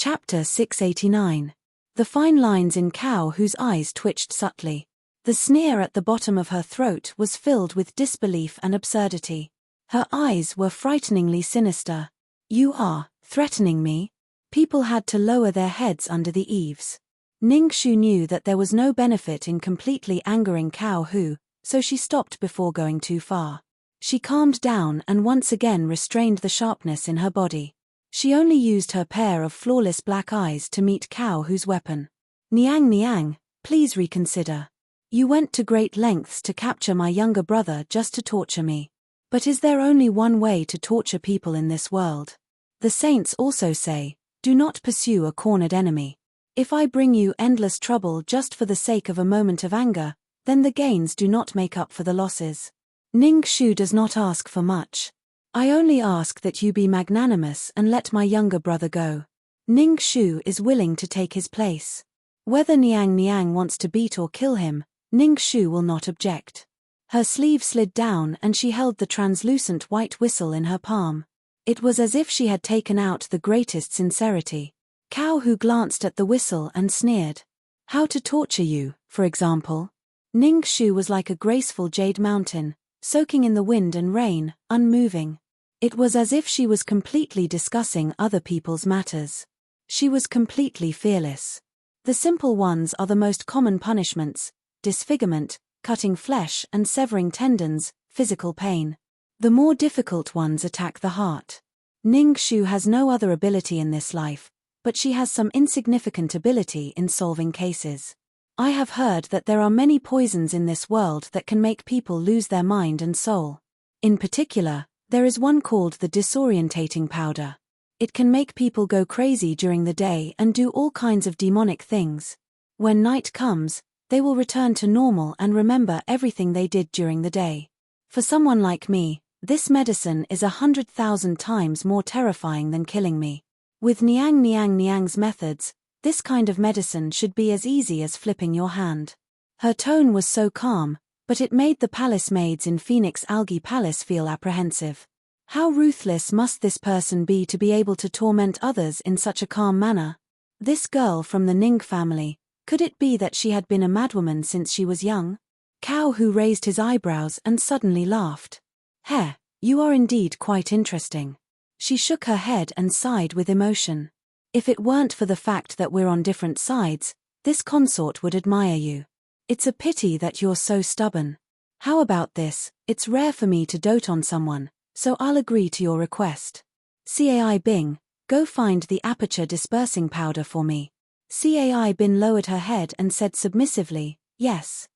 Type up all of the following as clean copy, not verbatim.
Chapter 689. The fine lines in Cow whose eyes twitched subtly. The sneer at the bottom of her throat was filled with disbelief and absurdity. Her eyes were frighteningly sinister. You are threatening me? People had to lower their heads under the eaves. Ningxu knew that there was no benefit in completely angering Cow Hu, so she stopped before going too far. She calmed down and once again restrained the sharpness in her body. She only used her pair of flawless black eyes to meet Cow Hu's weapon. Niang, please reconsider. You went to great lengths to capture my younger brother just to torture me. But is there only one way to torture people in this world? The saints also say, do not pursue a cornered enemy. If I bring you endless trouble just for the sake of a moment of anger, then the gains do not make up for the losses. Ningxu does not ask for much. I only ask that you be magnanimous and let my younger brother go. Ningxu is willing to take his place. Whether Niang wants to beat or kill him, Ningxu will not object. Her sleeve slid down and she held the translucent white whistle in her palm. It was as if she had taken out the greatest sincerity. Cow Hu glanced at the whistle and sneered. How to torture you, for example? Ningxu was like a graceful jade mountain, soaking in the wind and rain, unmoving. It was as if she was completely discussing other people's matters. She was completely fearless. The simple ones are the most common punishments: disfigurement, cutting flesh and severing tendons, physical pain. The more difficult ones attack the heart. Ningxu has no other ability in this life, but she has some insignificant ability in solving cases. I have heard that there are many poisons in this world that can make people lose their mind and soul. In particular, there is one called the disorientating powder. It can make people go crazy during the day and do all kinds of demonic things. When night comes, they will return to normal and remember everything they did during the day. For someone like me, this medicine is 100,000 times more terrifying than killing me. With Niang's methods, this kind of medicine should be as easy as flipping your hand. Her tone was so calm, but it made the palace maids in Phoenix Algae Palace feel apprehensive. How ruthless must this person be to be able to torment others in such a calm manner? This girl from the Ning family, could it be that she had been a madwoman since she was young? Cow Hu raised his eyebrows and suddenly laughed. Heh, you are indeed quite interesting. She shook her head and sighed with emotion. If it weren't for the fact that we're on different sides, this consort would admire you. It's a pity that you're so stubborn. How about this? It's rare for me to dote on someone, so I'll agree to your request. Cai Bing, go find the aperture dispersing powder for me. Cai Bin lowered her head and said submissively, yes.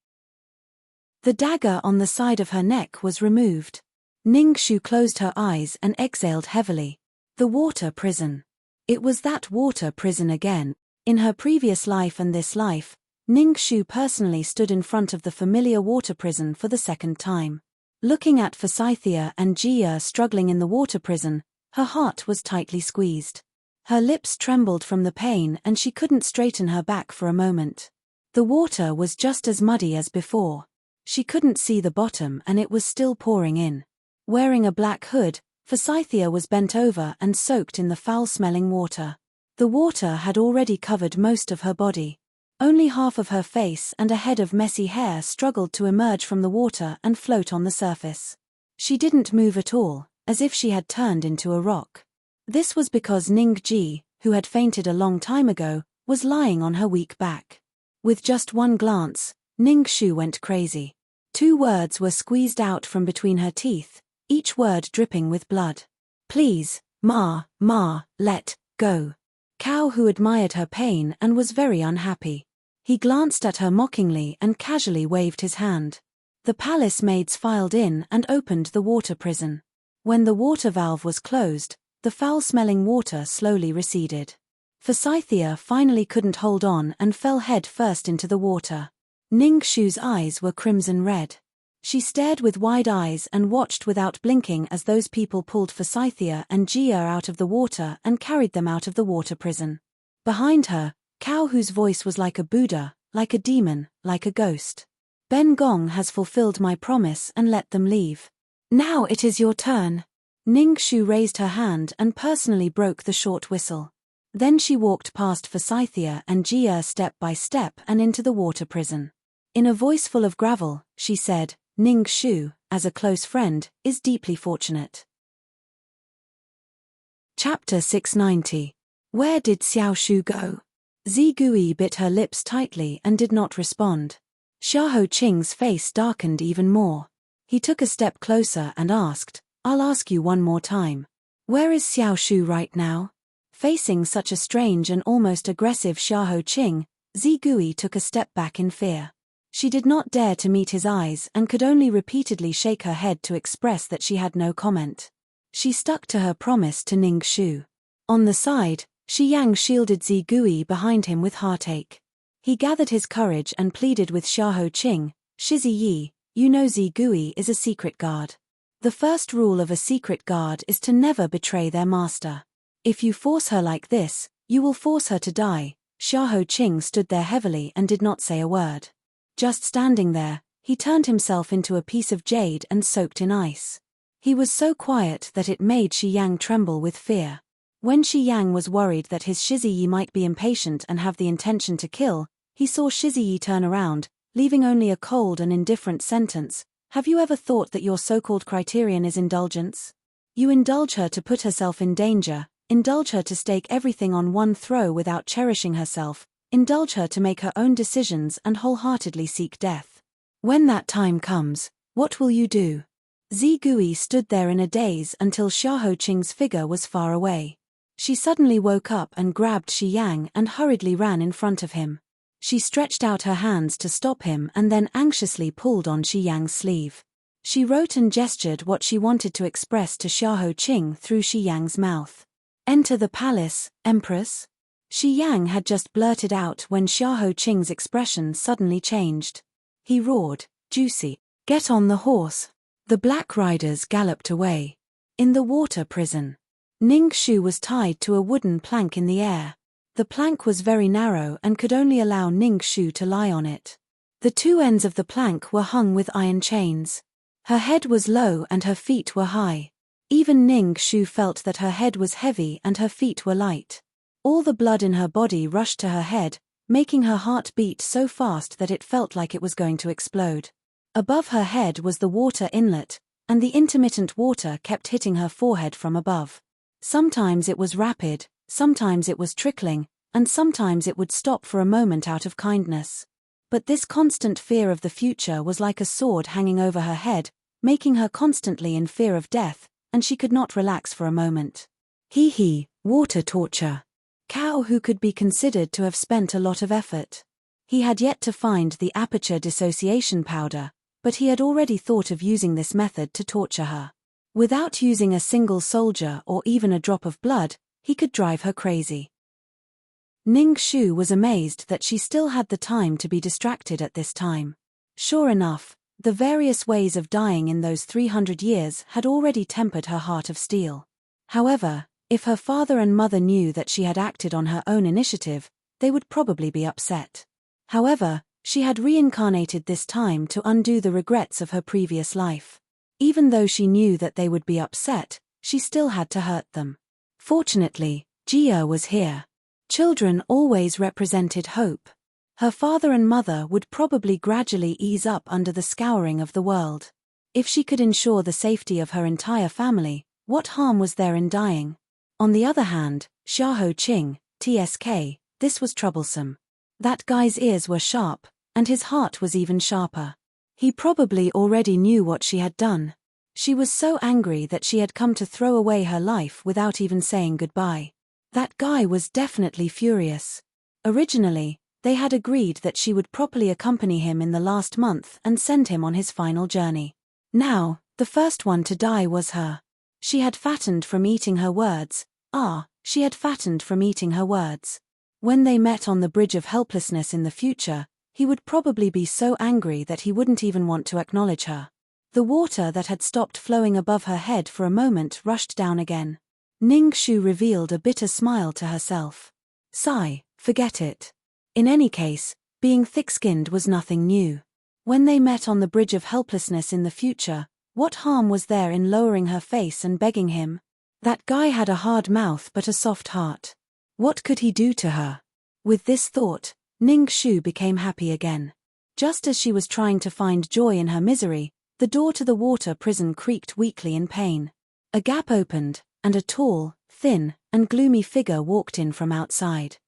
The dagger on the side of her neck was removed. Ningxu closed her eyes and exhaled heavily. The water prison. It was that water prison again. In her previous life and this life, Ningxu personally stood in front of the familiar water prison for the second time. Looking at Forsythia and Jia struggling in the water prison, her heart was tightly squeezed. Her lips trembled from the pain and she couldn't straighten her back for a moment. The water was just as muddy as before. She couldn't see the bottom and it was still pouring in. Wearing a black hood, Forsythia was bent over and soaked in the foul-smelling water. The water had already covered most of her body. Only half of her face and a head of messy hair struggled to emerge from the water and float on the surface. She didn't move at all, as if she had turned into a rock. This was because Ning Ji, who had fainted a long time ago, was lying on her weak back. With just one glance, Ningxu went crazy. 2 words were squeezed out from between her teeth, each word dripping with blood. Please, Ma, let go. Cow Hu admired her pain and was very unhappy. He glanced at her mockingly and casually waved his hand. The palace maids filed in and opened the water prison. When the water valve was closed, the foul-smelling water slowly receded. Forsythia finally couldn't hold on and fell head first into the water. Ningxu's eyes were crimson red. She stared with wide eyes and watched without blinking as those people pulled Forsythia and Jia out of the water and carried them out of the water prison. Behind her, Cow Hu's voice was like a Buddha, like a demon, like a ghost. Ben Gong has fulfilled my promise and let them leave. Now it is your turn. Ningxu raised her hand and personally broke the short whistle. Then she walked past Forsythia and Jia step by step and into the water prison. In a voice full of gravel, she said, Ning Shu, as a close friend, is deeply fortunate. Chapter 690. Where did Xiao Shu go? Zigui bit her lips tightly and did not respond. Xiahou Qing's face darkened even more. He took a step closer and asked, I'll ask you one more time. Where is Xiao Shu right now? Facing such a strange and almost aggressive Xiahou Qing, Zigui took a step back in fear. She did not dare to meet his eyes and could only repeatedly shake her head to express that she had no comment. She stuck to her promise to Ning Shu. On the side, Shi Yang shielded Zigui behind him with heartache. He gathered his courage and pleaded with Xiahou Qing, Shizi Yi, you know Zigui is a secret guard. The first rule of a secret guard is to never betray their master. If you force her like this, you will force her to die. Xiahou Qing stood there heavily and did not say a word. Just standing there, he turned himself into a piece of jade and soaked in ice. He was so quiet that it made Shi Yang tremble with fear. When Shi Yang was worried that his Shizi Yi might be impatient and have the intention to kill, he saw Shizi Yi turn around, leaving only a cold and indifferent sentence. Have you ever thought that your so-called criterion is indulgence? You indulge her to put herself in danger, indulge her to stake everything on one throw without cherishing herself, indulge her to make her own decisions and wholeheartedly seek death. When that time comes, what will you do? Zigui stood there in a daze until Xiahou Qing's figure was far away. She suddenly woke up and grabbed Shi Yang and hurriedly ran in front of him. She stretched out her hands to stop him and then anxiously pulled on Shi Yang's sleeve. She wrote and gestured what she wanted to express to Xiahou Qing through Shi Yang's mouth. Enter the palace, Empress. Shi Yang had just blurted out when Xiahou Qing's expression suddenly changed. He roared, Juicy, get on the horse. The black riders galloped away. In the water prison, Ning Shu was tied to a wooden plank in the air. The plank was very narrow and could only allow Ning Shu to lie on it. The two ends of the plank were hung with iron chains. Her head was low and her feet were high. Even Ning Shu felt that her head was heavy and her feet were light. All the blood in her body rushed to her head, making her heart beat so fast that it felt like it was going to explode. Above her head was the water inlet, and the intermittent water kept hitting her forehead from above. Sometimes it was rapid, sometimes it was trickling, and sometimes it would stop for a moment out of kindness. But this constant fear of the future was like a sword hanging over her head, making her constantly in fear of death, and she could not relax for a moment. Water torture. Cao, who could be considered to have spent a lot of effort. He had yet to find the aperture dissociation powder, but he had already thought of using this method to torture her. Without using a single soldier or even a drop of blood, he could drive her crazy. Ning Shu was amazed that she still had the time to be distracted at this time. Sure enough, the various ways of dying in those 300 years had already tempered her heart of steel. However, if her father and mother knew that she had acted on her own initiative, they would probably be upset. However, she had reincarnated this time to undo the regrets of her previous life. Even though she knew that they would be upset, she still had to hurt them. Fortunately, Jia was here. Children always represented hope. Her father and mother would probably gradually ease up under the scouring of the world. If she could ensure the safety of her entire family, what harm was there in dying? On the other hand, Xiahou Qing, TSK, this was troublesome. That guy's ears were sharp, and his heart was even sharper. He probably already knew what she had done. She was so angry that she had come to throw away her life without even saying goodbye. That guy was definitely furious. Originally, they had agreed that she would properly accompany him in the last month and send him on his final journey. Now, the first one to die was her. She had fattened from eating her words. She had fattened from eating her words. When they met on the bridge of helplessness in the future, he would probably be so angry that he wouldn't even want to acknowledge her. The water that had stopped flowing above her head for a moment rushed down again. Ning Shu revealed a bitter smile to herself. Sigh, forget it. In any case, being thick-skinned was nothing new. When they met on the bridge of helplessness in the future, what harm was there in lowering her face and begging him? That guy had a hard mouth but a soft heart. What could he do to her? With this thought, Ning Shu became happy again. Just as she was trying to find joy in her misery, the door to the water prison creaked weakly in pain. A gap opened, and a tall, thin, and gloomy figure walked in from outside.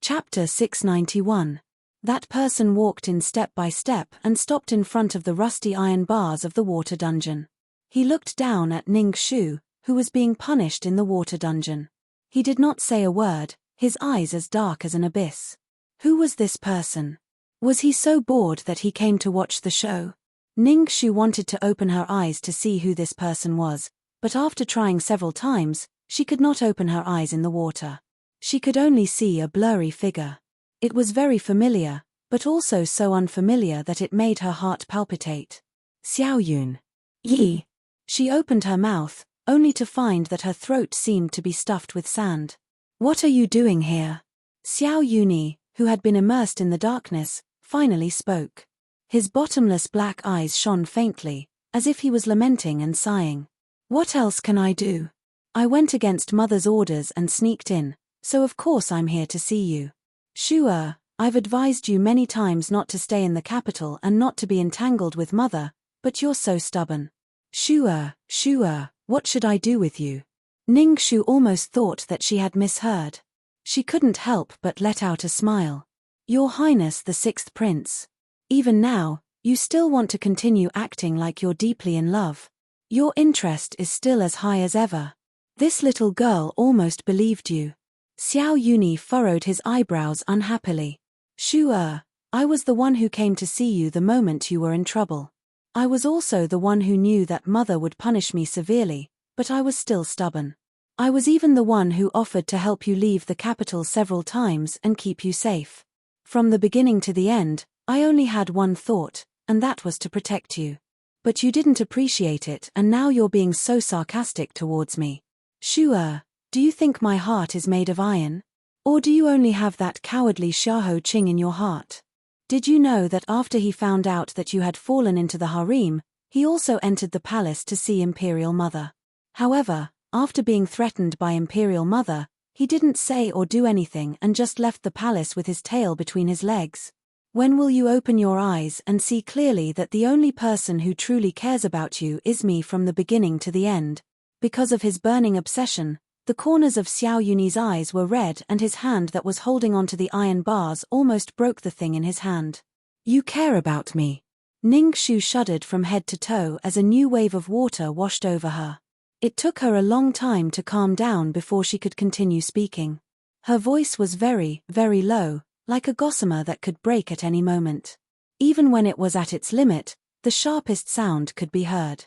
Chapter 691. That person walked in step by step and stopped in front of the rusty iron bars of the water dungeon. He looked down at Ning Shu, who was being punished in the water dungeon. He did not say a word, his eyes as dark as an abyss. Who was this person? Was he so bored that he came to watch the show? Ning Shu wanted to open her eyes to see who this person was, but after trying several times, she could not open her eyes in the water. She could only see a blurry figure. It was very familiar, but also so unfamiliar that it made her heart palpitate. Xiaoyun. Yi. She opened her mouth, only to find that her throat seemed to be stuffed with sand. What are you doing here? Xiao Yuni, who had been immersed in the darkness, finally spoke. His bottomless black eyes shone faintly, as if he was lamenting and sighing. What else can I do? I went against Mother's orders and sneaked in, so of course I'm here to see you. Shu, I've advised you many times not to stay in the capital and not to be entangled with Mother, but you're so stubborn. Shu, what should I do with you? Ning Shu almost thought that she had misheard. She couldn't help but let out a smile. Your Highness the Sixth Prince. Even now, you still want to continue acting like you're deeply in love. Your interest is still as high as ever. This little girl almost believed you. Xiao Yuni furrowed his eyebrows unhappily. Shu, I was the one who came to see you the moment you were in trouble. I was also the one who knew that Mother would punish me severely, but I was still stubborn. I was even the one who offered to help you leave the capital several times and keep you safe. From the beginning to the end, I only had one thought, and that was to protect you. But you didn't appreciate it, and now you're being so sarcastic towards me. Shu, do you think my heart is made of iron? Or do you only have that cowardly Xiahou Qing in your heart? Did you know that after he found out that you had fallen into the harem, he also entered the palace to see Imperial Mother? However, after being threatened by Imperial Mother, he didn't say or do anything and just left the palace with his tail between his legs. When will you open your eyes and see clearly that the only person who truly cares about you is me from the beginning to the end? Because of his burning obsession, the corners of Xiao Yuni's eyes were red and his hand that was holding onto the iron bars almost broke the thing in his hand. You care about me. Ning Shu shuddered from head to toe as a new wave of water washed over her. It took her a long time to calm down before she could continue speaking. Her voice was very, very low, like a gossamer that could break at any moment. Even when it was at its limit, the sharpest sound could be heard.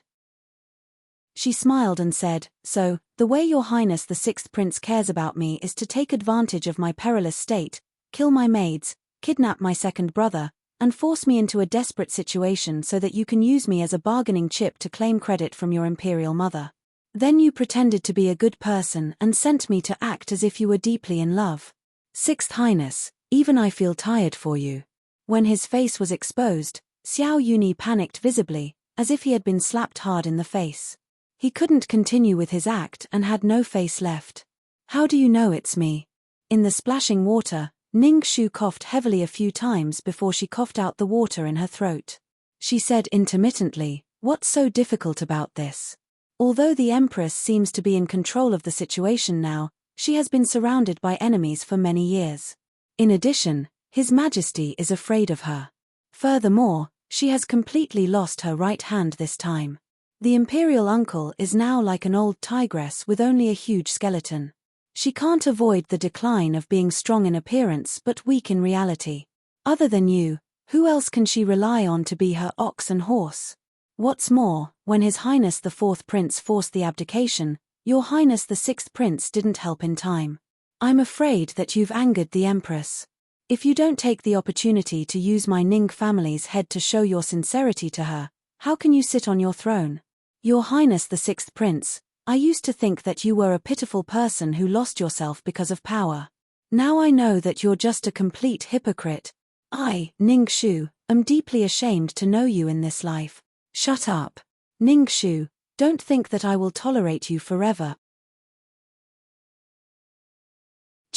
She smiled and said, So, the way Your Highness the Sixth Prince cares about me is to take advantage of my perilous state, kill my maids, kidnap my second brother, and force me into a desperate situation so that you can use me as a bargaining chip to claim credit from your Imperial Mother. Then you pretended to be a good person and sent me to act as if you were deeply in love. Sixth Highness, even I feel tired for you. When his face was exposed, Xiao Yuni panicked visibly, as if he had been slapped hard in the face. He couldn't continue with his act and had no face left. How do you know it's me? In the splashing water, Ning Shu coughed heavily a few times before she coughed out the water in her throat. She said intermittently, What's so difficult about this? Although the Empress seems to be in control of the situation now, she has been surrounded by enemies for many years. In addition, His Majesty is afraid of her. Furthermore, she has completely lost her right hand this time. The imperial uncle is now like an old tigress with only a huge skeleton. She can't avoid the decline of being strong in appearance but weak in reality. Other than you, who else can she rely on to be her ox and horse? What's more, when His Highness the Fourth Prince forced the abdication, Your Highness the Sixth Prince didn't help in time. I'm afraid that you've angered the Empress. If you don't take the opportunity to use my Ning family's head to show your sincerity to her, how can you sit on your throne? Your Highness the Sixth Prince, I used to think that you were a pitiful person who lost yourself because of power. Now I know that you're just a complete hypocrite. I, Ning Shu, am deeply ashamed to know you in this life. Shut up. Ning Shu, don't think that I will tolerate you forever.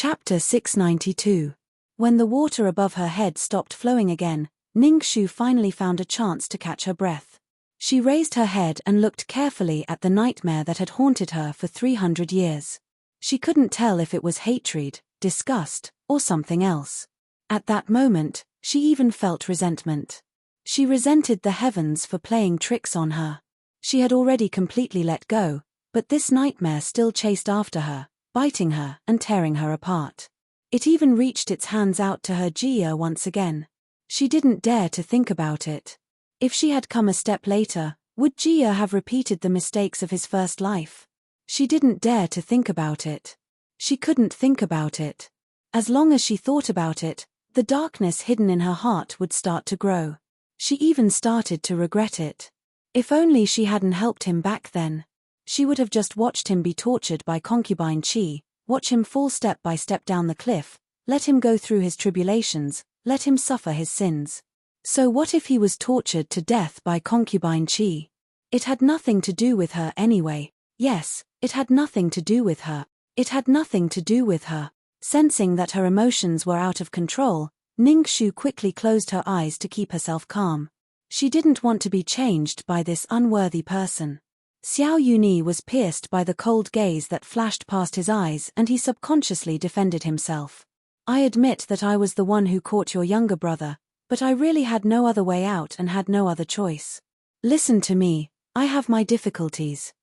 Chapter 692. When the water above her head stopped flowing again, Ningxu finally found a chance to catch her breath. She raised her head and looked carefully at the nightmare that had haunted her for 300 years. She couldn't tell if it was hatred, disgust, or something else. At that moment, she even felt resentment. She resented the heavens for playing tricks on her. She had already completely let go, but this nightmare still chased after her, biting her and tearing her apart. It even reached its hands out to her Jia once again. She didn't dare to think about it. If she had come a step later, would Jia have repeated the mistakes of his first life? She didn't dare to think about it. She couldn't think about it. As long as she thought about it, the darkness hidden in her heart would start to grow. She even started to regret it. If only she hadn't helped him back then. She would have just watched him be tortured by concubine Qi, watch him fall step by step down the cliff, let him go through his tribulations, let him suffer his sins. So what if he was tortured to death by concubine Qi? It had nothing to do with her anyway. Yes, it had nothing to do with her. It had nothing to do with her. Sensing that her emotions were out of control, Ningxu quickly closed her eyes to keep herself calm. She didn't want to be changed by this unworthy person. Xiao Yuni was pierced by the cold gaze that flashed past his eyes, and he subconsciously defended himself. I admit that I was the one who caught your younger brother, but I really had no other way out and had no other choice. Listen to me, I have my difficulties.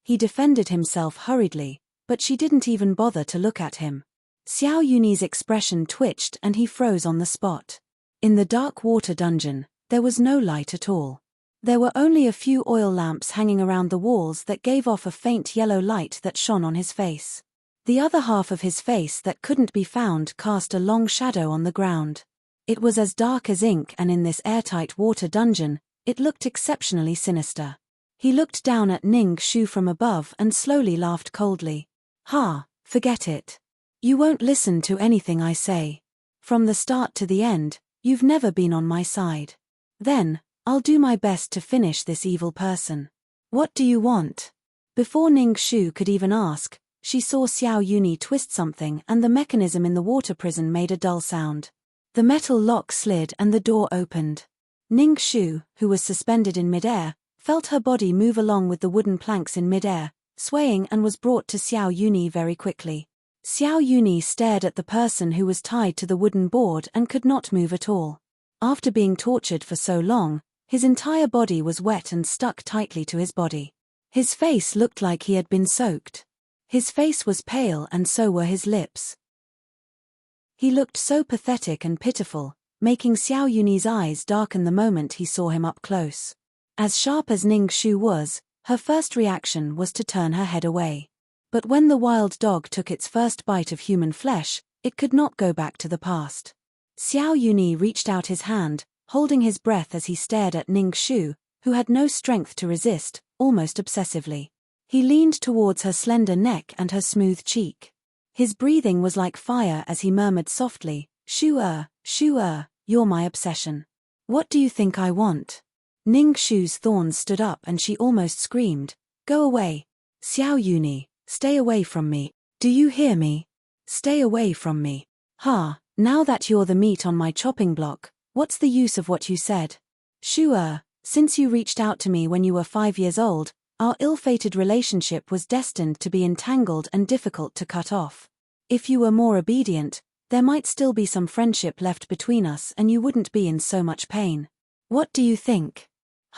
He defended himself hurriedly, but she didn't even bother to look at him. Xiao Yuni's expression twitched and he froze on the spot. In the dark water dungeon, there was no light at all. There were only a few oil lamps hanging around the walls that gave off a faint yellow light that shone on his face. The other half of his face that couldn't be found cast a long shadow on the ground. It was as dark as ink, and in this airtight water dungeon, it looked exceptionally sinister. He looked down at Ningxu from above and slowly laughed coldly. Forget it. You won't listen to anything I say. From the start to the end, you've never been on my side. Then, I'll do my best to finish this evil person. What do you want? Before Ningxu could even ask, she saw Xiao Yuni twist something and the mechanism in the water prison made a dull sound. The metal lock slid and the door opened. Ningxu, who was suspended in midair, felt her body move along with the wooden planks in midair, swaying, and was brought to Xiao Yuni very quickly. Xiao Yuni stared at the person who was tied to the wooden board and could not move at all. After being tortured for so long, his entire body was wet and stuck tightly to his body. His face looked like he had been soaked. His face was pale and so were his lips. He looked so pathetic and pitiful, making Xiao Yuni's eyes darken the moment he saw him up close. As sharp as Ningxu was, her first reaction was to turn her head away. But when the wild dog took its first bite of human flesh, it could not go back to the past. Xiao Yuni reached out his hand, holding his breath as he stared at Ningxu, who had no strength to resist, almost obsessively. He leaned towards her slender neck and her smooth cheek. His breathing was like fire as he murmured softly, Shu-er, you're my obsession. What do you think I want? Ningxu's thorns stood up and she almost screamed, Go away. Xiao Yuni, stay away from me. Do you hear me? Stay away from me. Now that you're the meat on my chopping block, what's the use of what you said? Shu-er, since you reached out to me when you were 5 years old, our ill-fated relationship was destined to be entangled and difficult to cut off. If you were more obedient, there might still be some friendship left between us and you wouldn't be in so much pain. What do you think?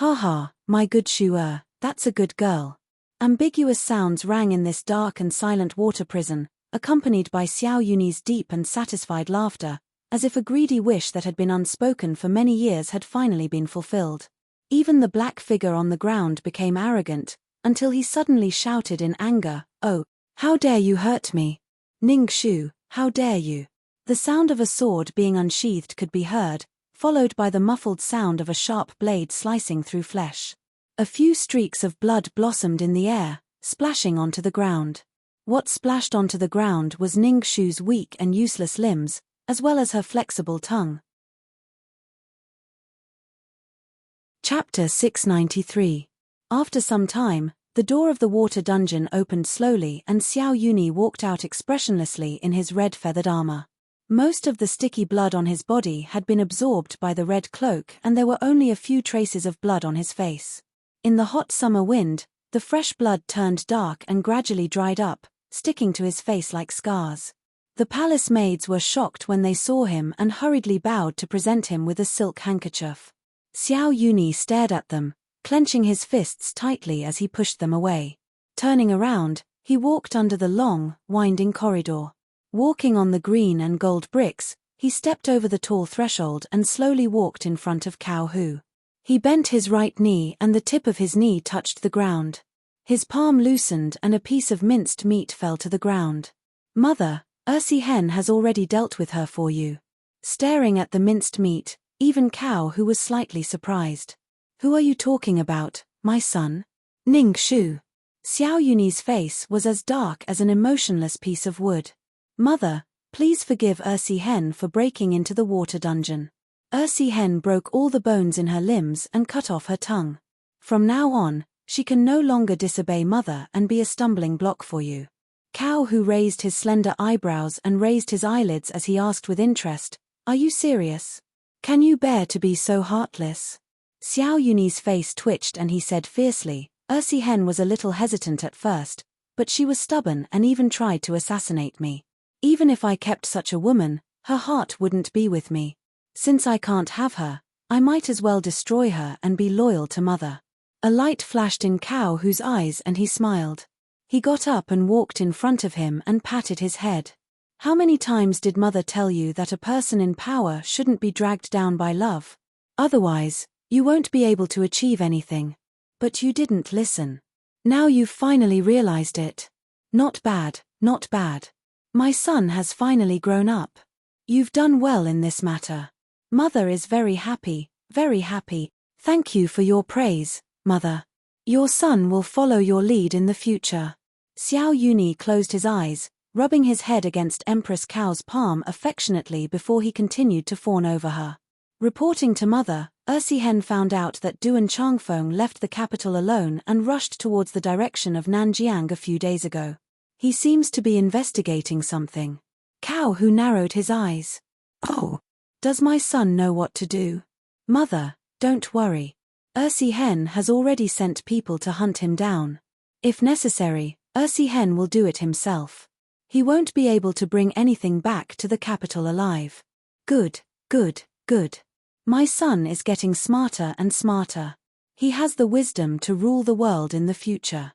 My good Shu-er, that's a good girl. Ambiguous sounds rang in this dark and silent water prison, accompanied by Xiao Yuni's deep and satisfied laughter, as if a greedy wish that had been unspoken for many years had finally been fulfilled. Even the black figure on the ground became arrogant, until he suddenly shouted in anger, Oh, how dare you hurt me? Ningxu, how dare you? The sound of a sword being unsheathed could be heard, followed by the muffled sound of a sharp blade slicing through flesh. A few streaks of blood blossomed in the air, splashing onto the ground. What splashed onto the ground was Ningxu's weak and useless limbs, as well as her flexible tongue. Chapter 693. After some time, The door of the water dungeon opened slowly and Xiao Yuni walked out expressionlessly in his red feathered armor. Most of the sticky blood on his body had been absorbed by the red cloak and there were only a few traces of blood on his face. In the hot summer wind, the fresh blood turned dark and gradually dried up, sticking to his face like scars. The palace maids were shocked when they saw him and hurriedly bowed to present him with a silk handkerchief. Xiao Yuni stared at them, clenching his fists tightly as he pushed them away. Turning around, he walked under the long, winding corridor. Walking on the green and gold bricks, he stepped over the tall threshold and slowly walked in front of Cao Hu. He bent his right knee and the tip of his knee touched the ground. His palm loosened and a piece of minced meat fell to the ground. "Mother, Ersi Hen has already dealt with her for you." Staring at the minced meat, even Cao Hu was slightly surprised. "Who are you talking about, my son?" "Ning Shu." Xiao Yuni's face was as dark as an emotionless piece of wood. "Mother, please forgive Ersi Hen for breaking into the water dungeon. Ersi Hen broke all the bones in her limbs and cut off her tongue. From now on, she can no longer disobey Mother and be a stumbling block for you." Cao Hu raised his slender eyebrows and raised his eyelids as he asked with interest, "Are you serious? Can you bear to be so heartless?" Xiao Yuni's face twitched and he said fiercely, "Ersi Hen was a little hesitant at first, but she was stubborn and even tried to assassinate me. Even if I kept such a woman, her heart wouldn't be with me. Since I can't have her, I might as well destroy her and be loyal to Mother." A light flashed in Cao Hu's eyes and he smiled. He got up and walked in front of him and patted his head. "How many times did Mother tell you that a person in power shouldn't be dragged down by love? Otherwise, you won't be able to achieve anything. But you didn't listen. Now you've finally realized it. Not bad, not bad. My son has finally grown up. You've done well in this matter. Mother is very happy, very happy. Thank you for your praise, Mother. Your son will follow your lead in the future." Xiao Yuni closed his eyes, rubbing his head against Empress Cao's palm affectionately before he continued to fawn over her. Reporting to Mother, Ersi Hen found out that Duan Changfeng left the capital alone and rushed towards the direction of Nanjiang a few days ago. He seems to be investigating something. Cao Hu narrowed his eyes. "Oh, does my son know what to do?" "Mother, don't worry. Ersi Hen has already sent people to hunt him down. If necessary, Ersi Hen will do it himself. He won't be able to bring anything back to the capital alive." "Good, good, good. My son is getting smarter and smarter. He has the wisdom to rule the world in the future."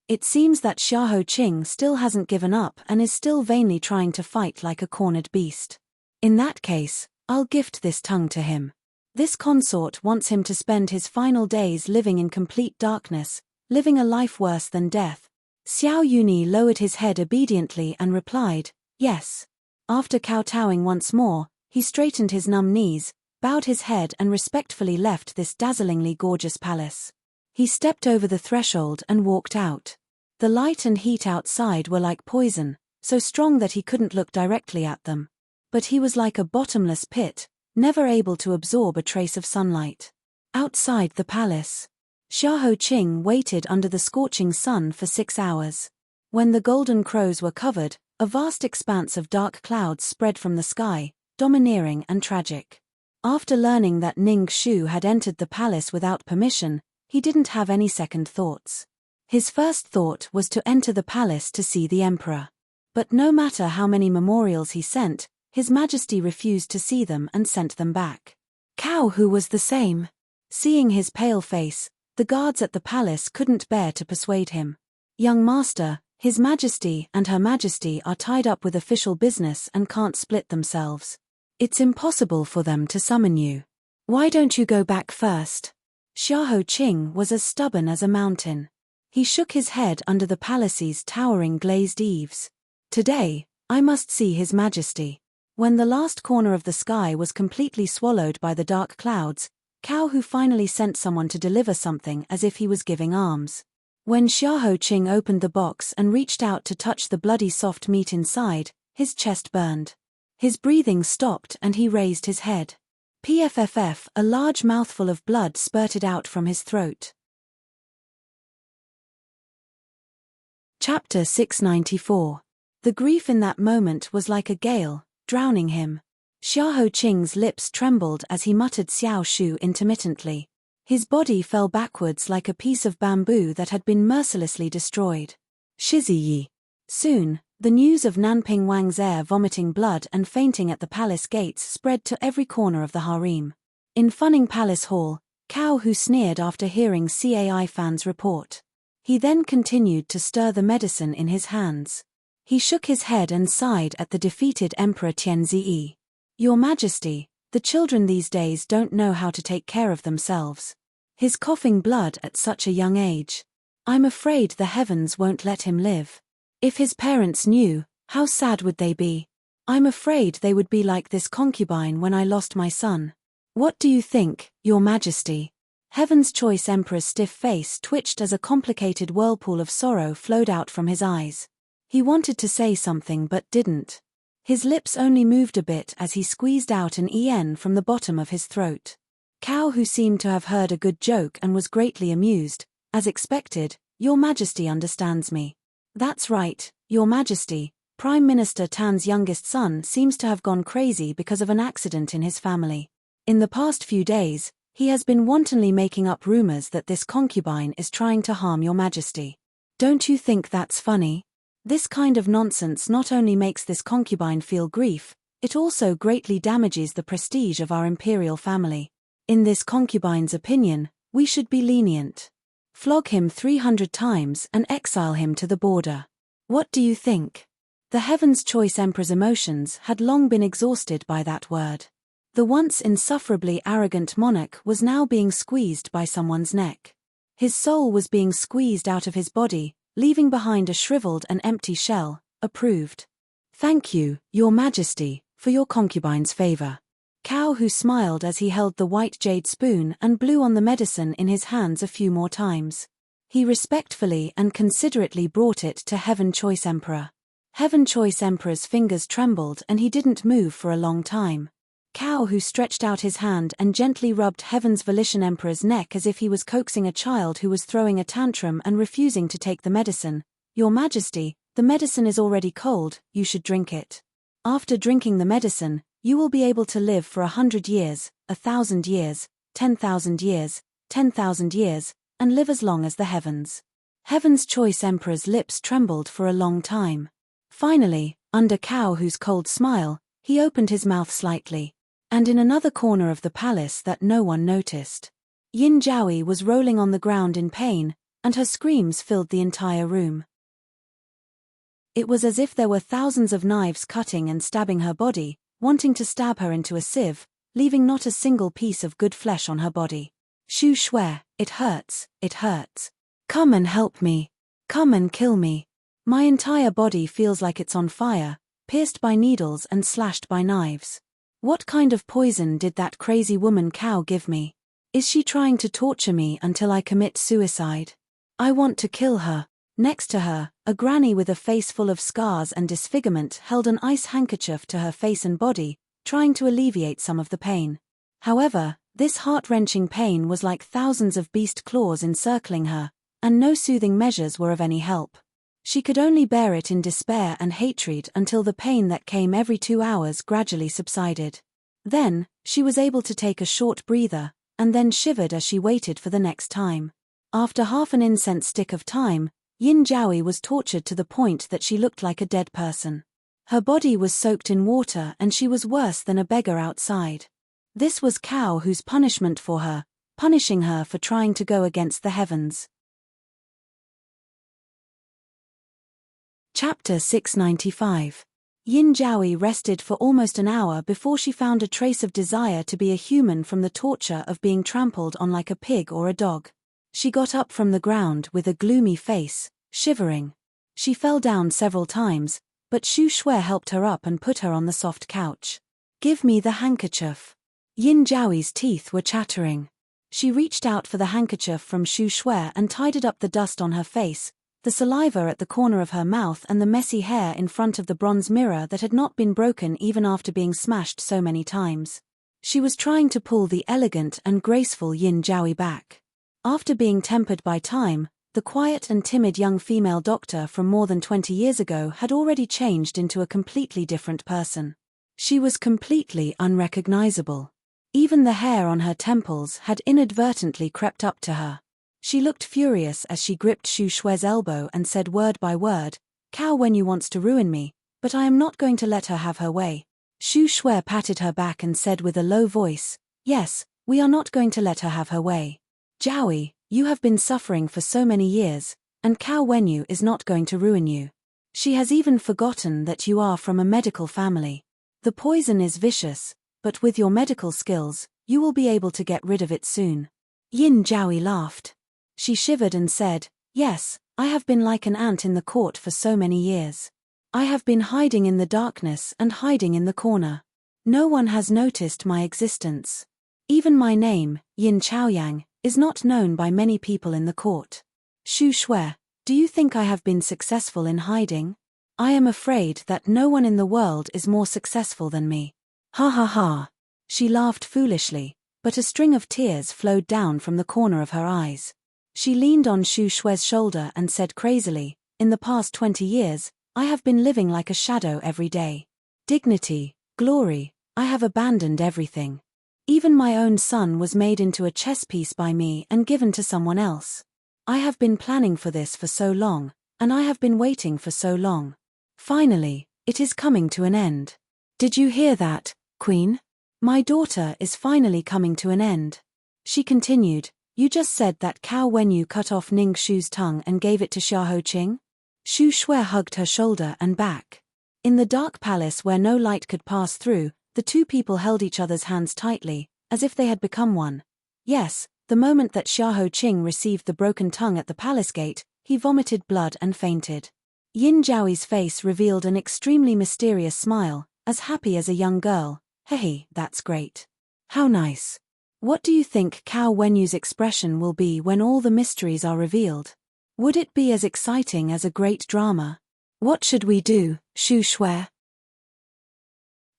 It seems that Xiahou Qing still hasn't given up and is still vainly trying to fight like a cornered beast. In that case, I'll gift this tongue to him. This consort wants him to spend his final days living in complete darkness, living a life worse than death. Xiao Yuni lowered his head obediently and replied, "Yes." After kowtowing once more, he straightened his numb knees, bowed his head and respectfully left this dazzlingly gorgeous palace. He stepped over the threshold and walked out. The light and heat outside were like poison, so strong that he couldn't look directly at them. But he was like a bottomless pit, never able to absorb a trace of sunlight. Outside the palace, Xiahou Qing waited under the scorching sun for 6 hours. When the golden crows were covered, a vast expanse of dark clouds spread from the sky, domineering and tragic. After learning that Ning Shu had entered the palace without permission, he didn't have any second thoughts. His first thought was to enter the palace to see the emperor. But no matter how many memorials he sent, His Majesty refused to see them and sent them back. Cao Hu was the same. Seeing his pale face, the guards at the palace couldn't bear to persuade him. "Young master, His Majesty and Her Majesty are tied up with official business and can't split themselves. It's impossible for them to summon you. Why don't you go back first?" Xiahou Qing was as stubborn as a mountain. He shook his head under the palace's towering glazed eaves. "Today, I must see His Majesty." When the last corner of the sky was completely swallowed by the dark clouds, Cao Hu finally sent someone to deliver something as if he was giving alms. When Xiahou Qing opened the box and reached out to touch the bloody soft meat inside, his chest burned. His breathing stopped and he raised his head. Pff, a large mouthful of blood spurted out from his throat. Chapter 694. The grief in that moment was like a gale, drowning him. Xiahou Qing's lips trembled as he muttered Xiao Shu intermittently. His body fell backwards like a piece of bamboo that had been mercilessly destroyed. Shiziyi. Soon, the news of Nanping Wang's heir vomiting blood and fainting at the palace gates spread to every corner of the harem. In Funning Palace Hall, Cao Hu sneered after hearing Cai Fan's report. He then continued to stir the medicine in his hands. He shook his head and sighed at the defeated Emperor Tianziyi. Your Majesty, the children these days don't know how to take care of themselves. His coughing blood at such a young age. I'm afraid the heavens won't let him live. If his parents knew, how sad would they be? I'm afraid they would be like this concubine when I lost my son. What do you think, Your Majesty? Heaven's Choice Emperor's stiff face twitched as a complicated whirlpool of sorrow flowed out from his eyes. He wanted to say something but didn't. His lips only moved a bit as he squeezed out an en from the bottom of his throat. Cao Hu seemed to have heard a good joke and was greatly amused. As expected, Your Majesty understands me. That's right, Your Majesty. Prime Minister Tan's youngest son seems to have gone crazy because of an accident in his family. In the past few days, he has been wantonly making up rumors that this concubine is trying to harm Your Majesty. Don't you think that's funny? This kind of nonsense not only makes this concubine feel grief, it also greatly damages the prestige of our imperial family. In this concubine's opinion, we should be lenient. Flog him 300 times and exile him to the border. What do you think? The Heaven's Choice Emperor's emotions had long been exhausted by that word. The once insufferably arrogant monarch was now being squeezed by someone's neck. His soul was being squeezed out of his body, leaving behind a shriveled and empty shell. Approved. Thank you, Your Majesty, for your concubine's favor. Cao Hu smiled as he held the white jade spoon and blew on the medicine in his hands a few more times. He respectfully and considerately brought it to Heaven Choice Emperor. Heaven Choice Emperor's fingers trembled and he didn't move for a long time. Cao Hu stretched out his hand and gently rubbed Heaven's Volition Emperor's neck as if he was coaxing a child who was throwing a tantrum and refusing to take the medicine. Your Majesty, the medicine is already cold, you should drink it. After drinking the medicine, you will be able to live for 100 years, 1,000 years, 10,000 years, 10,000 years, and live as long as the heavens. Heaven's Choice Emperor's lips trembled for a long time. Finally, under Cao Hu's cold smile, he opened his mouth slightly. And in another corner of the palace that no one noticed, Yin Jiaoyi was rolling on the ground in pain, and her screams filled the entire room. It was as if there were thousands of knives cutting and stabbing her body, wanting to stab her into a sieve, leaving not a single piece of good flesh on her body. Shu Shui, it hurts, it hurts. Come and help me. Come and kill me. My entire body feels like it's on fire, pierced by needles and slashed by knives. What kind of poison did that crazy woman Cao give me? Is she trying to torture me until I commit suicide? I want to kill her. Next to her, a granny with a face full of scars and disfigurement held an ice handkerchief to her face and body, trying to alleviate some of the pain. However, this heart-wrenching pain was like thousands of beast claws encircling her, and no soothing measures were of any help. She could only bear it in despair and hatred until the pain that came every 2 hours gradually subsided. Then, she was able to take a short breather, and then shivered as she waited for the next time. After half an incense stick of time, Yin Jiaoyi was tortured to the point that she looked like a dead person. Her body was soaked in water and she was worse than a beggar outside. This was Cao Hu's punishment for her, punishing her for trying to go against the heavens. Chapter 695. Yin Jiaoyi rested for almost an hour before she found a trace of desire to be a human from the torture of being trampled on like a pig or a dog. She got up from the ground with a gloomy face, shivering. She fell down several times, but Shu Shui helped her up and put her on the soft couch. Give me the handkerchief. Yin Jiaoyi's teeth were chattering. She reached out for the handkerchief from Shu Shui and tidied up the dust on her face, the saliva at the corner of her mouth and the messy hair in front of the bronze mirror that had not been broken even after being smashed so many times. She was trying to pull the elegant and graceful Yin Jiaoyi back. After being tempered by time, The quiet and timid young female doctor from more than 20 years ago had already changed into a completely different person. She was completely unrecognizable. Even the hair on her temples had inadvertently crept up to her. She looked furious as she gripped Xu Shue's elbow and said word by word, "Cao Wenyu wants to ruin me, but I am not going to let her have her way." Xu Shui patted her back and said with a low voice, "Yes, we are not going to let her have her way. Jiaoyi, you have been suffering for so many years, and Cao Wenyu is not going to ruin you. She has even forgotten that you are from a medical family. The poison is vicious, but with your medical skills, you will be able to get rid of it soon." Yin Jiaoyi laughed. She shivered and said, "Yes, I have been like an ant in the court for so many years. I have been hiding in the darkness and hiding in the corner. No one has noticed my existence. Even my name, Yin Chaoyang, is not known by many people in the court. Xu Shui, do you think I have been successful in hiding? I am afraid that no one in the world is more successful than me." Ha ha ha. She laughed foolishly, but a string of tears flowed down from the corner of her eyes. She leaned on Xu Shui's shoulder and said crazily, "In the past 20 years, I have been living like a shadow every day. Dignity, glory, I have abandoned everything. Even my own son was made into a chess piece by me and given to someone else. I have been planning for this for so long, and I have been waiting for so long. Finally, it is coming to an end. Did you hear that, Queen? My daughter is finally coming to an end." She continued, "You just said that Cao Wenyu cut off Ning Shu's tongue and gave it to Xiahou Qing?" Xu Shui hugged her shoulder and back. In the dark palace where no light could pass through, the two people held each other's hands tightly, as if they had become one. Yes, the moment that Xiahou Qing received the broken tongue at the palace gate, he vomited blood and fainted. Yin Jiaoyi's face revealed an extremely mysterious smile, as happy as a young girl. "Hey, that's great. How nice. What do you think Cao Wenyu's expression will be when all the mysteries are revealed? Would it be as exciting as a great drama? What should we do, Xu Shui?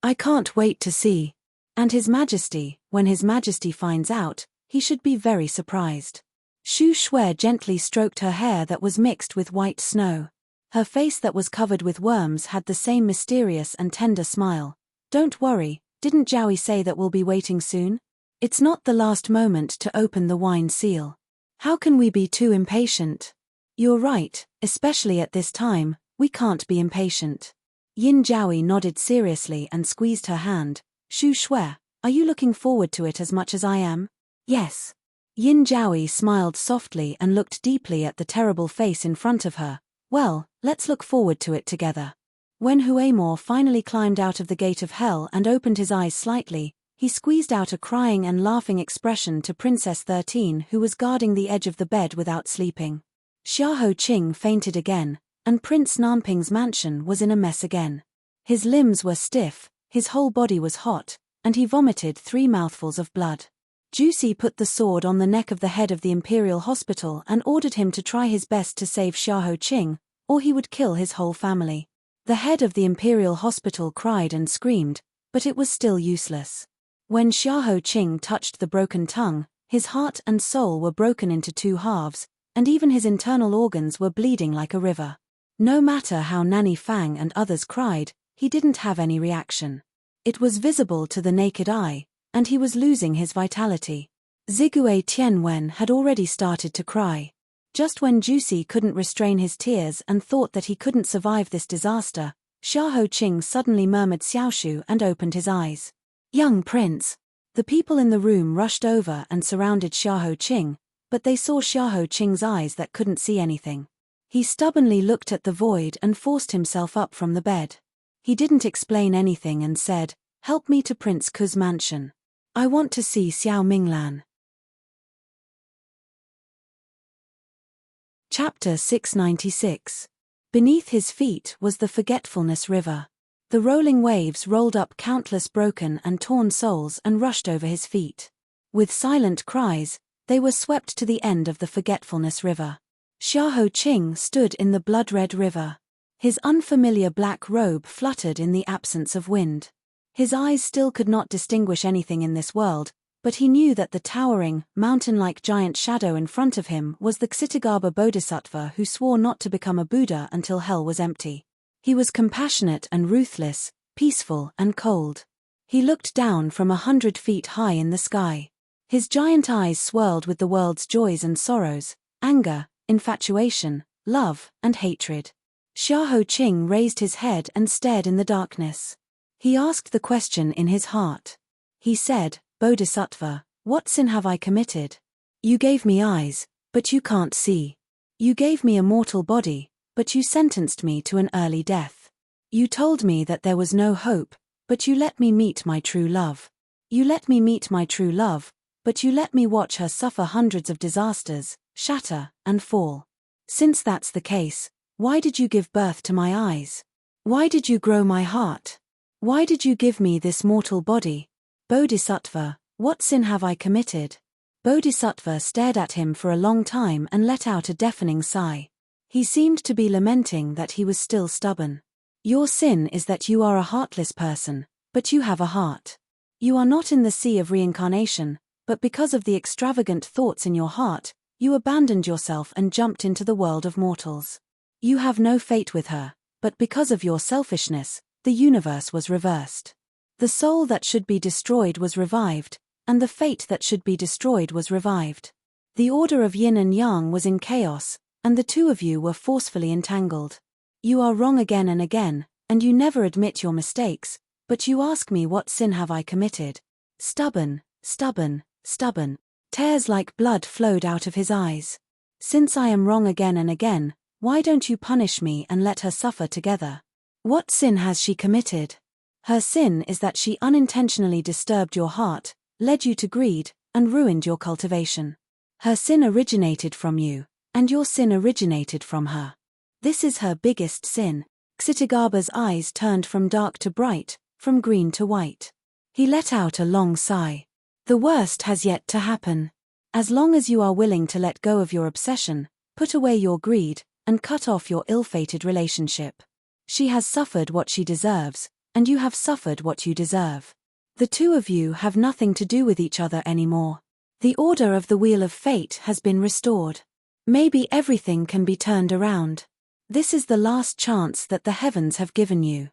I can't wait to see. And His Majesty, when His Majesty finds out, he should be very surprised." Xu Shui gently stroked her hair that was mixed with white snow. Her face that was covered with worms had the same mysterious and tender smile. "Don't worry, didn't Jiaoyi say that we'll be waiting soon? It's not the last moment to open the wine seal. How can we be too impatient?" "You're right, especially at this time, we can't be impatient." Yin Jiaoyi nodded seriously and squeezed her hand. "Xu Shui, are you looking forward to it as much as I am?" "Yes." Yin Jiaoyi smiled softly and looked deeply at the terrible face in front of her. "Well, let's look forward to it together." When Huemore finally climbed out of the gate of hell and opened his eyes slightly, he squeezed out a crying and laughing expression to Princess 13, who was guarding the edge of the bed without sleeping. Xiahou Qing fainted again, and Prince Namping's mansion was in a mess again. His limbs were stiff, his whole body was hot, and he vomited 3 mouthfuls of blood. Juicy put the sword on the neck of the head of the Imperial Hospital and ordered him to try his best to save Xiahou Qing, or he would kill his whole family. The head of the Imperial Hospital cried and screamed, but it was still useless. When Xiahou Qing touched the broken tongue, his heart and soul were broken into 2 halves, and even his internal organs were bleeding like a river. No matter how Nanny Fang and others cried, he didn't have any reaction. It was visible to the naked eye, and he was losing his vitality. Zigui Tianwen had already started to cry. Just when Juicy couldn't restrain his tears and thought that he couldn't survive this disaster, Xiahou Qing suddenly murmured Xiaoshu and opened his eyes. "Young prince." The people in the room rushed over and surrounded Xiahou Qing, but they saw Xiahou Qing's eyes that couldn't see anything. He stubbornly looked at the void and forced himself up from the bed. He didn't explain anything and said, "Help me to Prince Ku's mansion. I want to see Xiao Minglan." Chapter 696. Beneath his feet was the Forgetfulness River. The rolling waves rolled up countless broken and torn souls and rushed over his feet. With silent cries, they were swept to the end of the Forgetfulness River. Xiahou Qing stood in the blood-red river. His unfamiliar black robe fluttered in the absence of wind. His eyes still could not distinguish anything in this world, But he knew that the towering, mountain-like giant shadow in front of him was the Ksitagarbha Bodhisattva who swore not to become a Buddha until hell was empty. He was compassionate and ruthless, peaceful and cold. He looked down from 100 feet high in the sky. His giant eyes swirled with the world's joys and sorrows, anger, infatuation, love, and hatred. Xiahou Qing raised his head and stared in the darkness. He asked the question in his heart. He said, Bodhisattva, what sin have I committed? You gave me eyes, but you can't see. You gave me a mortal body, but you sentenced me to an early death. You told me that there was no hope, but you let me meet my true love. You let me meet my true love, but you let me watch her suffer hundreds of disasters, shatter, and fall. Since that's the case, why did you give birth to my eyes? Why did you grow my heart? Why did you give me this mortal body? Bodhisattva, what sin have I committed? Bodhisattva stared at him for a long time and let out a deafening sigh. He seemed to be lamenting that he was still stubborn. Your sin is that you are a heartless person, but you have a heart. You are not in the sea of reincarnation, but because of the extravagant thoughts in your heart, you abandoned yourself and jumped into the world of mortals. You have no fate with her, but because of your selfishness, the universe was reversed. The soul that should be destroyed was revived, and the fate that should be destroyed was revived. The order of yin and yang was in chaos, and the two of you were forcefully entangled. You are wrong again and again, and you never admit your mistakes, but you ask me what sin have I committed. Stubborn, stubborn, stubborn. Tears like blood flowed out of his eyes. Since I am wrong again and again, why don't you punish me and let her suffer together? What sin has she committed? Her sin is that she unintentionally disturbed your heart, led you to greed, and ruined your cultivation. Her sin originated from you, and your sin originated from her. This is her biggest sin. Ksitagarbha's eyes turned from dark to bright, from green to white. He let out a long sigh. The worst has yet to happen. As long as you are willing to let go of your obsession, put away your greed, and cut off your ill-fated relationship. She has suffered what she deserves, and you have suffered what you deserve. The two of you have nothing to do with each other anymore. The order of the wheel of fate has been restored. Maybe everything can be turned around. This is the last chance that the heavens have given you.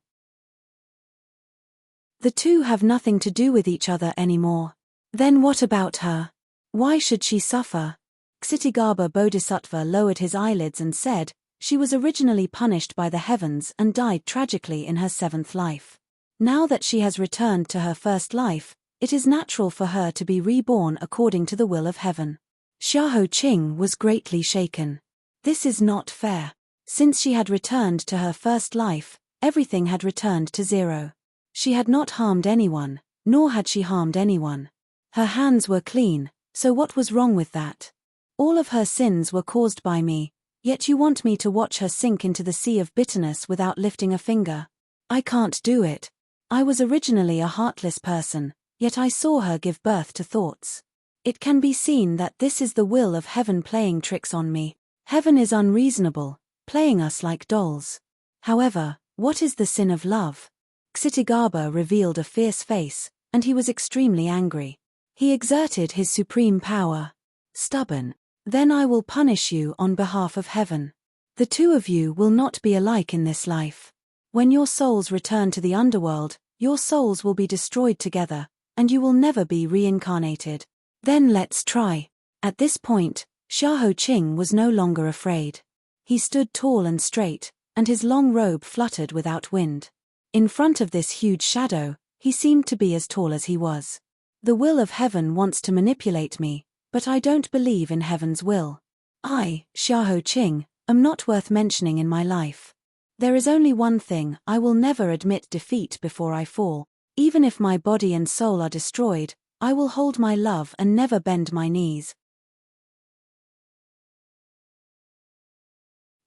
The two have nothing to do with each other anymore. Then what about her? Why should she suffer? Ksitagarbha Bodhisattva lowered his eyelids and said, she was originally punished by the heavens and died tragically in her 7th life. Now that she has returned to her first life, it is natural for her to be reborn according to the will of heaven. Xiahou Qing was greatly shaken. This is not fair. Since she had returned to her first life, everything had returned to zero. She had not harmed anyone, nor had she harmed anyone. Her hands were clean, so what was wrong with that? All of her sins were caused by me, yet you want me to watch her sink into the sea of bitterness without lifting a finger. I can't do it. I was originally a heartless person, yet I saw her give birth to thoughts. It can be seen that this is the will of heaven playing tricks on me. Heaven is unreasonable, playing us like dolls. However, what is the sin of love? Ksitagarbha revealed a fierce face, and he was extremely angry. He exerted his supreme power. Stubborn. Then I will punish you on behalf of heaven. The two of you will not be alike in this life. When your souls return to the underworld, your souls will be destroyed together, and you will never be reincarnated. Then let's try. At this point, Xiahou Qing was no longer afraid. He stood tall and straight, and his long robe fluttered without wind. In front of this huge shadow, he seemed to be as tall as he was. The will of heaven wants to manipulate me, but I don't believe in heaven's will. I, Xiahou Qing, am not worth mentioning in my life. There is only one thing: I will never admit defeat before I fall. Even if my body and soul are destroyed, I will hold my love and never bend my knees.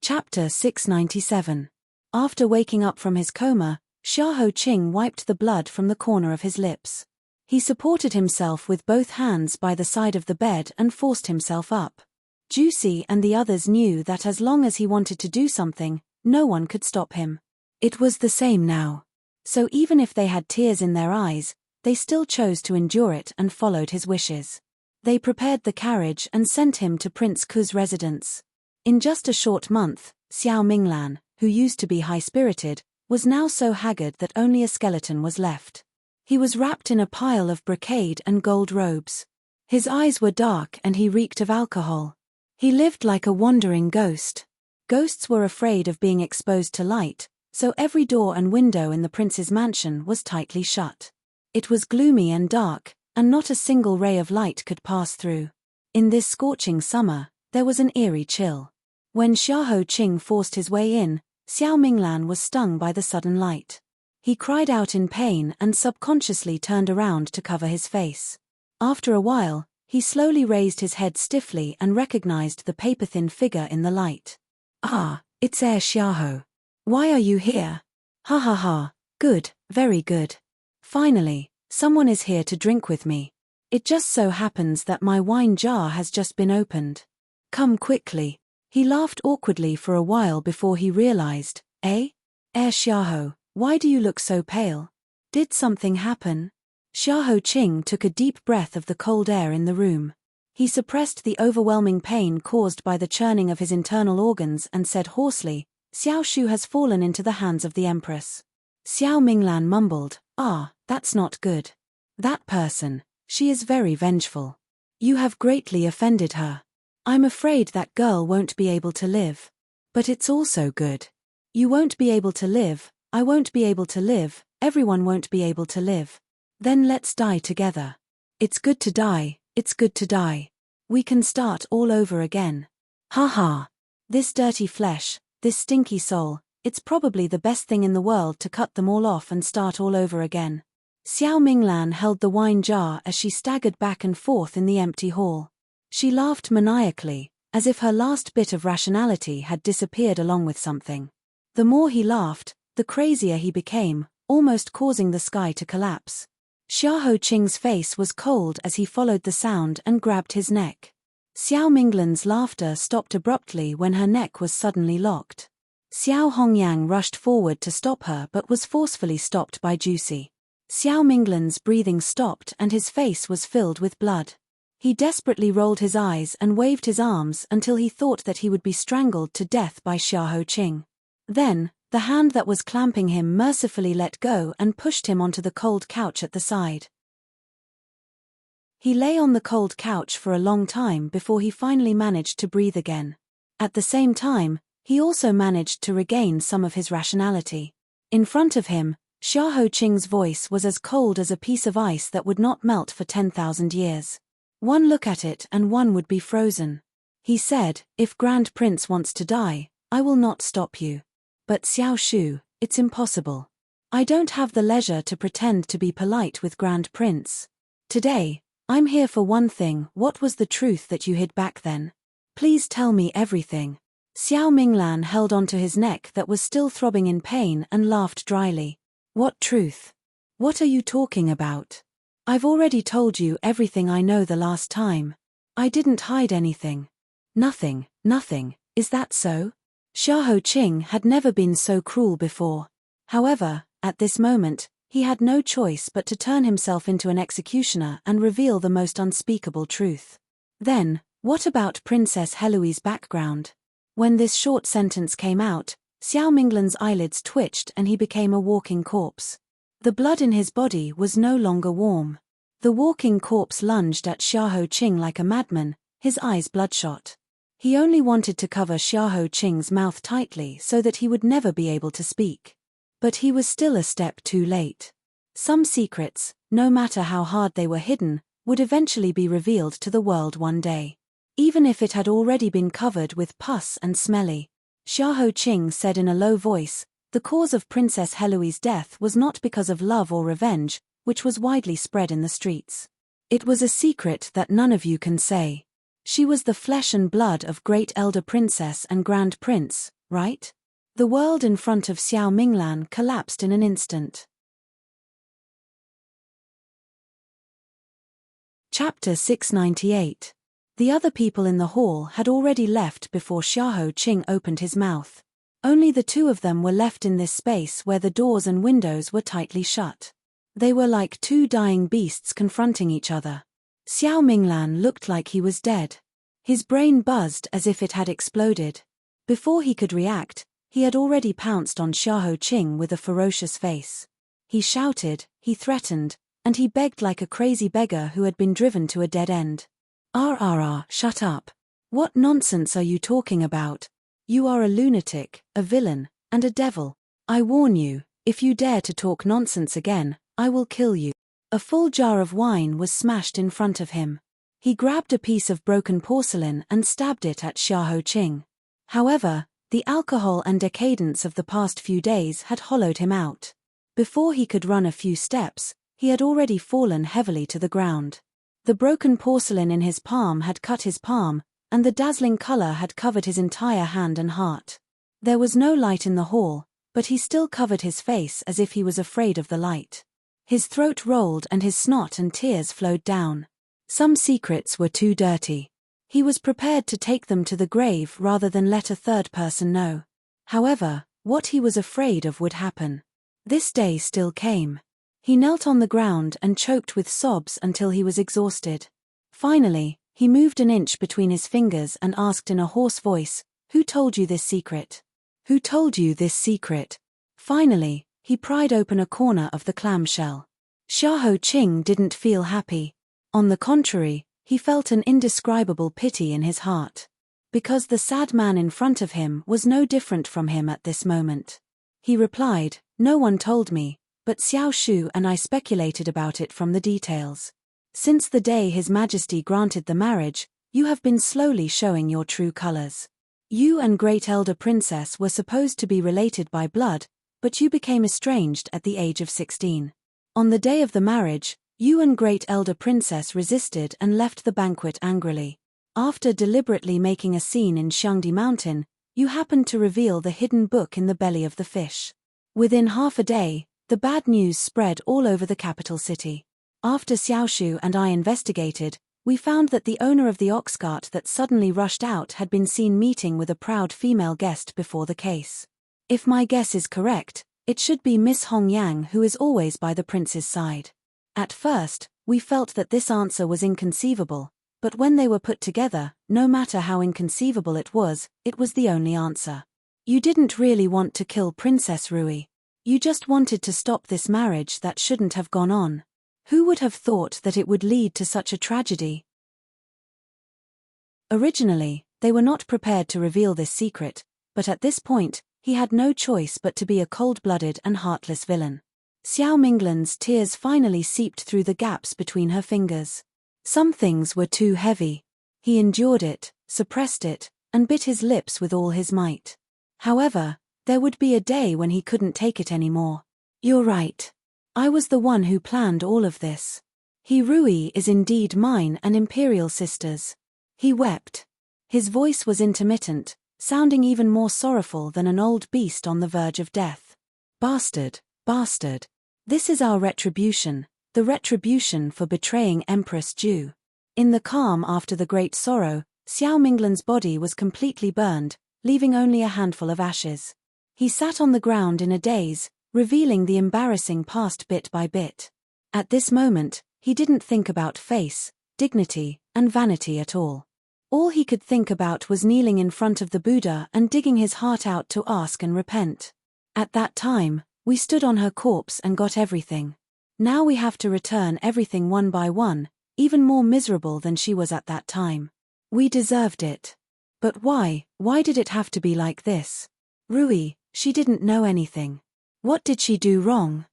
Chapter 697. After waking up from his coma, Xiahou Qing wiped the blood from the corner of his lips. He supported himself with both hands by the side of the bed and forced himself up. Juicy and the others knew that as long as he wanted to do something, no one could stop him. It was the same now. So even if they had tears in their eyes, they still chose to endure it and followed his wishes. They prepared the carriage and sent him to Prince Ku's residence. In just a short month, Xiao Minglan, who used to be high-spirited, was now so haggard that only a skeleton was left. He was wrapped in a pile of brocade and gold robes. His eyes were dark and he reeked of alcohol. He lived like a wandering ghost. Ghosts were afraid of being exposed to light, so every door and window in the prince's mansion was tightly shut. It was gloomy and dark, and not a single ray of light could pass through. In this scorching summer, there was an eerie chill. When Xiahou Qing forced his way in, Xiao Minglan was stung by the sudden light. He cried out in pain and subconsciously turned around to cover his face. After a while, he slowly raised his head stiffly and recognized the paper-thin figure in the light. "Ah, it's Xiahou. Why are you here? Ha ha ha, good, very good. Finally, someone is here to drink with me. It just so happens that my wine jar has just been opened. Come quickly." He laughed awkwardly for a while before he realized, Xiahou, why do you look so pale? Did something happen? Xiahou Qing took a deep breath of the cold air in the room. He suppressed the overwhelming pain caused by the churning of his internal organs and said hoarsely, "Xiao Shu has fallen into the hands of the Empress." Xiao Minglan mumbled, "Ah, that's not good. That person, she is very vengeful. You have greatly offended her. I'm afraid that girl won't be able to live. But it's also good. You won't be able to live, I won't be able to live, everyone won't be able to live. Then let's die together. It's good to die, it's good to die. We can start all over again. Ha ha. This dirty flesh, this stinky soul, it's probably the best thing in the world to cut them all off and start all over again." Xiao Minglan held the wine jar as she staggered back and forth in the empty hall. She laughed maniacally, as if her last bit of rationality had disappeared along with something. The more he laughed, the crazier he became, almost causing the sky to collapse. Xiahou Qing's face was cold as he followed the sound and grabbed his neck. Xiao Minglan's laughter stopped abruptly when her neck was suddenly locked. Xiao Hongyang rushed forward to stop her but was forcefully stopped by Juicy. Xiao Minglan's breathing stopped and his face was filled with blood. He desperately rolled his eyes and waved his arms until he thought that he would be strangled to death by Xiahou Qing. Then, the hand that was clamping him mercifully let go and pushed him onto the cold couch at the side. He lay on the cold couch for a long time before he finally managed to breathe again. At the same time, he also managed to regain some of his rationality. In front of him, Xiahou Qing's voice was as cold as a piece of ice that would not melt for 10,000 years. One look at it and one would be frozen. He said, "If Grand Prince wants to die, I will not stop you. But Xiao Shu, it's impossible. I don't have the leisure to pretend to be polite with Grand Prince. Today, I'm here for one thing. What was the truth that you hid back then? Please tell me everything." Xiao Minglan held onto his neck that was still throbbing in pain and laughed dryly. "What truth? What are you talking about? I've already told you everything I know the last time. I didn't hide anything." "Nothing, nothing, is that so?" Xiahou Qing had never been so cruel before. However, at this moment, he had no choice but to turn himself into an executioner and reveal the most unspeakable truth. "Then, what about Princess Heloise's background?" When this short sentence came out, Xiao Minglan's eyelids twitched and he became a walking corpse. The blood in his body was no longer warm. The walking corpse lunged at Xiahou Qing like a madman, his eyes bloodshot. He only wanted to cover Xiahou Qing's mouth tightly so that he would never be able to speak. But he was still a step too late. Some secrets, no matter how hard they were hidden, would eventually be revealed to the world one day. Even if it had already been covered with pus and smelly. Xiahou Qing said in a low voice, "The cause of Princess Heloise's death was not because of love or revenge, which was widely spread in the streets. It was a secret that none of you can say. She was the flesh and blood of great elder princess and grand prince, right?" The world in front of Xiao Minglan collapsed in an instant. Chapter 698. The other people in the hall had already left before Xiahou Qing opened his mouth. Only the two of them were left in this space where the doors and windows were tightly shut. They were like two dying beasts confronting each other. Xiao Minglan looked like he was dead. His brain buzzed as if it had exploded. Before he could react, he had already pounced on Xiahou Qing with a ferocious face. He shouted, he threatened, and he begged like a crazy beggar who had been driven to a dead end. Shut up. What nonsense are you talking about? You are a lunatic, a villain, and a devil. I warn you, if you dare to talk nonsense again, I will kill you. A full jar of wine was smashed in front of him. He grabbed a piece of broken porcelain and stabbed it at Xiahou Qing. However, the alcohol and decadence of the past few days had hollowed him out. Before he could run a few steps, he had already fallen heavily to the ground. The broken porcelain in his palm had cut his palm, and the dazzling color had covered his entire hand and heart. There was no light in the hall, but he still covered his face as if he was afraid of the light. His throat rolled and his snot and tears flowed down. Some secrets were too dirty. He was prepared to take them to the grave rather than let a third person know. However, what he was afraid of would happen. This day still came. He knelt on the ground and choked with sobs until he was exhausted. Finally, he moved an inch between his fingers and asked in a hoarse voice, "Who told you this secret? Who told you this secret?" Finally, he pried open a corner of the clamshell. Xiahou Qing didn't feel happy. On the contrary, he felt an indescribable pity in his heart. Because the sad man in front of him was no different from him at this moment. He replied, "No one told me, but Xiao Shu and I speculated about it from the details. Since the day His Majesty granted the marriage, you have been slowly showing your true colors. You and Great Elder Princess were supposed to be related by blood, but you became estranged at the age of 16. On the day of the marriage, you and Great Elder Princess resisted and left the banquet angrily. After deliberately making a scene in Xiangdi Mountain, you happened to reveal the hidden book in the belly of the fish. Within half a day, the bad news spread all over the capital city. After Xiaoshu and I investigated, we found that the owner of the ox cart that suddenly rushed out had been seen meeting with a proud female guest before the case. If my guess is correct, it should be Miss Hong Yang, who is always by the prince's side. At first, we felt that this answer was inconceivable, but when they were put together, no matter how inconceivable it was the only answer. You didn't really want to kill Princess Rui. You just wanted to stop this marriage that shouldn't have gone on. Who would have thought that it would lead to such a tragedy? Originally, they were not prepared to reveal this secret, but at this point, he had no choice but to be a cold-blooded and heartless villain. Xiao Minglan's tears finally seeped through the gaps between her fingers. Some things were too heavy. He endured it, suppressed it, and bit his lips with all his might. However, there would be a day when he couldn't take it anymore. You're right. I was the one who planned all of this. Rui is indeed mine and imperial sister's. He wept. His voice was intermittent, sounding even more sorrowful than an old beast on the verge of death. Bastard, bastard. This is our retribution, the retribution for betraying Empress Ju. In the calm after the great sorrow, Xiao Minglan's body was completely burned, leaving only a handful of ashes. He sat on the ground in a daze, revealing the embarrassing past bit by bit. At this moment, he didn't think about face, dignity, and vanity at all. All he could think about was kneeling in front of the Buddha and digging his heart out to ask and repent. At that time, we stood on her corpse and got everything. Now we have to return everything one by one, even more miserable than she was at that time. We deserved it. But why did it have to be like this? Rui, she didn't know anything. What did she do wrong?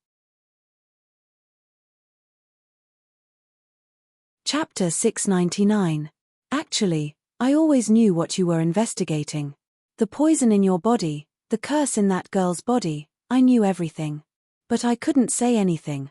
Chapter 699. Actually, I always knew what you were investigating. The poison in your body, the curse in that girl's body, I knew everything. But I couldn't say anything.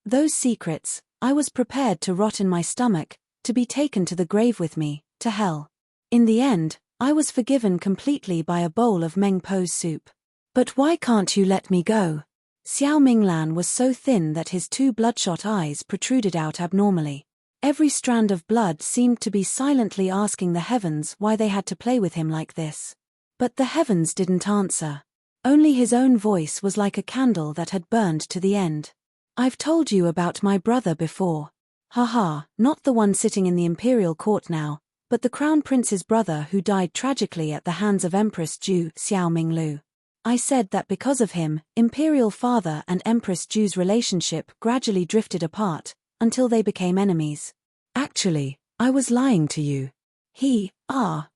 Those secrets, I was prepared to rot in my stomach, to be taken to the grave with me, to hell. In the end, I was forgiven completely by a bowl of Meng Po's soup. But why can't you let me go? Xiao Minglan was so thin that his two bloodshot eyes protruded out abnormally. Every strand of blood seemed to be silently asking the heavens why they had to play with him like this. But the heavens didn't answer. Only his own voice was like a candle that had burned to the end. I've told you about my brother before. Haha, not the one sitting in the imperial court now, but the crown prince's brother who died tragically at the hands of Empress Ju Xiaominglu. I said that because of him, imperial father and Empress Ju's relationship gradually drifted apart, until they became enemies. Actually, I was lying to you. He,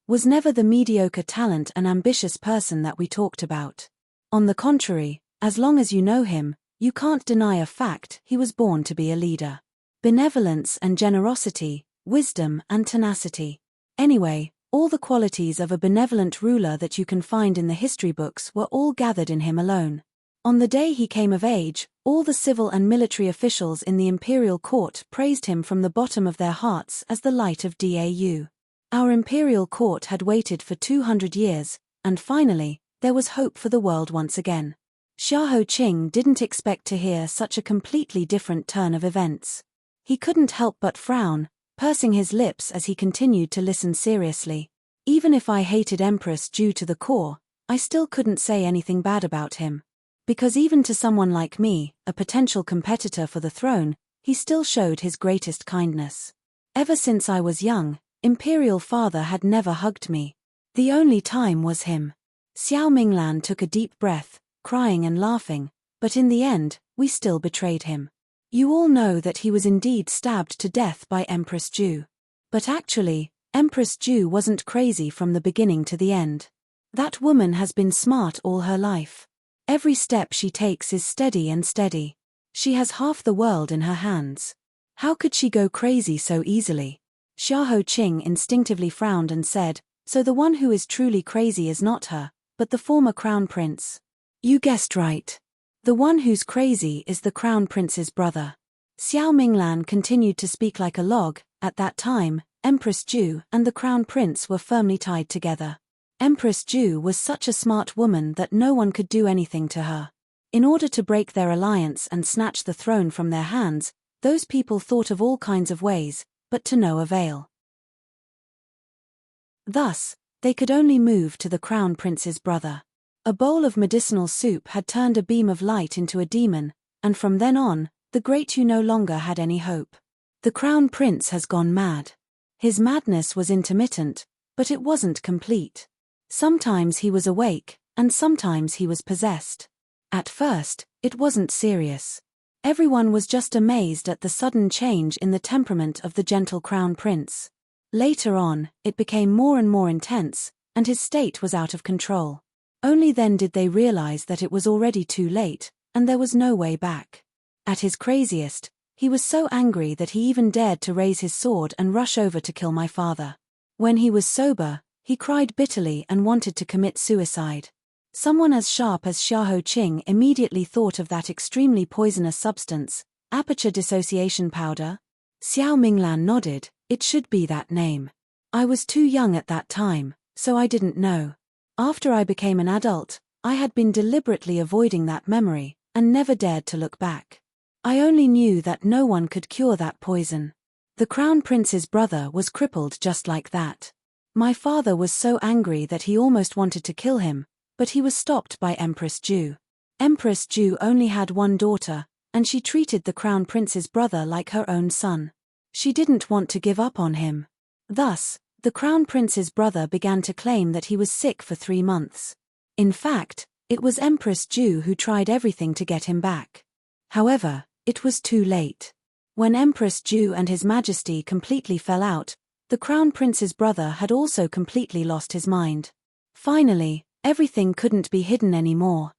was never the mediocre talent and ambitious person that we talked about. On the contrary, as long as you know him, you can't deny a fact: he was born to be a leader. Benevolence and generosity, wisdom and tenacity. Anyway, all the qualities of a benevolent ruler that you can find in the history books were all gathered in him alone. On the day he came of age, all the civil and military officials in the imperial court praised him from the bottom of their hearts as the light of Dau. Our imperial court had waited for 200 years, and finally, there was hope for the world once again. Xiahou Qing didn't expect to hear such a completely different turn of events. He couldn't help but frown, pursing his lips as he continued to listen seriously. Even if I hated Empress Ju to the core, I still couldn't say anything bad about him. Because even to someone like me, a potential competitor for the throne, he still showed his greatest kindness. Ever since I was young, Imperial Father had never hugged me. The only time was him. Xiao Minglan took a deep breath, crying and laughing, but in the end, we still betrayed him. You all know that he was indeed stabbed to death by Empress Ju. But actually, Empress Ju wasn't crazy from the beginning to the end. That woman has been smart all her life. Every step she takes is steady and steady. She has half the world in her hands. How could she go crazy so easily? Xiahou Qing instinctively frowned and said, so the one who is truly crazy is not her, but the former crown prince. You guessed right. The one who's crazy is the crown prince's brother. Xiao Minglan continued to speak like a log. At that time, Empress Ju and the crown prince were firmly tied together. Empress Ju was such a smart woman that no one could do anything to her. In order to break their alliance and snatch the throne from their hands, those people thought of all kinds of ways, but to no avail. Thus, they could only move to the crown prince's brother. A bowl of medicinal soup had turned a beam of light into a demon, and from then on, the great Yu no longer had any hope. The crown prince has gone mad. His madness was intermittent, but it wasn't complete. Sometimes he was awake, and sometimes he was possessed. At first, it wasn't serious. Everyone was just amazed at the sudden change in the temperament of the gentle crown prince. Later on, it became more and more intense, and his state was out of control. Only then did they realize that it was already too late, and there was no way back. At his craziest, he was so angry that he even dared to raise his sword and rush over to kill my father. When he was sober, he cried bitterly and wanted to commit suicide. Someone as sharp as Xiahou Qing immediately thought of that extremely poisonous substance, aperture dissociation powder. Xiao Minglan nodded. It should be that name. I was too young at that time, so I didn't know. After I became an adult, I had been deliberately avoiding that memory, and never dared to look back. I only knew that no one could cure that poison. The crown prince's brother was crippled just like that. My father was so angry that he almost wanted to kill him, but he was stopped by Empress Ju. Empress Ju only had one daughter, and she treated the crown prince's brother like her own son. She didn't want to give up on him. Thus, the crown prince's brother began to claim that he was sick for 3 months. In fact, it was Empress Ju who tried everything to get him back. However, it was too late. When Empress Ju and His Majesty completely fell out, the crown prince's brother had also completely lost his mind. Finally, everything couldn't be hidden anymore.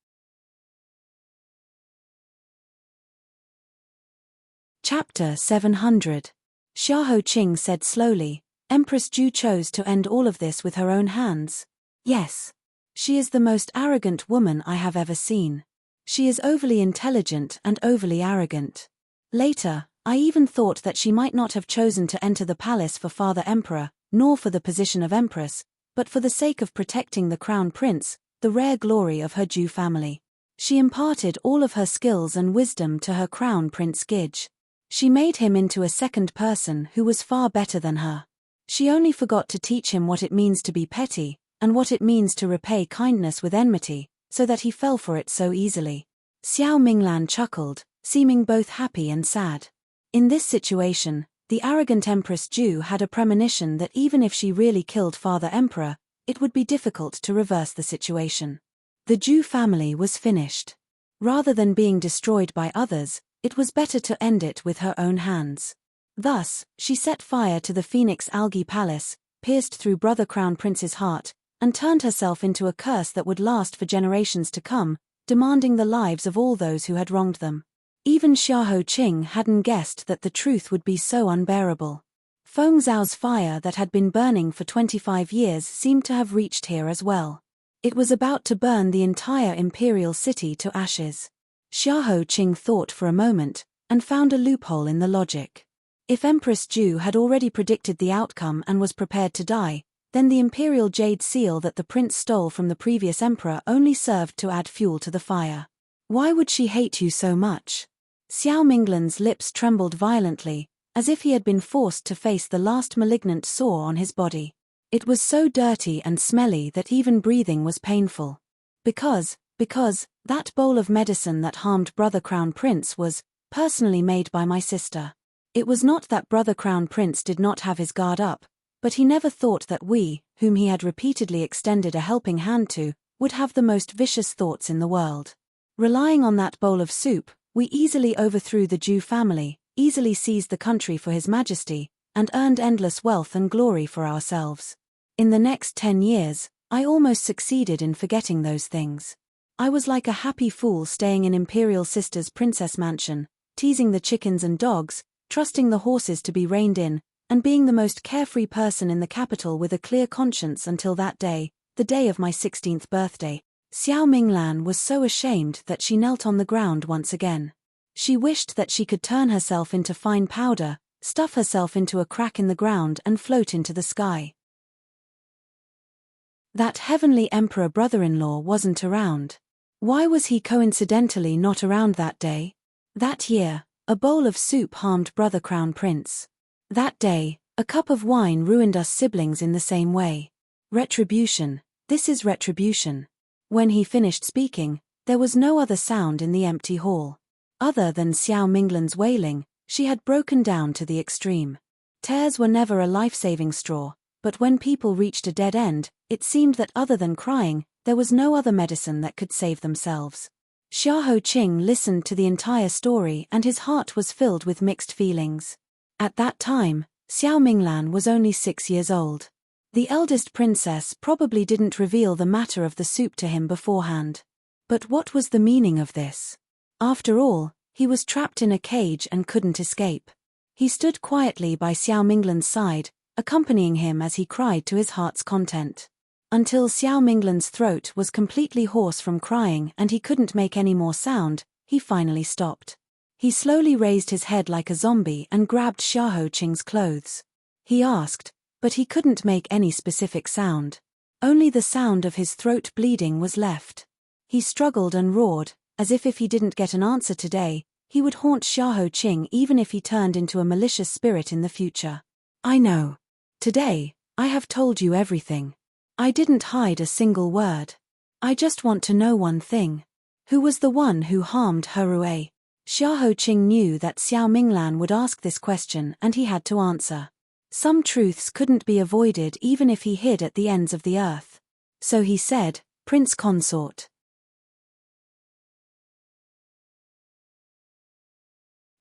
Chapter 700. Xiahou Qing said slowly, Empress Ju chose to end all of this with her own hands. Yes. She is the most arrogant woman I have ever seen. She is overly intelligent and overly arrogant. Later, I even thought that she might not have chosen to enter the palace for Father Emperor, nor for the position of Empress, but for the sake of protecting the crown prince, the rare glory of her Ju family. She imparted all of her skills and wisdom to her crown prince Gij. She made him into a second person who was far better than her. She only forgot to teach him what it means to be petty, and what it means to repay kindness with enmity, so that he fell for it so easily. Xiao Minglan chuckled, seeming both happy and sad. In this situation, the arrogant Empress Ju had a premonition that even if she really killed Father Emperor, it would be difficult to reverse the situation. The Ju family was finished. Rather than being destroyed by others, it was better to end it with her own hands. Thus, she set fire to the Phoenix Algae Palace, pierced through Brother Crown Prince's heart, and turned herself into a curse that would last for generations to come, demanding the lives of all those who had wronged them. Even Xiahou Qing hadn't guessed that the truth would be so unbearable. Feng Zhao's fire that had been burning for 25 years seemed to have reached here as well. It was about to burn the entire imperial city to ashes. Xiahou Qing thought for a moment, and found a loophole in the logic. If Empress Ju had already predicted the outcome and was prepared to die, then the imperial jade seal that the prince stole from the previous emperor only served to add fuel to the fire. Why would she hate you so much? Xiao Minglan's lips trembled violently, as if he had been forced to face the last malignant sore on his body. It was so dirty and smelly that even breathing was painful. Because, that bowl of medicine that harmed Brother Crown Prince was, personally made by my sister. It was not that Brother Crown Prince did not have his guard up, but he never thought that we, whom he had repeatedly extended a helping hand to, would have the most vicious thoughts in the world. Relying on that bowl of soup, we easily overthrew the Ju family, easily seized the country for His Majesty, and earned endless wealth and glory for ourselves. In the next 10 years, I almost succeeded in forgetting those things. I was like a happy fool staying in Imperial Sister's princess mansion, teasing the chickens and dogs, trusting the horses to be reined in, and being the most carefree person in the capital with a clear conscience until that day, the day of my 16th birthday. Xiao Minglan was so ashamed that she knelt on the ground once again. She wished that she could turn herself into fine powder, stuff herself into a crack in the ground and float into the sky. That heavenly emperor brother-in-law wasn't around. Why was he coincidentally not around that day? That year, a bowl of soup harmed Brother Crown Prince. That day, a cup of wine ruined us siblings in the same way. Retribution, this is retribution. When he finished speaking, there was no other sound in the empty hall. Other than Xiao Minglan's wailing, she had broken down to the extreme. Tears were never a life-saving straw, but when people reached a dead end, it seemed that other than crying, there was no other medicine that could save themselves. Xiahou Qing listened to the entire story and his heart was filled with mixed feelings. At that time, Xiao Minglan was only 6 years old. The eldest princess probably didn't reveal the matter of the soup to him beforehand. But what was the meaning of this? After all, he was trapped in a cage and couldn't escape. He stood quietly by Xiao Minglan's side, accompanying him as he cried to his heart's content. Until Xiao Minglan's throat was completely hoarse from crying and he couldn't make any more sound, he finally stopped. He slowly raised his head like a zombie and grabbed Xiahou Qing's clothes. He asked, but he couldn't make any specific sound. Only the sound of his throat bleeding was left. He struggled and roared, as if he didn't get an answer today, he would haunt Xiahou Qing even if he turned into a malicious spirit in the future. I know. Today, I have told you everything. I didn't hide a single word. I just want to know one thing. Who was the one who harmed Herue? Xiahou Qing knew that Xiao Minglan would ask this question and he had to answer. Some truths couldn't be avoided even if he hid at the ends of the earth. So he said, Prince Consort.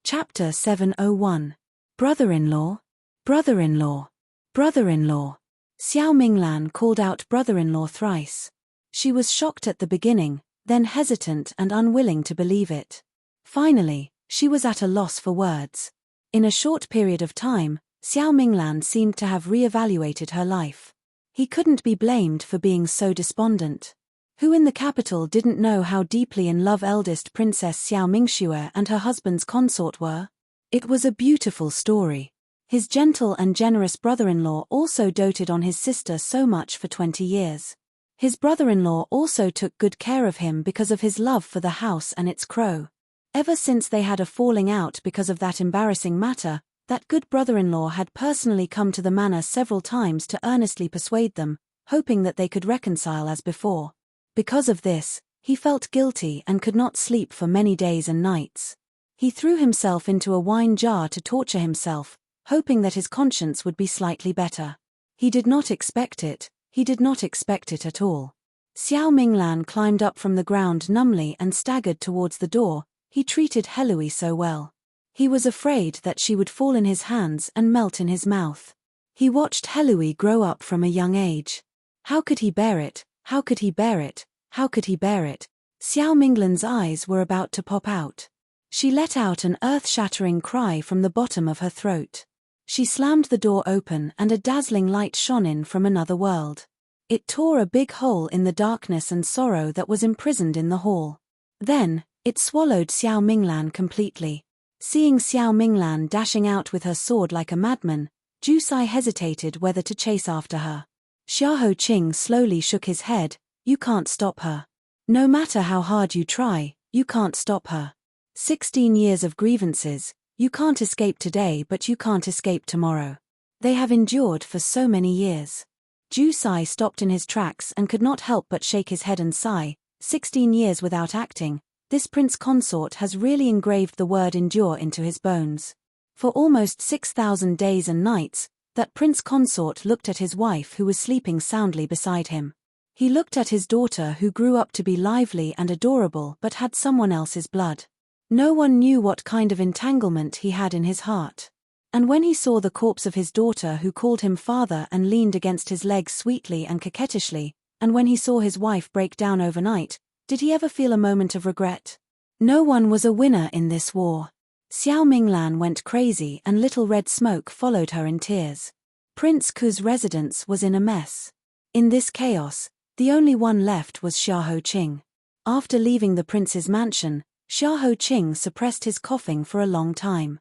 Chapter 701. Brother-in-law. Brother-in-law. Brother-in-law. Xiao Minglan called out brother-in-law thrice. She was shocked at the beginning, then hesitant and unwilling to believe it. Finally, she was at a loss for words. In a short period of time, Xiao Minglan seemed to have re-evaluated her life. He couldn't be blamed for being so despondent. Who in the capital didn't know how deeply in love eldest Princess Xiao Mingxue and her husband's consort were? It was a beautiful story. His gentle and generous brother-in-law also doted on his sister so much for 20 years. His brother-in-law also took good care of him because of his love for the house and its crow. Ever since they had a falling out because of that embarrassing matter, that good brother-in-law had personally come to the manor several times to earnestly persuade them, hoping that they could reconcile as before. Because of this, He felt guilty and could not sleep for many days and nights. He threw himself into a wine jar to torture himself, hoping that his conscience would be slightly better. He did not expect it, he did not expect it at all. Xiao Minglan climbed up from the ground numbly and staggered towards the door. He treated Helui so well. He was afraid that she would fall in his hands and melt in his mouth. He watched Helui grow up from a young age. How could he bear it? How could he bear it? How could he bear it? Xiao Minglan's eyes were about to pop out. She let out an earth-shattering cry from the bottom of her throat. She slammed the door open and a dazzling light shone in from another world. It tore a big hole in the darkness and sorrow that was imprisoned in the hall. Then, it swallowed Xiao Minglan completely. Seeing Xiao Minglan dashing out with her sword like a madman, Jusai hesitated whether to chase after her. Xiahou Qing slowly shook his head. You can't stop her. No matter how hard you try, you can't stop her. 16 years of grievances, you can't escape today but you can't escape tomorrow. They have endured for so many years. Jusai stopped in his tracks and could not help but shake his head and sigh. 16 years without acting, this prince consort has really engraved the word endure into his bones. For almost 6,000 days and nights, that prince consort looked at his wife who was sleeping soundly beside him. He looked at his daughter who grew up to be lively and adorable but had someone else's blood. No one knew what kind of entanglement he had in his heart. And when he saw the corpse of his daughter who called him father and leaned against his legs sweetly and coquettishly, and when he saw his wife break down overnight, did he ever feel a moment of regret? No one was a winner in this war. Xiao Minglan went crazy and little red smoke followed her in tears. Prince Ku's residence was in a mess. In this chaos, the only one left was Xiahou Qing. After leaving the prince's mansion, Xiahou Qing suppressed his coughing for a long time.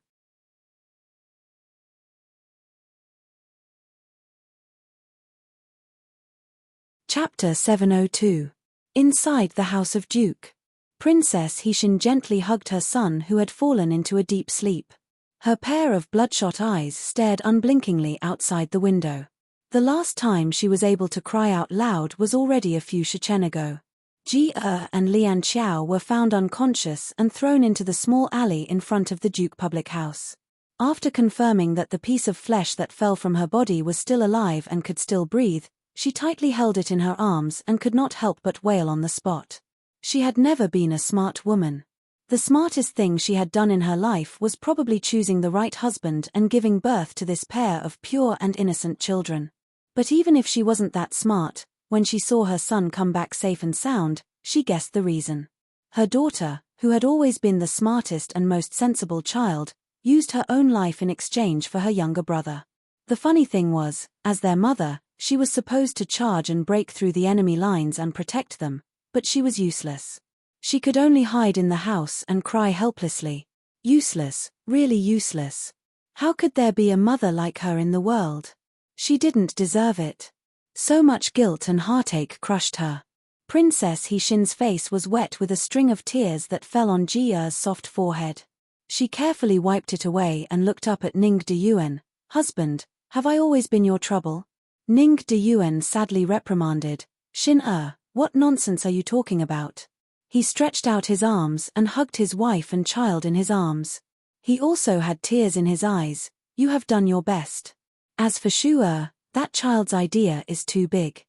Chapter 702. Inside the House of Duke. Princess Hixin gently hugged her son who had fallen into a deep sleep. Her pair of bloodshot eyes stared unblinkingly outside the window. The last time she was able to cry out loud was already a few shichen ago. Ji and Lian Qiao were found unconscious and thrown into the small alley in front of the Duke public house. After confirming that the piece of flesh that fell from her body was still alive and could still breathe, she tightly held it in her arms and could not help but wail on the spot. She had never been a smart woman. The smartest thing she had done in her life was probably choosing the right husband and giving birth to this pair of pure and innocent children. But even if she wasn't that smart, when she saw her son come back safe and sound, she guessed the reason. Her daughter, who had always been the smartest and most sensible child, used her own life in exchange for her younger brother. The funny thing was, as their mother, she was supposed to charge and break through the enemy lines and protect them, but she was useless. She could only hide in the house and cry helplessly. Useless, really useless. How could there be a mother like her in the world? She didn't deserve it. So much guilt and heartache crushed her. Princess Hixin's face was wet with a string of tears that fell on Jia's soft forehead. She carefully wiped it away and looked up at Ning Deyuan. Husband, have I always been your trouble? Ning Deyuan sadly reprimanded. Xin what nonsense are you talking about? He stretched out his arms and hugged his wife and child in his arms. He also had tears in his eyes. You have done your best. As for Shu that child's idea is too big.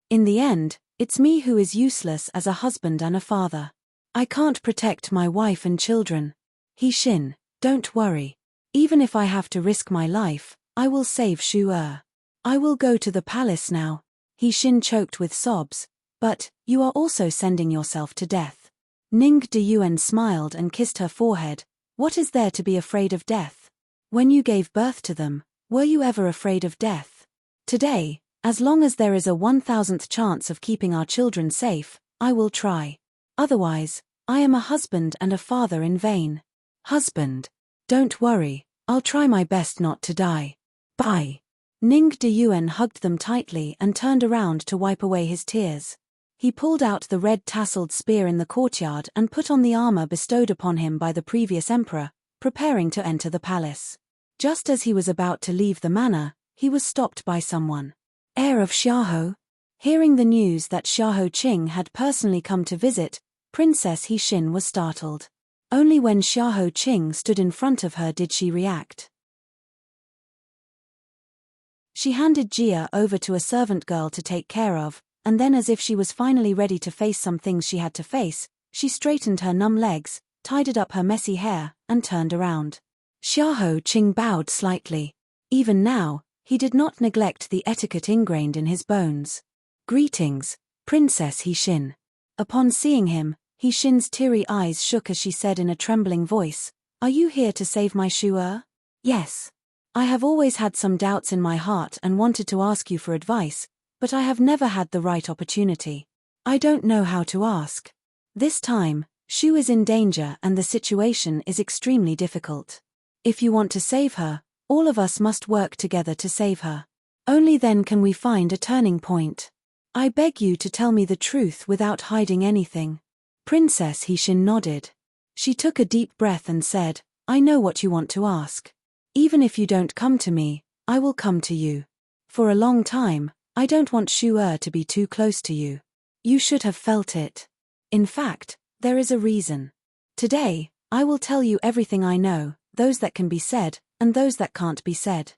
In the end, it's me who is useless as a husband and a father. I can't protect my wife and children. Hixin, don't worry. Even if I have to risk my life, I will save Shu I will go to the palace now. Hixin choked with sobs. But, you are also sending yourself to death. Ning Deyuan smiled and kissed her forehead. What is there to be afraid of death? When you gave birth to them, were you ever afraid of death? Today, as long as there is a 1,000th chance of keeping our children safe, I will try. Otherwise, I am a husband and a father in vain. Husband. Don't worry, I'll try my best not to die. Bye. Ning Deyuan hugged them tightly and turned around to wipe away his tears. He pulled out the red tasseled spear in the courtyard and put on the armor bestowed upon him by the previous emperor, preparing to enter the palace. Just as he was about to leave the manor, he was stopped by someone. Heir of Xiahou? Hearing the news that Xiahou Qing had personally come to visit, Princess Hixin was startled. Only when Xiahou Qing stood in front of her did she react. She handed Jia over to a servant girl to take care of, and then, as if she was finally ready to face some things she had to face, she straightened her numb legs, tidied up her messy hair, and turned around. Xiahou Qing bowed slightly. Even now, he did not neglect the etiquette ingrained in his bones. "Greetings, Princess Hixin." Upon seeing him, Hixin's teary eyes shook as she said in a trembling voice, "Are you here to save my Shu'er?" "Yes. I have always had some doubts in my heart and wanted to ask you for advice, but I have never had the right opportunity. I don't know how to ask. This time, Shu is in danger and the situation is extremely difficult. If you want to save her, all of us must work together to save her. Only then can we find a turning point. I beg you to tell me the truth without hiding anything." Princess Hixin nodded. She took a deep breath and said, "I know what you want to ask. Even if you don't come to me, I will come to you. For a long time, I don't want Shu'er to be too close to you. You should have felt it. In fact, there is a reason. Today, I will tell you everything I know, those that can be said, and those that can't be said."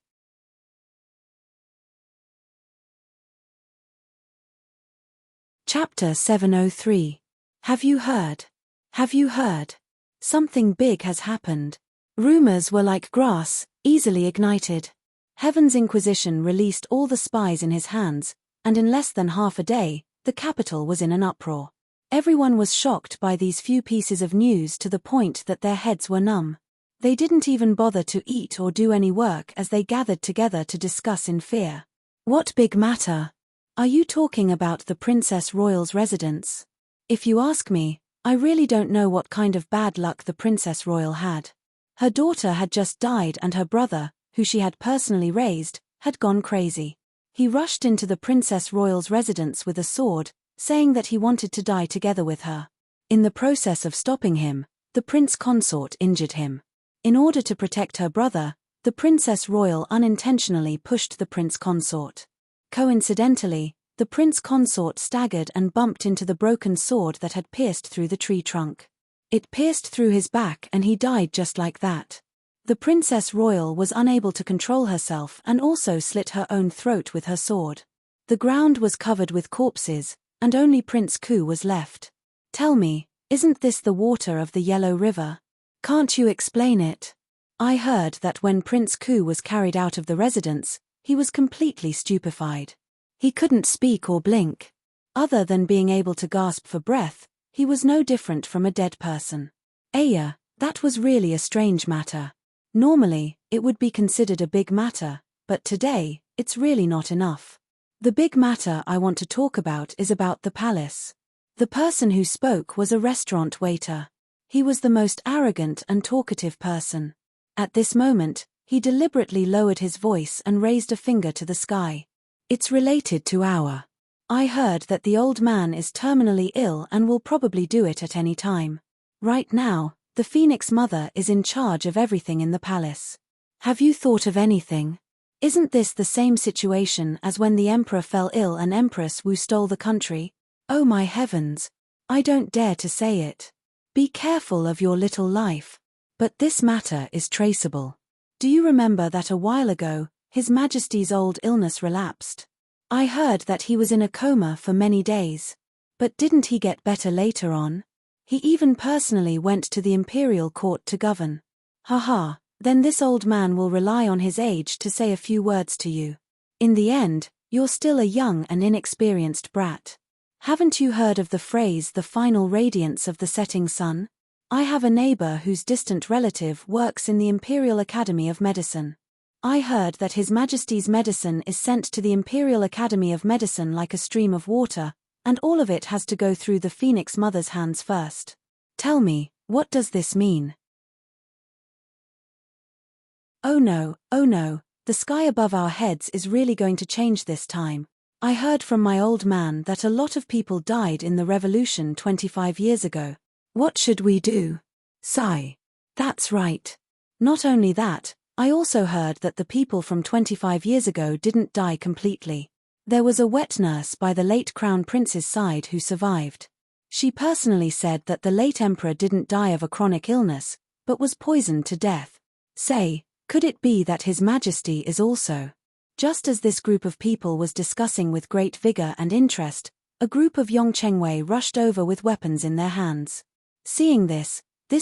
Chapter 703. Have you heard? Have you heard? Something big has happened. Rumors were like grass, easily ignited. Heaven's Inquisition released all the spies in his hands, and in less than half a day, the capital was in an uproar. Everyone was shocked by these few pieces of news to the point that their heads were numb. They didn't even bother to eat or do any work as they gathered together to discuss in fear. "What big matter? Are you talking about the Princess Royal's residence?" "If you ask me, I really don't know what kind of bad luck the Princess Royal had. Her daughter had just died and her brother, who she had personally raised, had gone crazy. He rushed into the Princess Royal's residence with a sword, saying that he wanted to die together with her. In the process of stopping him, the prince consort injured him. In order to protect her brother, the Princess Royal unintentionally pushed the prince consort. Coincidentally, the prince consort staggered and bumped into the broken sword that had pierced through the tree trunk. It pierced through his back and he died just like that. The Princess Royal was unable to control herself and also slit her own throat with her sword. The ground was covered with corpses, and only Prince Ku was left. Tell me, isn't this the water of the Yellow River? Can't you explain it? I heard that when Prince Ku was carried out of the residence, he was completely stupefied. He couldn't speak or blink. Other than being able to gasp for breath, he was no different from a dead person. Aya, that was really a strange matter. Normally, it would be considered a big matter, but today, it's really not enough. The big matter I want to talk about is about the palace. The person who spoke was a restaurant waiter. He was the most arrogant and talkative person. At this moment, he deliberately lowered his voice and raised a finger to the sky. It's related to our. I heard that the old man is terminally ill and will probably do it at any time. Right now, the Phoenix Mother is in charge of everything in the palace. Have you thought of anything? Isn't this the same situation as when the emperor fell ill and Empress Wu stole the country? Oh my heavens! I don't dare to say it. Be careful of your little life. But this matter is traceable. Do you remember that a while ago, His Majesty's old illness relapsed? I heard that he was in a coma for many days. But didn't he get better later on? He even personally went to the imperial court to govern. Haha, then this old man will rely on his age to say a few words to you. In the end, you're still a young and inexperienced brat. Haven't you heard of the phrase "the final radiance of the setting sun"? I have a neighbor whose distant relative works in the Imperial Academy of Medicine. I heard that His Majesty's medicine is sent to the Imperial Academy of Medicine like a stream of water, and all of it has to go through the Phoenix Mother's hands first. Tell me, what does this mean? Oh no, the sky above our heads is really going to change this time. I heard from my old man that a lot of people died in the revolution 25 years ago. What should we do? Sigh. That's right. Not only that, I also heard that the people from 25 years ago didn't die completely. There was a wet nurse by the late crown prince's side who survived. She personally said that the late emperor didn't die of a chronic illness, but was poisoned to death. Say, could it be that His Majesty is also? Just as this group of people was discussing with great vigor and interest, a group of Yongchengwei rushed over with weapons in their hands. Seeing this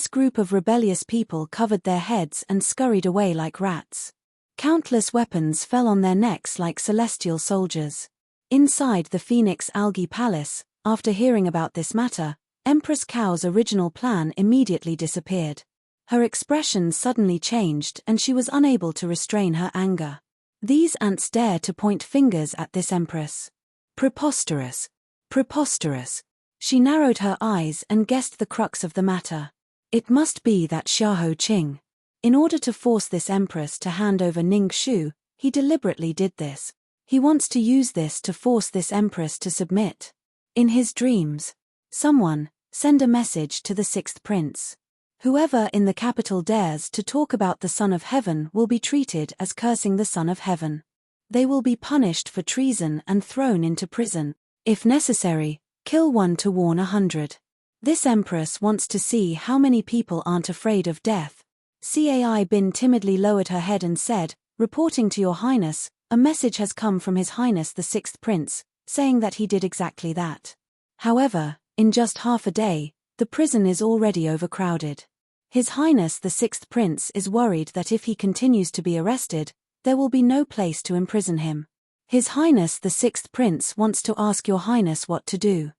group of rebellious people covered their heads and scurried away like rats. Countless weapons fell on their necks like celestial soldiers. Inside the Phoenix Algae Palace, after hearing about this matter, Empress Cao's original plan immediately disappeared. Her expression suddenly changed and she was unable to restrain her anger. These ants dare to point fingers at this empress. Preposterous. Preposterous. She narrowed her eyes and guessed the crux of the matter. It must be that Xiahou Qing. In order to force this empress to hand over Ningxu, he deliberately did this. He wants to use this to force this empress to submit. In his dreams, someone, send a message to the sixth prince. Whoever in the capital dares to talk about the Son of Heaven will be treated as cursing the Son of Heaven. They will be punished for treason and thrown into prison. If necessary, kill one to warn 100. This empress wants to see how many people aren't afraid of death. Cai Bin timidly lowered her head and said, "Reporting to your highness, a message has come from His Highness the Sixth Prince, saying that he did exactly that. However, in just half a day, the prison is already overcrowded. His Highness the Sixth Prince is worried that if he continues to be arrested, there will be no place to imprison him. His Highness the Sixth Prince wants to ask your Highness what to do."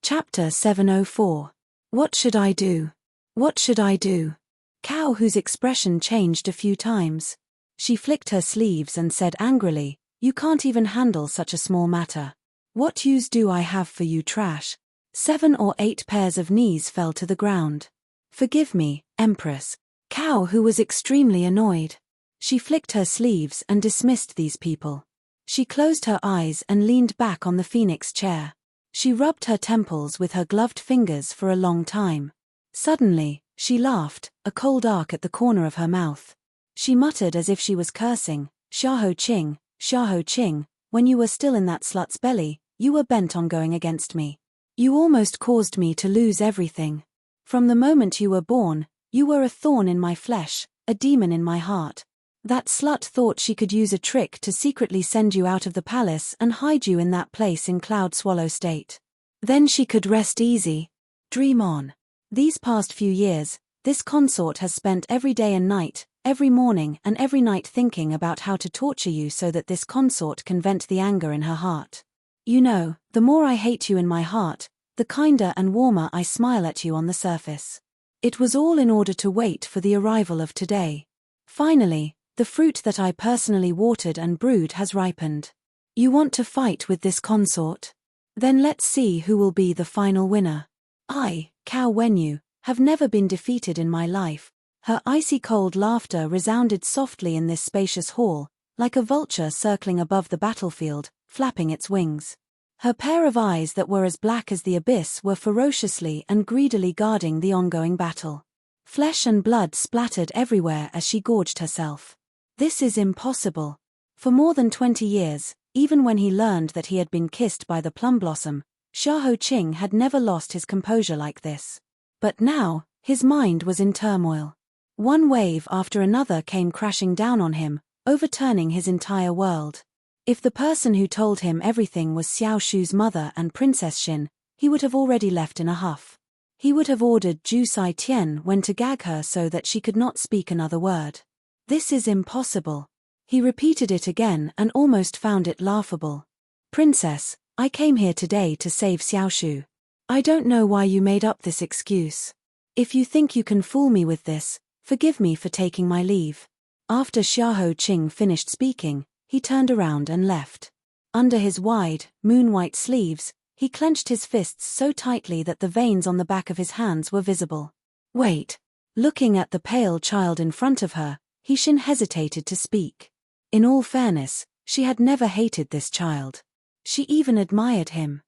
Chapter 704. What should I do? What should I do? Cao, whose expression changed a few times. She flicked her sleeves and said angrily, "You can't even handle such a small matter. What use do I have for you, trash?" 7 or 8 pairs of knees fell to the ground. "Forgive me, Empress." Cao, who was extremely annoyed. She flicked her sleeves and dismissed these people. She closed her eyes and leaned back on the phoenix chair. She rubbed her temples with her gloved fingers for a long time. Suddenly, she laughed, a cold arc at the corner of her mouth. She muttered as if she was cursing, Xiahou Qing, when you were still in that slut's belly, you were bent on going against me. You almost caused me to lose everything. From the moment you were born, you were a thorn in my flesh, a demon in my heart. That slut thought she could use a trick to secretly send you out of the palace and hide you in that place in Cloud Swallow State. Then she could rest easy. Dream on. These past few years, this consort has spent every day and night, every morning and every night thinking about how to torture you so that this consort can vent the anger in her heart. You know, the more I hate you in my heart, the kinder and warmer I smile at you on the surface. It was all in order to wait for the arrival of today. Finally, the fruit that I personally watered and brewed has ripened. You want to fight with this consort? Then let's see who will be the final winner. I, Cao Wenyu, have never been defeated in my life. Her icy cold laughter resounded softly in this spacious hall, like a vulture circling above the battlefield, flapping its wings. Her pair of eyes that were as black as the abyss were ferociously and greedily guarding the ongoing battle. Flesh and blood splattered everywhere as she gorged herself. This is impossible. For more than 20 years, even when he learned that he had been kissed by the plum blossom, Xiahou Qing had never lost his composure like this. But now, his mind was in turmoil. One wave after another came crashing down on him, overturning his entire world. If the person who told him everything was Xiao Shu's mother and Princess Xin, he would have already left in a huff. He would have ordered Zhu Sai Tian when to gag her so that she could not speak another word. This is impossible. He repeated it again and almost found it laughable. Princess, I came here today to save Xiaoshu. I don't know why you made up this excuse. If you think you can fool me with this, forgive me for taking my leave. After Xiahou Qing finished speaking, he turned around and left. Under his wide, moon-white sleeves, he clenched his fists so tightly that the veins on the back of his hands were visible. Wait. Looking at the pale child in front of her, Xin hesitated to speak. In all fairness, she had never hated this child. She even admired him.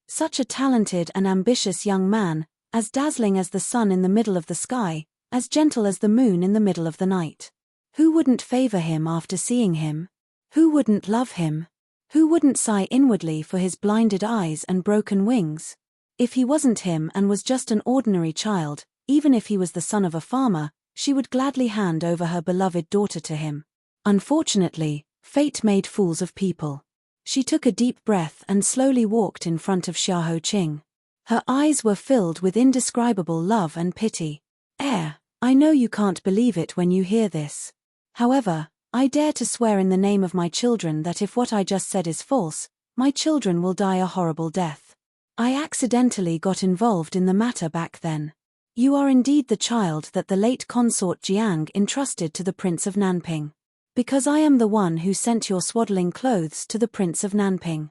Such a talented and ambitious young man, as dazzling as the sun in the middle of the sky, as gentle as the moon in the middle of the night. Who wouldn't favor him after seeing him? Who wouldn't love him? Who wouldn't sigh inwardly for his blinded eyes and broken wings? If he wasn't him and was just an ordinary child, even if he was the son of a farmer, she would gladly hand over her beloved daughter to him. Unfortunately, fate made fools of people. She took a deep breath and slowly walked in front of Xiahou Qing. Her eyes were filled with indescribable love and pity. I know you can't believe it when you hear this. However, I dare to swear in the name of my children that if what I just said is false, my children will die a horrible death. I accidentally got involved in the matter back then. You are indeed the child that the late consort Jiang entrusted to the Prince of Nanping. Because I am the one who sent your swaddling clothes to the Prince of Nanping.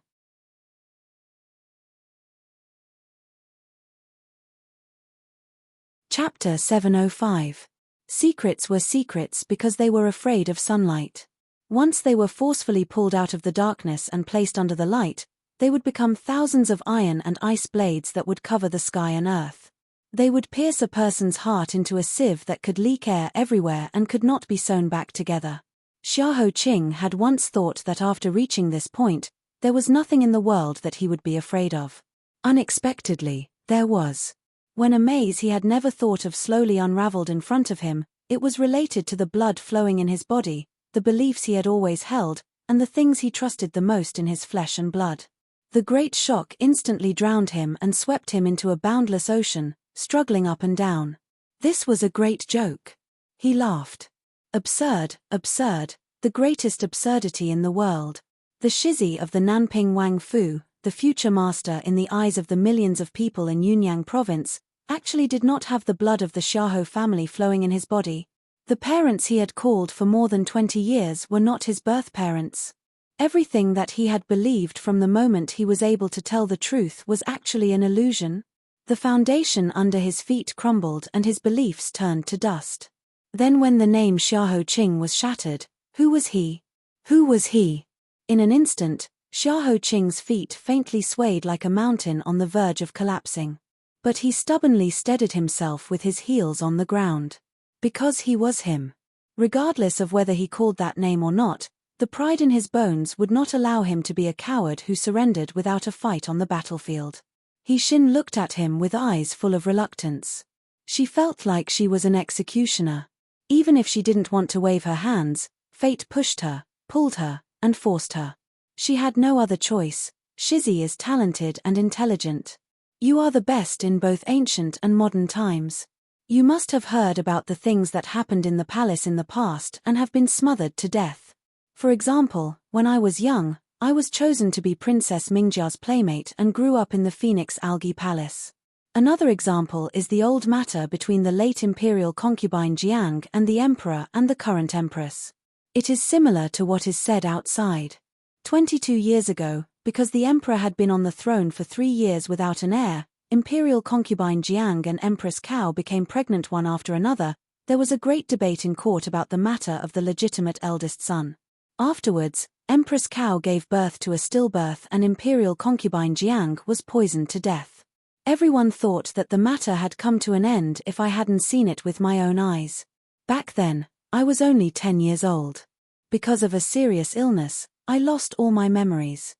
Chapter 705. Secrets were secrets because they were afraid of sunlight. Once they were forcefully pulled out of the darkness and placed under the light, they would become thousands of iron and ice blades that would cover the sky and earth. They would pierce a person's heart into a sieve that could leak air everywhere and could not be sewn back together. Xiahou Qing had once thought that after reaching this point, there was nothing in the world that he would be afraid of. Unexpectedly, there was. When a maze he had never thought of slowly unraveled in front of him, it was related to the blood flowing in his body, the beliefs he had always held, and the things he trusted the most in his flesh and blood. The great shock instantly drowned him and swept him into a boundless ocean, struggling up and down. This was a great joke. He laughed. Absurd, absurd, the greatest absurdity in the world. The Shizi of the Nanping Wang Fu, the future master in the eyes of the millions of people in Yunyang province, actually did not have the blood of the Xiahou family flowing in his body. The parents he had called for more than 20 years were not his birth parents. Everything that he had believed from the moment he was able to tell the truth was actually an illusion. The foundation under his feet crumbled and his beliefs turned to dust. Then when the name Xiahou Qing was shattered, who was he? Who was he? In an instant, Xiahou Qing's feet faintly swayed like a mountain on the verge of collapsing. But he stubbornly steadied himself with his heels on the ground. Because he was him. Regardless of whether he called that name or not, the pride in his bones would not allow him to be a coward who surrendered without a fight on the battlefield. He Xin looked at him with eyes full of reluctance. She felt like she was an executioner. Even if she didn't want to wave her hands, fate pushed her, pulled her, and forced her. She had no other choice. Shizi is talented and intelligent. You are the best in both ancient and modern times. You must have heard about the things that happened in the palace in the past and have been smothered to death. For example, when I was young, I was chosen to be Princess Mingjia's playmate and grew up in the Phoenix Algae Palace. Another example is the old matter between the late imperial concubine Jiang and the emperor and the current empress. It is similar to what is said outside. 22 years ago, because the emperor had been on the throne for 3 years without an heir, imperial concubine Jiang and Empress Cao became pregnant one after another. There was a great debate in court about the matter of the legitimate eldest son. Afterwards, Empress Cao gave birth to a stillbirth and imperial concubine Jiang was poisoned to death. Everyone thought that the matter had come to an end if I hadn't seen it with my own eyes. Back then, I was only 10 years old. Because of a serious illness, I lost all my memories.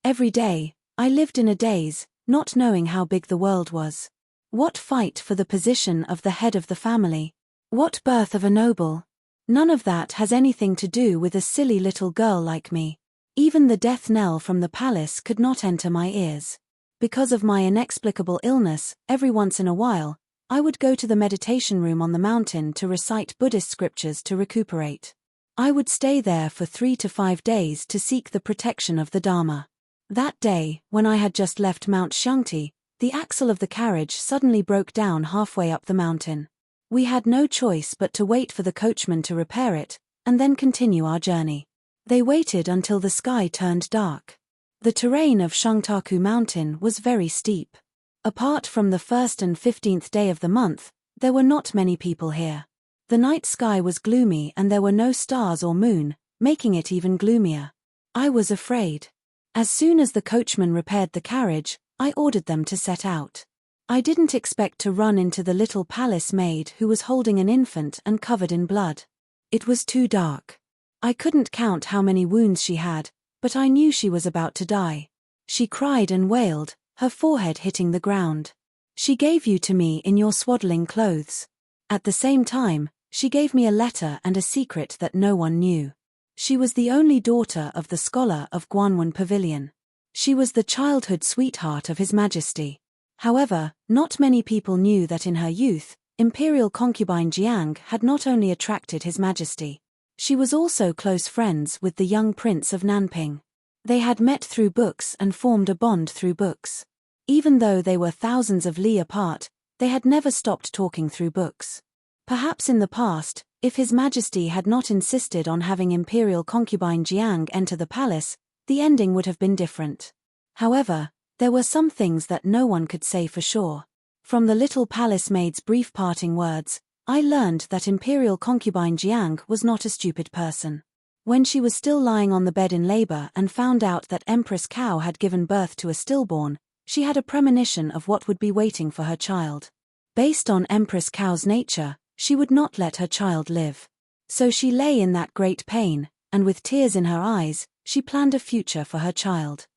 Every day, I lived in a daze, not knowing how big the world was. What fight for the position of the head of the family? What birth of a noble? None of that has anything to do with a silly little girl like me. Even the death knell from the palace could not enter my ears. Because of my inexplicable illness, every once in a while, I would go to the meditation room on the mountain to recite Buddhist scriptures to recuperate. I would stay there for 3 to 5 days to seek the protection of the Dharma. That day, when I had just left Mount Shangti, the axle of the carriage suddenly broke down halfway up the mountain. We had no choice but to wait for the coachman to repair it, and then continue our journey. They waited until the sky turned dark. The terrain of Shangtaku Mountain was very steep. Apart from the 1st and 15th day of the month, there were not many people here. The night sky was gloomy and there were no stars or moon, making it even gloomier. I was afraid. As soon as the coachman repaired the carriage, I ordered them to set out. I didn't expect to run into the little palace maid who was holding an infant and covered in blood. It was too dark. I couldn't count how many wounds she had, but I knew she was about to die. She cried and wailed, her forehead hitting the ground. She gave you to me in your swaddling clothes. At the same time, she gave me a letter and a secret that no one knew. She was the only daughter of the scholar of Guanwan Pavilion. She was the childhood sweetheart of His Majesty. However, not many people knew that in her youth, imperial concubine Jiang had not only attracted His Majesty. She was also close friends with the young prince of Nanping. They had met through books and formed a bond through books. Even though they were thousands of li apart, they had never stopped talking through books. Perhaps in the past, if His Majesty had not insisted on having imperial concubine Jiang enter the palace, the ending would have been different. However, there were some things that no one could say for sure. From the little palace maid's brief parting words, I learned that imperial concubine Jiang was not a stupid person. When she was still lying on the bed in labor and found out that Empress Cow had given birth to a stillborn, she had a premonition of what would be waiting for her child. Based on Empress Cow's nature, she would not let her child live. So she lay in that great pain, and with tears in her eyes, she planned a future for her child.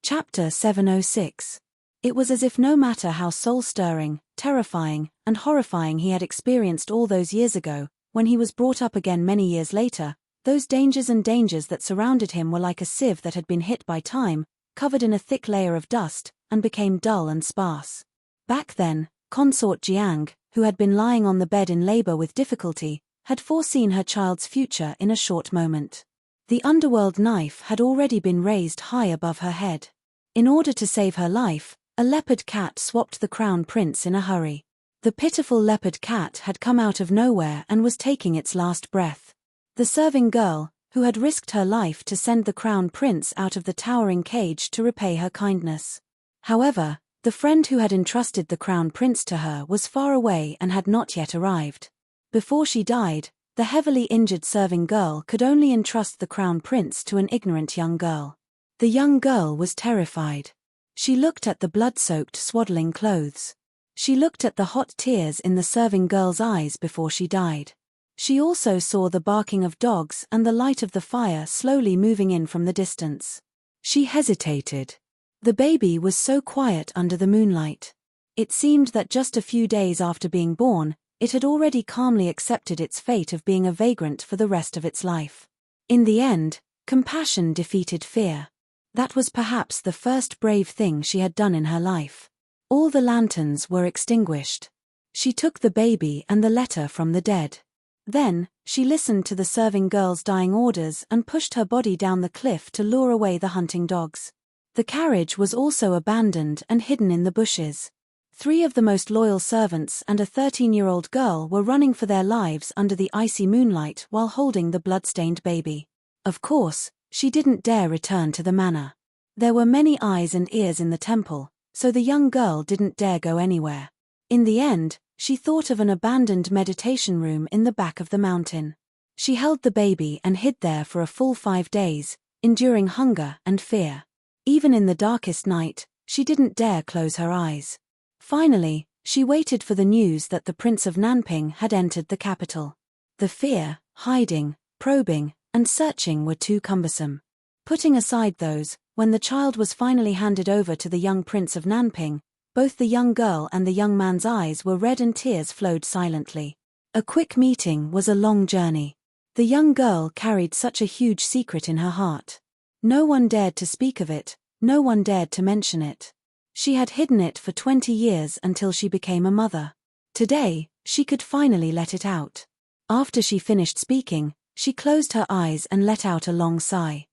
Chapter 706. It was as if no matter how soul-stirring, terrifying, and horrifying he had experienced all those years ago, when he was brought up again many years later, those dangers that surrounded him were like a sieve that had been hit by time, covered in a thick layer of dust, and became dull and sparse. Back then, consort Jiang, who had been lying on the bed in labor with difficulty, had foreseen her child's future in a short moment. The underworld knife had already been raised high above her head. In order to save her life, a leopard cat swapped the crown prince in a hurry. The pitiful leopard cat had come out of nowhere and was taking its last breath. The serving girl, who had risked her life to send the crown prince out of the towering cage to repay her kindness. However, the friend who had entrusted the crown prince to her was far away and had not yet arrived. Before she died, the heavily injured serving girl could only entrust the crown prince to an ignorant young girl. The young girl was terrified. She looked at the blood-soaked swaddling clothes. She looked at the hot tears in the serving girl's eyes before she died. She also saw the barking of dogs and the light of the fire slowly moving in from the distance. She hesitated. The baby was so quiet under the moonlight. It seemed that just a few days after being born, it had already calmly accepted its fate of being a vagrant for the rest of its life. In the end, compassion defeated fear. That was perhaps the first brave thing she had done in her life. All the lanterns were extinguished. She took the baby and the letter from the dead. Then, she listened to the serving girl's dying orders and pushed her body down the cliff to lure away the hunting dogs. The carriage was also abandoned and hidden in the bushes. 3 of the most loyal servants and a 13-year-old girl were running for their lives under the icy moonlight while holding the blood-stained baby. Of course, she didn't dare return to the manor. There were many eyes and ears in the temple, so the young girl didn't dare go anywhere. In the end, she thought of an abandoned meditation room in the back of the mountain. She held the baby and hid there for a full 5 days, enduring hunger and fear. Even in the darkest night, she didn't dare close her eyes. Finally, she waited for the news that the Prince of Nanping had entered the capital. The fear, hiding, probing, and searching were too cumbersome. Putting aside those, when the child was finally handed over to the young Prince of Nanping, both the young girl and the young man's eyes were red and tears flowed silently. A quick meeting was a long journey. The young girl carried such a huge secret in her heart. No one dared to speak of it, no one dared to mention it. She had hidden it for 20 years until she became a mother. Today, she could finally let it out. After she finished speaking, she closed her eyes and let out a long sigh.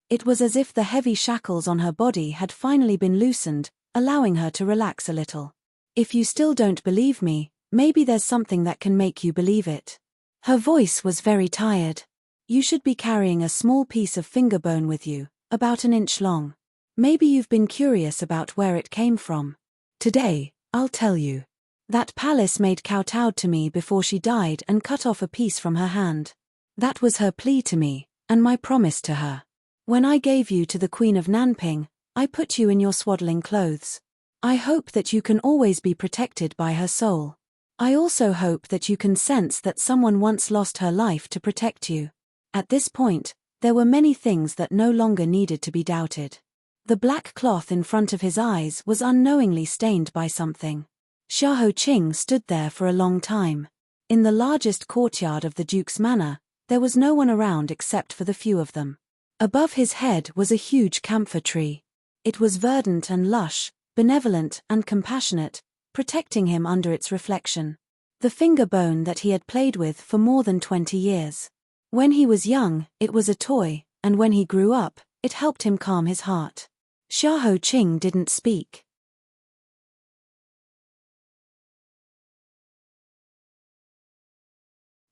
It was as if the heavy shackles on her body had finally been loosened, allowing her to relax a little. If you still don't believe me, maybe there's something that can make you believe it. Her voice was very tired. You should be carrying a small piece of finger bone with you, about an inch long. Maybe you've been curious about where it came from. Today, I'll tell you. That palace maid kowtowed to me before she died and cut off a piece from her hand. That was her plea to me, and my promise to her. When I gave you to the Queen of Nanping, I put you in your swaddling clothes. I hope that you can always be protected by her soul. I also hope that you can sense that someone once lost her life to protect you." At this point, there were many things that no longer needed to be doubted. The black cloth in front of his eyes was unknowingly stained by something. Xiahou Qing stood there for a long time. In the largest courtyard of the Duke's manor, there was no one around except for the few of them. Above his head was a huge camphor tree. It was verdant and lush, benevolent and compassionate, protecting him under its reflection. The finger bone that he had played with for more than 20 years. When he was young, it was a toy, and when he grew up, it helped him calm his heart. Xiahou Qing didn't speak.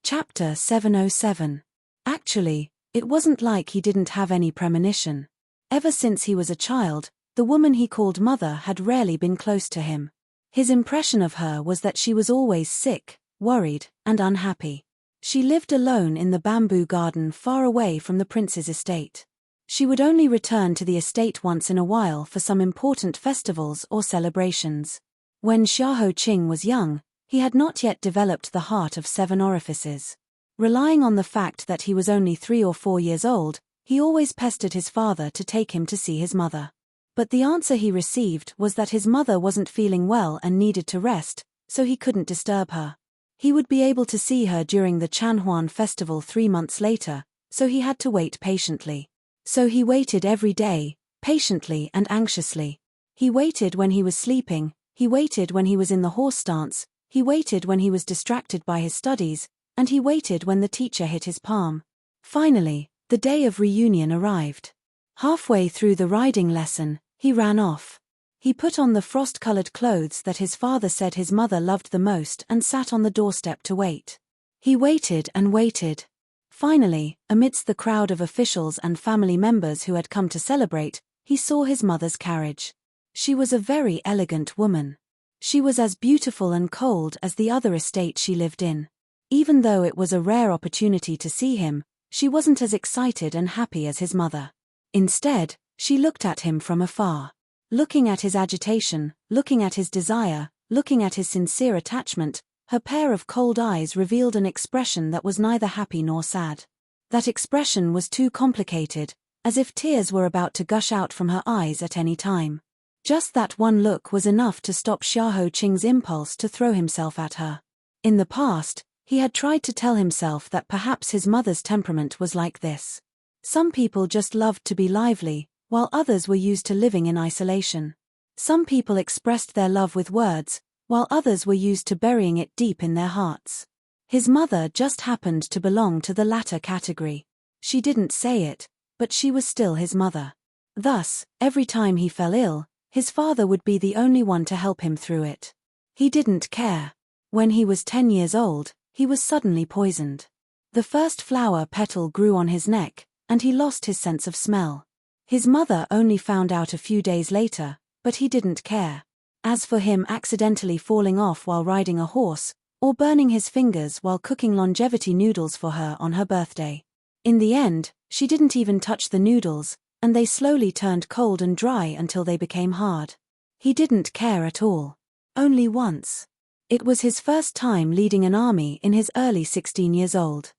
Chapter 707. Actually, it wasn't like he didn't have any premonition. Ever since he was a child, the woman he called mother had rarely been close to him. His impression of her was that she was always sick, worried, and unhappy. She lived alone in the bamboo garden far away from the prince's estate. She would only return to the estate once in a while for some important festivals or celebrations. When Xiahou Qing was young, he had not yet developed the heart of 7 orifices. Relying on the fact that he was only 3 or 4 years old, he always pestered his father to take him to see his mother. But the answer he received was that his mother wasn't feeling well and needed to rest, so he couldn't disturb her. He would be able to see her during the Chanhuan festival 3 months later, so he had to wait patiently. So he waited every day, patiently and anxiously. He waited when he was sleeping, he waited when he was in the horse stance, he waited when he was distracted by his studies, and he waited when the teacher hit his palm. Finally, the day of reunion arrived. Halfway through the riding lesson, he ran off. He put on the frost-colored clothes that his father said his mother loved the most and sat on the doorstep to wait. He waited and waited. Finally, amidst the crowd of officials and family members who had come to celebrate, he saw his mother's carriage. She was a very elegant woman. She was as beautiful and cold as the other estate she lived in. Even though it was a rare opportunity to see him, she wasn't as excited and happy as his mother. Instead, she looked at him from afar. Looking at his agitation, looking at his desire, looking at his sincere attachment, her pair of cold eyes revealed an expression that was neither happy nor sad. That expression was too complicated, as if tears were about to gush out from her eyes at any time. Just that one look was enough to stop Xiahou Qing's impulse to throw himself at her. In the past, he had tried to tell himself that perhaps his mother's temperament was like this. Some people just loved to be lively, while others were used to living in isolation. Some people expressed their love with words, while others were used to burying it deep in their hearts. His mother just happened to belong to the latter category. She didn't say it, but she was still his mother. Thus, every time he fell ill, his father would be the only one to help him through it. He didn't care. When he was 10 years old, he was suddenly poisoned. The first flower petal grew on his neck, and he lost his sense of smell. His mother only found out a few days later, but he didn't care. As for him accidentally falling off while riding a horse, or burning his fingers while cooking longevity noodles for her on her birthday. In the end, she didn't even touch the noodles, and they slowly turned cold and dry until they became hard. He didn't care at all. Only once. It was his first time leading an army in his early 16 years old.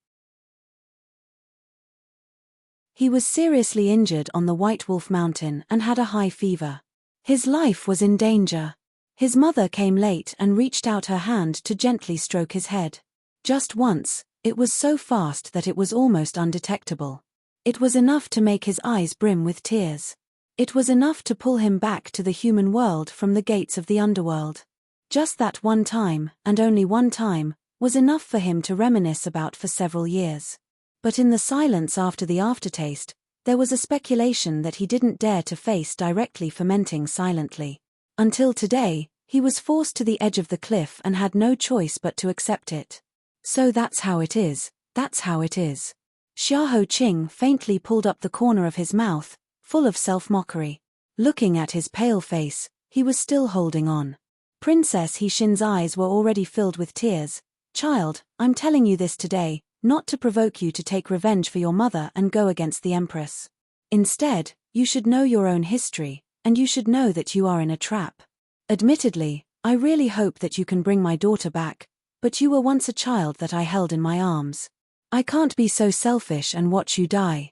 He was seriously injured on the White Wolf Mountain and had a high fever. His life was in danger. His mother came late and reached out her hand to gently stroke his head. Just once, it was so fast that it was almost undetectable. It was enough to make his eyes brim with tears. It was enough to pull him back to the human world from the gates of the underworld. Just that one time, and only one time, was enough for him to reminisce about for several years. But in the silence after the aftertaste, there was a speculation that he didn't dare to face directly, fermenting silently. Until today, he was forced to the edge of the cliff and had no choice but to accept it. So that's how it is, that's how it is. Xiahou Qing faintly pulled up the corner of his mouth, full of self-mockery. Looking at his pale face, he was still holding on. Princess He Xin's eyes were already filled with tears. "Child, I'm telling you this today, not to provoke you to take revenge for your mother and go against the Empress. Instead, you should know your own history, and you should know that you are in a trap. Admittedly, I really hope that you can bring my daughter back, but you were once a child that I held in my arms. I can't be so selfish and watch you die.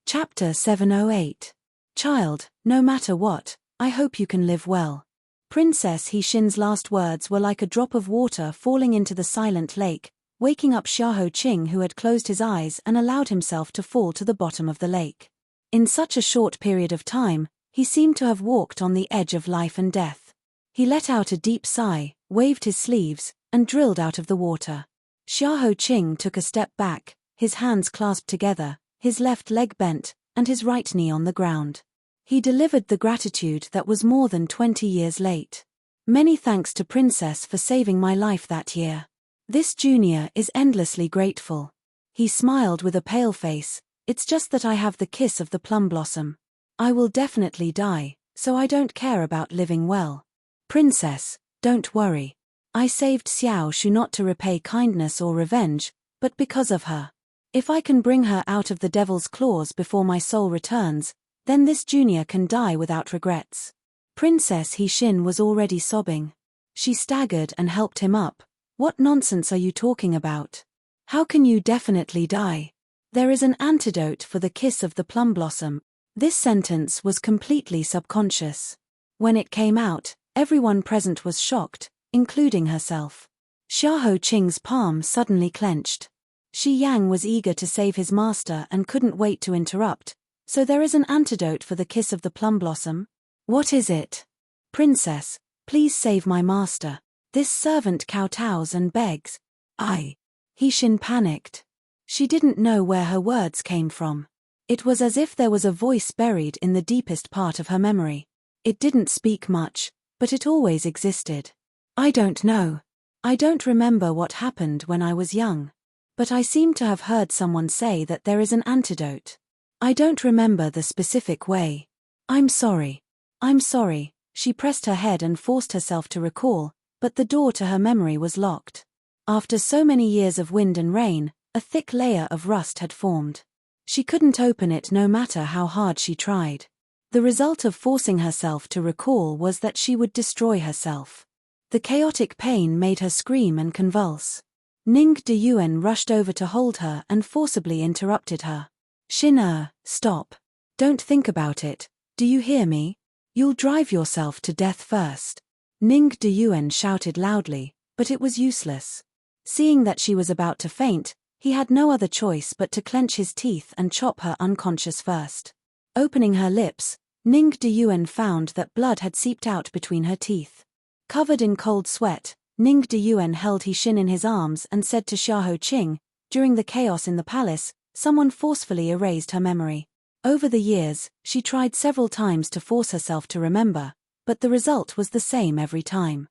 Chapter 708. Child, no matter what, I hope you can live well. Princess He Xin's last words were like a drop of water falling into the silent lake, waking up Xiahou Qing, who had closed his eyes and allowed himself to fall to the bottom of the lake. In such a short period of time, he seemed to have walked on the edge of life and death. He let out a deep sigh, waved his sleeves, and drilled out of the water. Xiahou Qing took a step back, his hands clasped together, his left leg bent, and his right knee on the ground. He delivered the gratitude that was more than 20 years late. Many thanks to Princess for saving my life that year. This junior is endlessly grateful. He smiled with a pale face. It's just that I have the kiss of the plum blossom. I will definitely die, so I don't care about living well. Princess, don't worry. I saved Xiao Shu not to repay kindness or revenge, but because of her. If I can bring her out of the devil's claws before my soul returns, then this junior can die without regrets. Princess He Xin was already sobbing. She staggered and helped him up. What nonsense are you talking about? How can you definitely die? There is an antidote for the kiss of the plum blossom. This sentence was completely subconscious. When it came out, everyone present was shocked, including herself. Xiahou Qing's palm suddenly clenched. Shi Yang was eager to save his master and couldn't wait to interrupt. So there is an antidote for the kiss of the plum blossom? What is it? Princess, please save my master. This servant kowtows and begs. He Xin panicked. She didn't know where her words came from. It was as if there was a voice buried in the deepest part of her memory. It didn't speak much, but it always existed. I don't know. I don't remember what happened when I was young. But I seem to have heard someone say that there is an antidote. I don't remember the specific way. I'm sorry. I'm sorry. She pressed her head and forced herself to recall, but the door to her memory was locked. After so many years of wind and rain, a thick layer of rust had formed. She couldn't open it no matter how hard she tried. The result of forcing herself to recall was that she would destroy herself. The chaotic pain made her scream and convulse. Ning Deyuan rushed over to hold her and forcibly interrupted her. Xin, stop. Don't think about it, do you hear me? You'll drive yourself to death first. Ning Deyuan shouted loudly, but it was useless. Seeing that she was about to faint, he had no other choice but to clench his teeth and chop her unconscious first. Opening her lips, Ning Deyuan found that blood had seeped out between her teeth. Covered in cold sweat, Ning Deyuan held He Xin in his arms and said to Xiahou Qing, during the chaos in the palace, someone forcefully erased her memory. Over the years, she tried several times to force herself to remember, but the result was the same every time.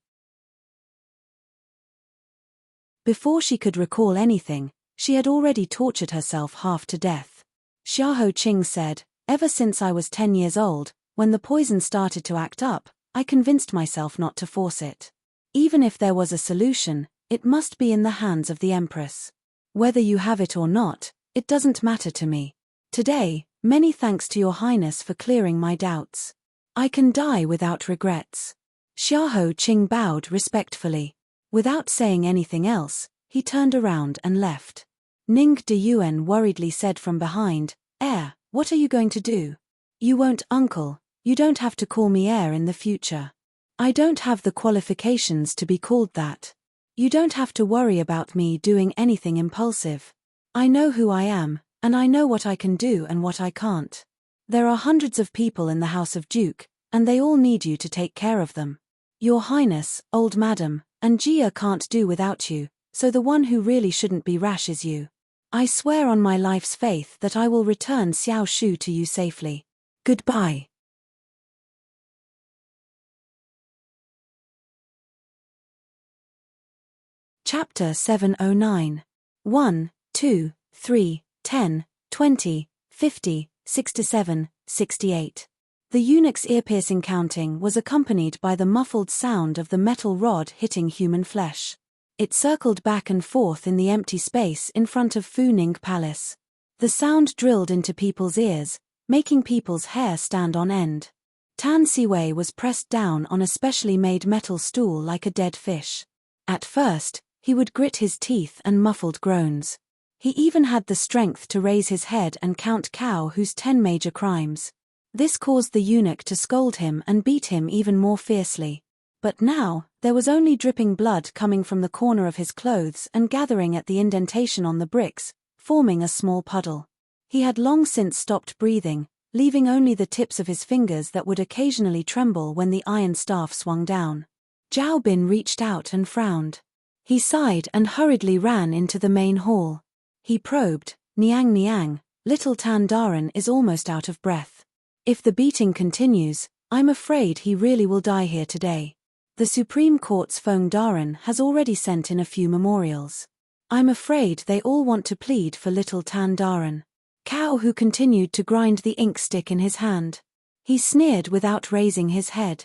Before she could recall anything, she had already tortured herself half to death. Xiahou Qing said, ever since I was 10 years old, when the poison started to act up, I convinced myself not to force it. Even if there was a solution, it must be in the hands of the Empress. Whether you have it or not, it doesn't matter to me. Today, many thanks to your Highness for clearing my doubts. I can die without regrets. Xiahou Qing bowed respectfully. Without saying anything else, he turned around and left. Ning Deyuan worriedly said from behind, what are you going to do? You won't, uncle. You don't have to call me heir in the future. I don't have the qualifications to be called that. You don't have to worry about me doing anything impulsive. I know who I am, and I know what I can do and what I can't. There are hundreds of people in the House of Duke, and they all need you to take care of them. Your Highness, old madam, and Jia can't do without you, so the one who really shouldn't be rash is you. I swear on my life's faith that I will return Xiao Shu to you safely. Goodbye. Chapter 709. 1, 2, 3, 10, 20, 50, 67, 68. The eunuch's ear-piercing counting was accompanied by the muffled sound of the metal rod hitting human flesh. It circled back and forth in the empty space in front of Fu Ning Palace. The sound drilled into people's ears, making people's hair stand on end. Tan Siwei was pressed down on a specially made metal stool like a dead fish. At first, he would grit his teeth and muffled groans. He even had the strength to raise his head and count Cao Hu's 10 major crimes. This caused the eunuch to scold him and beat him even more fiercely. But now, there was only dripping blood coming from the corner of his clothes and gathering at the indentation on the bricks, forming a small puddle. He had long since stopped breathing, leaving only the tips of his fingers that would occasionally tremble when the iron staff swung down. Zhao Bin reached out and frowned. He sighed and hurriedly ran into the main hall. He probed, "Niang Niang, little Tan Daran is almost out of breath. If the beating continues, I'm afraid he really will die here today. The Supreme Court's Feng Daran has already sent in a few memorials. I'm afraid they all want to plead for little Tan Daran." Cao Hu continued to grind the ink stick in his hand. He sneered without raising his head.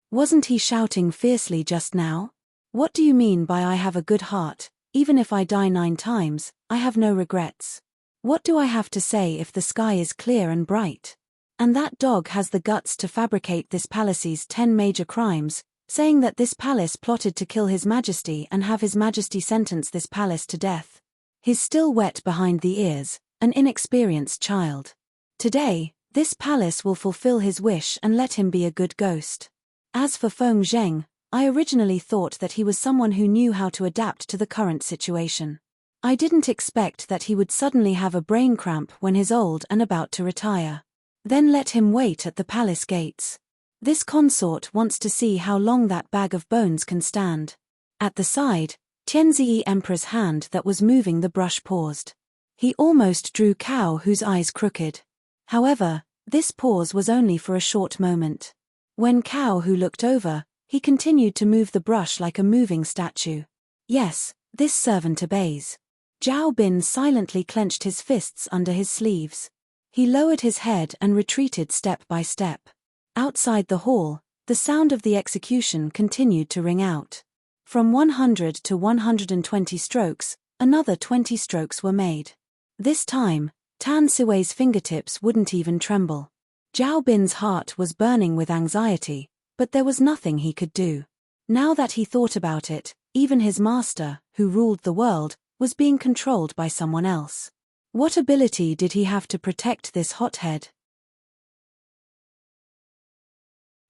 Wasn't he shouting fiercely just now? What do you mean by "I have a good heart, even if I die 9 times, I have no regrets"? What do I have to say if the sky is clear and bright? And that dog has the guts to fabricate this palace's 10 major crimes, saying that this palace plotted to kill His Majesty and have His Majesty sentence this palace to death. He's still wet behind the ears, an inexperienced child. Today, this palace will fulfill his wish and let him be a good ghost. As for Feng Zheng, I originally thought that he was someone who knew how to adapt to the current situation. I didn't expect that he would suddenly have a brain cramp when he's old and about to retire. Then let him wait at the palace gates. This consort wants to see how long that bag of bones can stand. At the side, Tianziyi Emperor's hand that was moving the brush paused. He almost drew Cao Hu's eyes crooked. However, this pause was only for a short moment. When Cao Hu looked over, he continued to move the brush like a moving statue. Yes, this servant obeys. Zhao Bin silently clenched his fists under his sleeves. He lowered his head and retreated step by step. Outside the hall, the sound of the execution continued to ring out. From 100 to 120 strokes, another 20 strokes were made. This time, Tan Siwei's fingertips wouldn't even tremble. Zhao Bin's heart was burning with anxiety, but there was nothing he could do. Now that he thought about it, even his master, who ruled the world, was being controlled by someone else. What ability did he have to protect this hothead?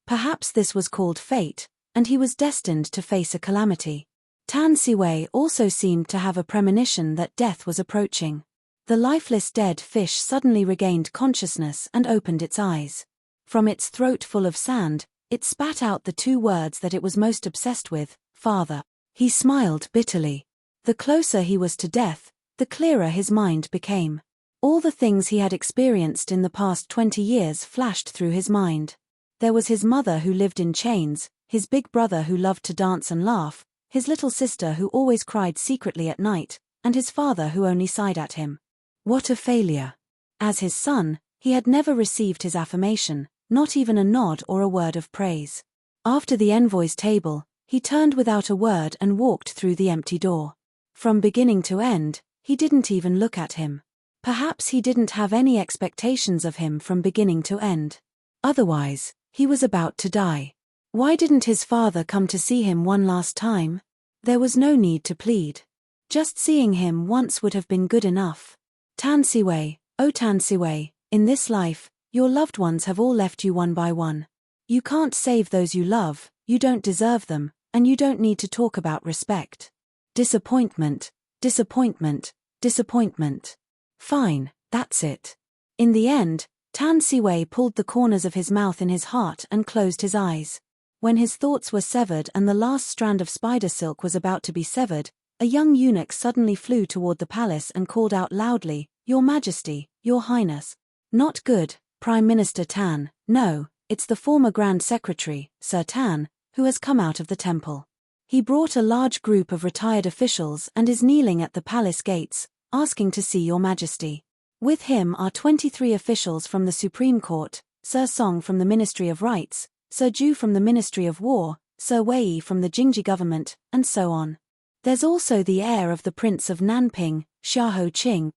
Perhaps this was called fate, and he was destined to face a calamity. Tan Siwei also seemed to have a premonition that death was approaching. The lifeless dead fish suddenly regained consciousness and opened its eyes. From its throat full of sand, it spat out the 2 words that it was most obsessed with, "Father." He smiled bitterly. The closer he was to death, the clearer his mind became. All the things he had experienced in the past 20 years flashed through his mind. There was his mother who lived in chains, his big brother who loved to dance and laugh, his little sister who always cried secretly at night, and his father who only sighed at him. What a failure! As his son, he had never received his affirmation, not even a nod or a word of praise. After the envoy's table, he turned without a word and walked through the empty door. From beginning to end, he didn't even look at him. Perhaps he didn't have any expectations of him from beginning to end. Otherwise, he was about to die. Why didn't his father come to see him one last time? There was no need to plead. Just seeing him once would have been good enough. Tan Siwei, oh Tan Siwei, in this life, your loved ones have all left you one by one. You can't save those you love, you don't deserve them, and you don't need to talk about respect. Disappointment, disappointment, disappointment. Fine, that's it. In the end, Tan Siwei pulled the corners of his mouth in his heart and closed his eyes. When his thoughts were severed and the last strand of spider silk was about to be severed, a young eunuch suddenly flew toward the palace and called out loudly, "Your Majesty, Your Highness." Not good, Prime Minister Tan, no, it's the former Grand Secretary, Sir Tan, who has come out of the temple. He brought a large group of retired officials and is kneeling at the palace gates, asking to see Your Majesty. With him are 23 officials from the Supreme Court, Sir Song from the Ministry of Rights, Sir Ju from the Ministry of War, Sir Wei from the Jingji government, and so on. There's also the heir of the Prince of Nanping, Xiahou Qing.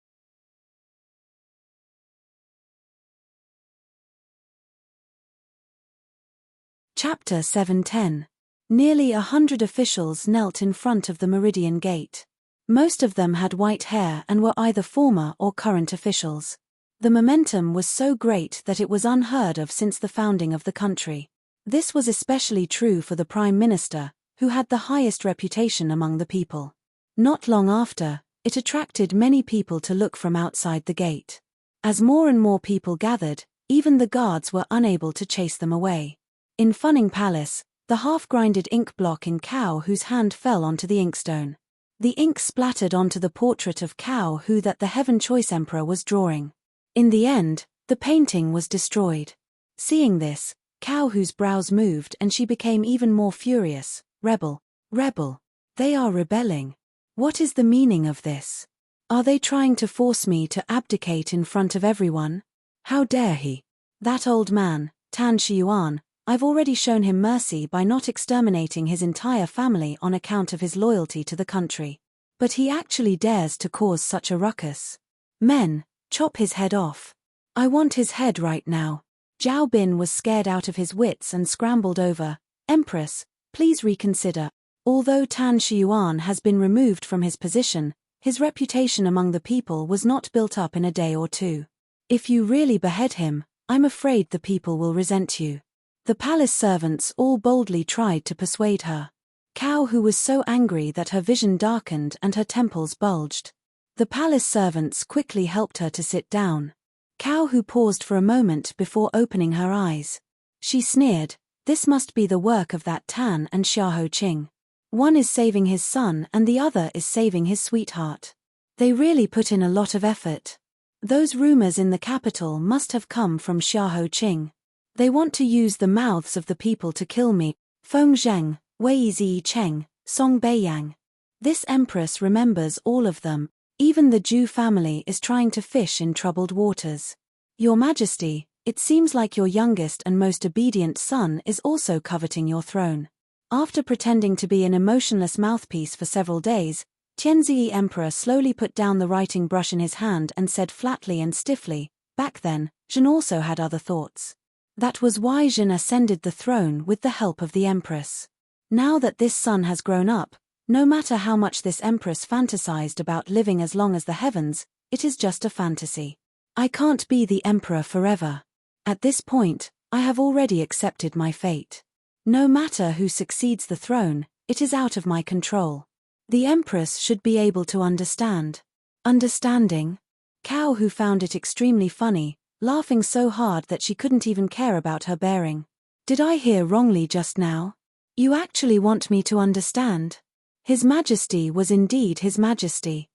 Chapter 710. Nearly 100 officials knelt in front of the Meridian Gate. Most of them had white hair and were either former or current officials. The momentum was so great that it was unheard of since the founding of the country. This was especially true for the Prime Minister, who had the highest reputation among the people. Not long after, it attracted many people to look from outside the gate. As more and more people gathered, even the guards were unable to chase them away. In Funning Palace, the half-grinded ink block in Cao Hu's hand fell onto the inkstone. The ink splattered onto the portrait of Cao Hu that the Heaven Choice Emperor was drawing. In the end, the painting was destroyed. Seeing this, Cao Hu's brows moved and she became even more furious. Rebel. Rebel. They are rebelling. What is the meaning of this? Are they trying to force me to abdicate in front of everyone? How dare he? That old man, Tan Shiyuan, I've already shown him mercy by not exterminating his entire family on account of his loyalty to the country. But he actually dares to cause such a ruckus. Men, chop his head off. I want his head right now. Zhao Bin was scared out of his wits and scrambled over. Empress, please reconsider. Although Tan Shiyuan has been removed from his position, his reputation among the people was not built up in a day or two. If you really behead him, I'm afraid the people will resent you. The palace servants all boldly tried to persuade her. Cao Hu was so angry that her vision darkened and her temples bulged. The palace servants quickly helped her to sit down. Cao Hu paused for a moment before opening her eyes. She sneered, "This must be the work of that Tan and Xiahou Qing. One is saving his son and the other is saving his sweetheart. They really put in a lot of effort. Those rumors in the capital must have come from Xiahou Qing. They want to use the mouths of the people to kill me." Feng Zheng, Wei Zicheng, Song Beiyang. This empress remembers all of them. Even the Zhu family is trying to fish in troubled waters. Your Majesty, it seems like your youngest and most obedient son is also coveting your throne. After pretending to be an emotionless mouthpiece for several days, Tianzi Emperor slowly put down the writing brush in his hand and said flatly and stiffly, "Back then, Zhen also had other thoughts. That was why Zhen ascended the throne with the help of the Empress. Now that this son has grown up, no matter how much this Empress fantasized about living as long as the heavens, it is just a fantasy. I can't be the Emperor forever. At this point, I have already accepted my fate. No matter who succeeds the throne, it is out of my control. The Empress should be able to understand." Understanding? Cao Hu found it extremely funny, laughing so hard that she couldn't even care about her bearing. "Did I hear wrongly just now? You actually want me to understand?" His Majesty was indeed His Majesty.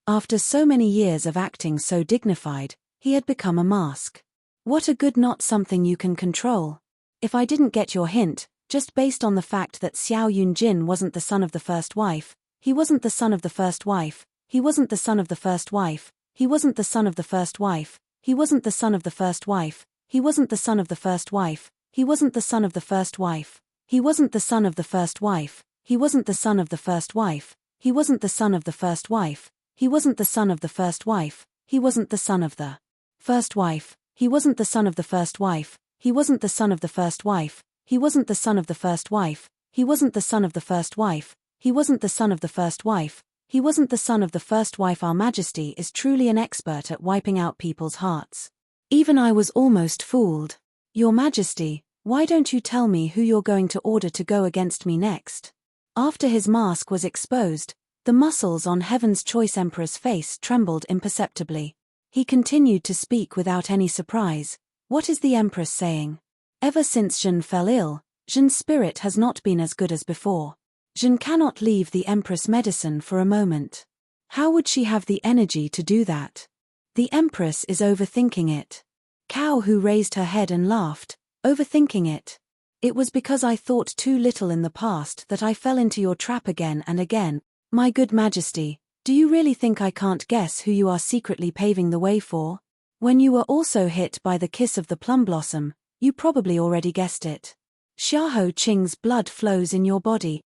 After so many years of acting so dignified, he had become a mask. What a good not something you can control. If I didn't get your hint, just based on the fact that Xiao Yunjin wasn't the son of the first wife, he wasn't the son of the first wife, he wasn't the son of the first wife, he wasn't the son of the first wife, he wasn't the son of the first wife, he wasn't the son of the first wife, he wasn't the son of the first wife, he wasn't the son of the first wife, he wasn't the son of the first wife, he wasn't the son of the first wife, he wasn't the son of the first wife, he wasn't the son of the first wife, he wasn't the son of the first wife, he wasn't the son of the first wife, he wasn't the son of the first wife, he wasn't the son of the first wife, he wasn't the son of the first wife, he wasn't the son of the first wife. Our Majesty is truly an expert at wiping out people's hearts. Even I was almost fooled. Your Majesty, why don't you tell me who you're going to order to go against me next? After his mask was exposed, the muscles on Heaven's Choice Emperor's face trembled imperceptibly. He continued to speak without any surprise. What is the Empress saying? Ever since Zhen fell ill, Zhen's spirit has not been as good as before. Zhen cannot leave the Empress medicine for a moment. How would she have the energy to do that? The Empress is overthinking it. Cao Hu raised her head and laughed. Overthinking it? It was because I thought too little in the past that I fell into your trap again and again. My good Majesty, do you really think I can't guess who you are secretly paving the way for? When you were also hit by the kiss of the plum blossom, you probably already guessed it. Xiahou Qing's blood flows in your body.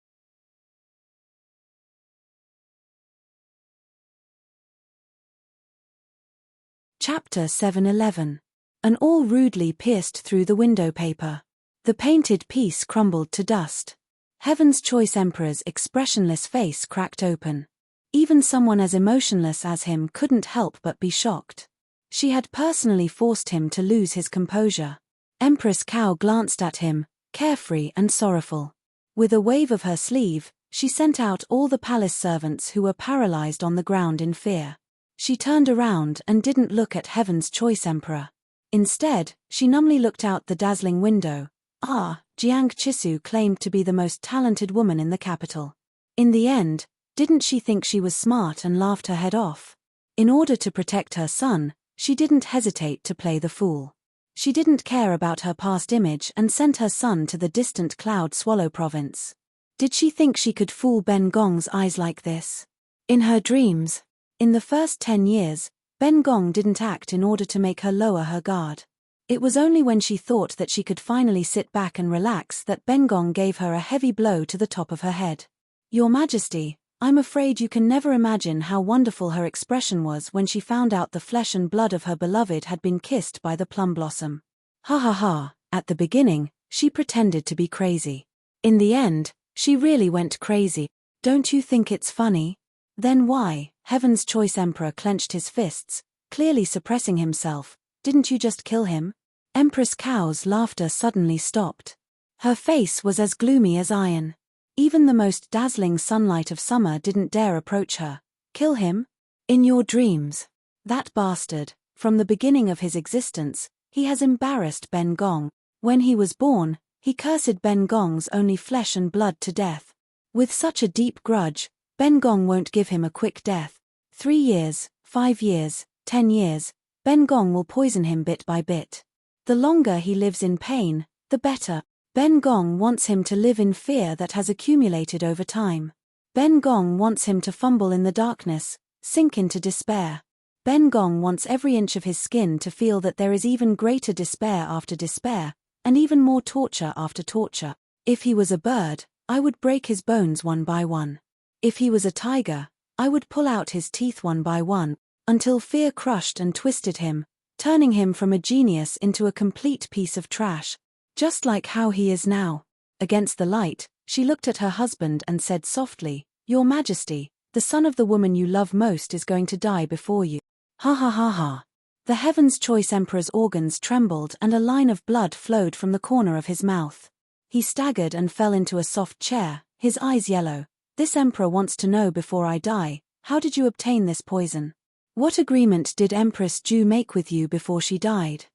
Chapter 7:11. An awl rudely pierced through the window paper. The painted piece crumbled to dust. Heaven's Choice Emperor's expressionless face cracked open. Even someone as emotionless as him couldn't help but be shocked. She had personally forced him to lose his composure. Empress Cao glanced at him, carefree and sorrowful. With a wave of her sleeve, she sent out all the palace servants who were paralyzed on the ground in fear. She turned around and didn't look at Heaven's Choice Emperor. Instead, she numbly looked out the dazzling window. Jiang Chisu claimed to be the most talented woman in the capital. In the end, didn't she think she was smart and laughed her head off? In order to protect her son, she didn't hesitate to play the fool. She didn't care about her past image and sent her son to the distant Cloud Swallow province. Did she think she could fool Ben Gong's eyes like this? In her dreams. In the first 10 years, Ben Gong didn't act in order to make her lower her guard. It was only when she thought that she could finally sit back and relax that Ben Gong gave her a heavy blow to the top of her head. Your Majesty, I'm afraid you can never imagine how wonderful her expression was when she found out the flesh and blood of her beloved had been kissed by the plum blossom. Ha ha ha, at the beginning, she pretended to be crazy. In the end, she really went crazy. Don't you think it's funny? Then why? Heaven's Choice Emperor clenched his fists, clearly suppressing himself. Didn't you just kill him? Empress Cao's laughter suddenly stopped. Her face was as gloomy as iron. Even the most dazzling sunlight of summer didn't dare approach her. Kill him? In your dreams. That bastard, from the beginning of his existence, he has embarrassed Ben Gong. When he was born, he cursed Ben Gong's only flesh and blood to death. With such a deep grudge, Ben Gong won't give him a quick death. 3 years, 5 years, 10 years, Ben Gong will poison him bit by bit. The longer he lives in pain, the better. Ben Gong wants him to live in fear that has accumulated over time. Ben Gong wants him to fumble in the darkness, sink into despair. Ben Gong wants every inch of his skin to feel that there is even greater despair after despair, and even more torture after torture. If he was a bird, I would break his bones one by one. If he was a tiger, I would pull out his teeth one by one, until fear crushed and twisted him, turning him from a genius into a complete piece of trash. Just like how he is now. Against the light, she looked at her husband and said softly, Your Majesty, the son of the woman you love most is going to die before you. Ha ha ha ha. The Heaven's Choice Emperor's organs trembled and a line of blood flowed from the corner of his mouth. He staggered and fell into a soft chair, his eyes yellow. This emperor wants to know before I die, how did you obtain this poison? What agreement did Empress Ju make with you before she died?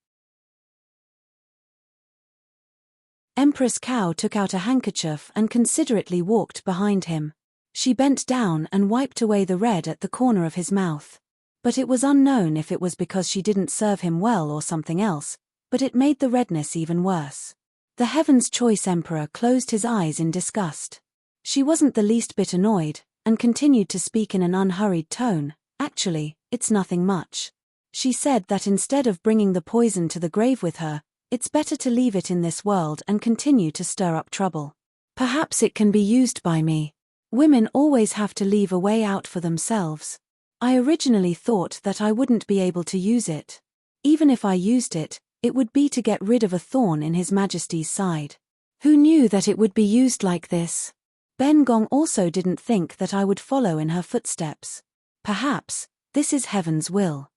Empress Cao took out a handkerchief and considerately walked behind him. She bent down and wiped away the red at the corner of his mouth. But it was unknown if it was because she didn't serve him well or something else, but it made the redness even worse. The Heaven's Choice Emperor closed his eyes in disgust. She wasn't the least bit annoyed, and continued to speak in an unhurried tone. Actually, it's nothing much. She said that instead of bringing the poison to the grave with her, it's better to leave it in this world and continue to stir up trouble. Perhaps it can be used by me. Women always have to leave a way out for themselves. I originally thought that I wouldn't be able to use it. Even if I used it, it would be to get rid of a thorn in His Majesty's side. Who knew that it would be used like this? Ben Gong also didn't think that I would follow in her footsteps. Perhaps, this is Heaven's will.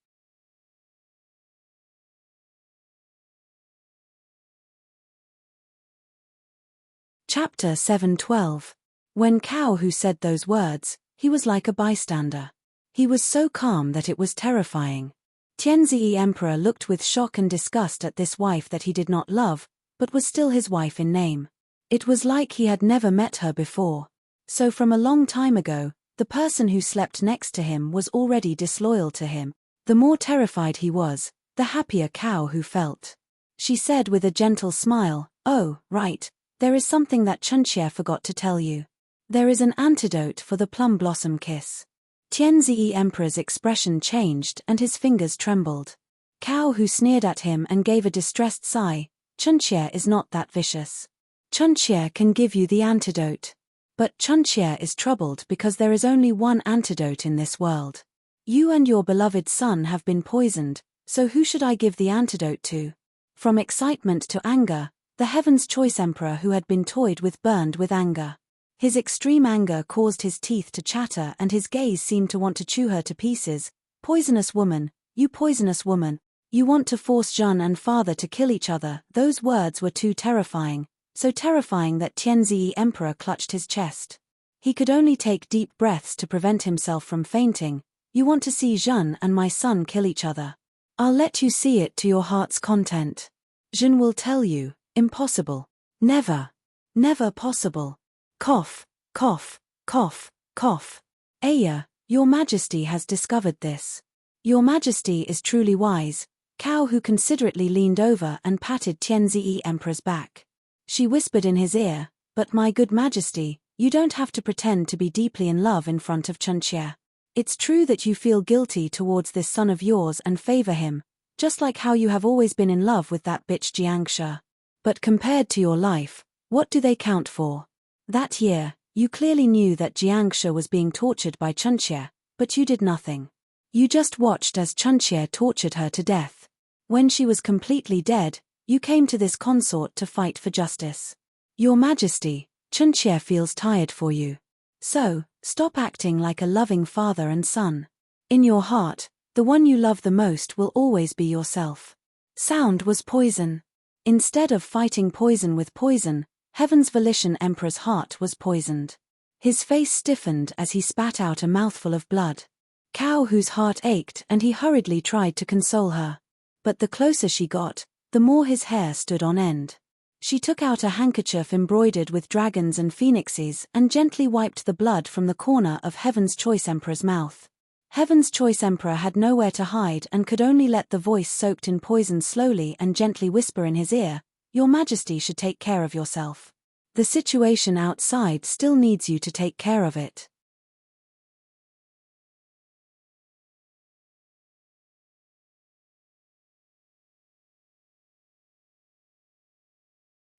Chapter 7:12. When Cao Hu said those words, he was like a bystander. He was so calm that it was terrifying. Tianzi Emperor looked with shock and disgust at this wife that he did not love, but was still his wife in name. It was like he had never met her before. So from a long time ago, the person who slept next to him was already disloyal to him. The more terrified he was, the happier Cao Hu felt. She said with a gentle smile, Oh, right. There is something that Chunxie forgot to tell you. There is an antidote for the plum blossom kiss. Tianzi Emperor's expression changed and his fingers trembled. Cao Hu sneered at him and gave a distressed sigh. Chunxie is not that vicious. Chunxie can give you the antidote. But Chunxie is troubled because there is only one antidote in this world. You and your beloved son have been poisoned, so who should I give the antidote to? From excitement to anger, the Heaven's Choice Emperor who had been toyed with burned with anger. His extreme anger caused his teeth to chatter and his gaze seemed to want to chew her to pieces. Poisonous woman, you poisonous woman, you want to force Zhen and father to kill each other. Those words were too terrifying, so terrifying that Tianzi Emperor clutched his chest. He could only take deep breaths to prevent himself from fainting. You want to see Zhen and my son kill each other. I'll let you see it to your heart's content. Zhen will tell you, impossible. Never. Never possible. Cough, cough, cough, cough. Aya, your majesty has discovered this. Your majesty is truly wise. Cao Hu considerately leaned over and patted Tianzi Emperor's back. She whispered in his ear, but my good majesty, you don't have to pretend to be deeply in love in front of Chunxie. It's true that you feel guilty towards this son of yours and favor him, just like how you have always been in love with that bitch Jiangshi. But compared to your life, what do they count for? That year, you clearly knew that Jiangshi was being tortured by Chunxie, but you did nothing. You just watched as Chunxie tortured her to death. When she was completely dead, you came to this consort to fight for justice. Your Majesty, Chunxie feels tired for you. So, stop acting like a loving father and son. In your heart, the one you love the most will always be yourself. Sound was poison. Instead of fighting poison with poison, Heaven's Volition Emperor's heart was poisoned. His face stiffened as he spat out a mouthful of blood. Cao Hu's heart ached and he hurriedly tried to console her. But the closer she got, the more his hair stood on end. She took out a handkerchief embroidered with dragons and phoenixes and gently wiped the blood from the corner of Heaven's Choice Emperor's mouth. Heaven's Choice Emperor had nowhere to hide and could only let the voice soaked in poison slowly and gently whisper in his ear, Your Majesty should take care of yourself. The situation outside still needs you to take care of it.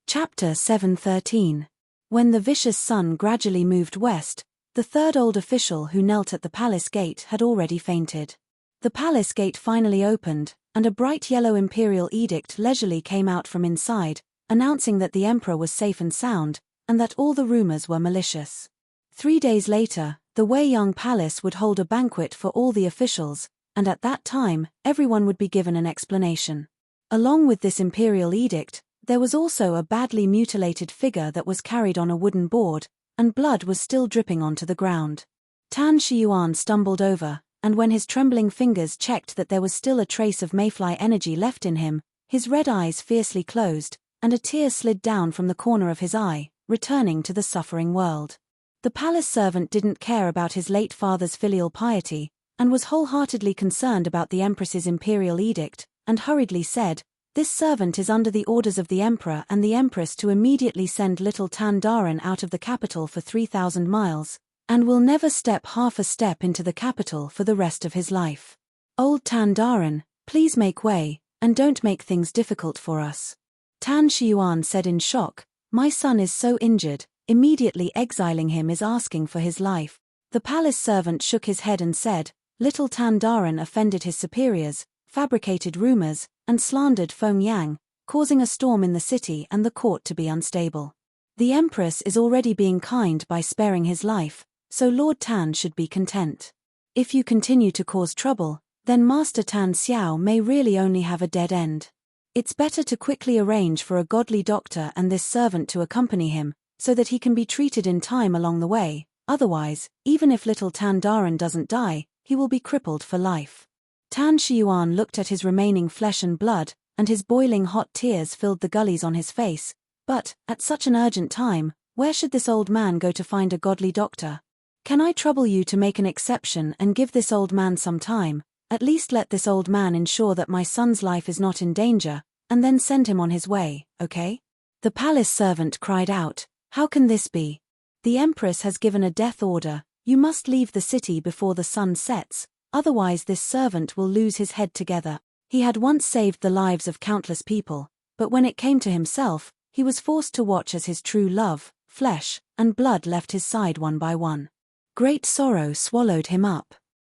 Chapter 7:13. When the vicious sun gradually moved west, the third old official who knelt at the palace gate had already fainted. The palace gate finally opened, and a bright yellow imperial edict leisurely came out from inside, announcing that the emperor was safe and sound, and that all the rumors were malicious. 3 days later, the Weiyang Palace would hold a banquet for all the officials, and at that time, everyone would be given an explanation. Along with this imperial edict, there was also a badly mutilated figure that was carried on a wooden board, and blood was still dripping onto the ground. Tan Shiyuan stumbled over, and when his trembling fingers checked that there was still a trace of mayfly energy left in him, his red eyes fiercely closed, and a tear slid down from the corner of his eye, returning to the suffering world. The palace servant didn't care about his late father's filial piety, and was wholeheartedly concerned about the empress's imperial edict, and hurriedly said, This servant is under the orders of the emperor and the empress to immediately send little Tan Daran out of the capital for 3,000 miles, and will never step half a step into the capital for the rest of his life. Old Tan Daran, please make way, and don't make things difficult for us. Tan Shiyuan said in shock, My son is so injured, immediately exiling him is asking for his life. The palace servant shook his head and said, Little Tan Daran offended his superiors, fabricated rumors, and slandered Feng Yang, causing a storm in the city and the court to be unstable. The empress is already being kind by sparing his life, so Lord Tan should be content. If you continue to cause trouble, then Master Tan Xiao may really only have a dead end. It's better to quickly arrange for a godly doctor and this servant to accompany him, so that he can be treated in time along the way, otherwise, even if little Tan Daran doesn't die, he will be crippled for life. Tan Shiyuan looked at his remaining flesh and blood, and his boiling hot tears filled the gullies on his face, but, at such an urgent time, where should this old man go to find a godly doctor? Can I trouble you to make an exception and give this old man some time, at least let this old man ensure that my son's life is not in danger, and then send him on his way, okay? The palace servant cried out, How can this be? The empress has given a death order, you must leave the city before the sun sets, otherwise this servant will lose his head together. He had once saved the lives of countless people, but when it came to himself, he was forced to watch as his true love, flesh, and blood left his side one by one. Great sorrow swallowed him up.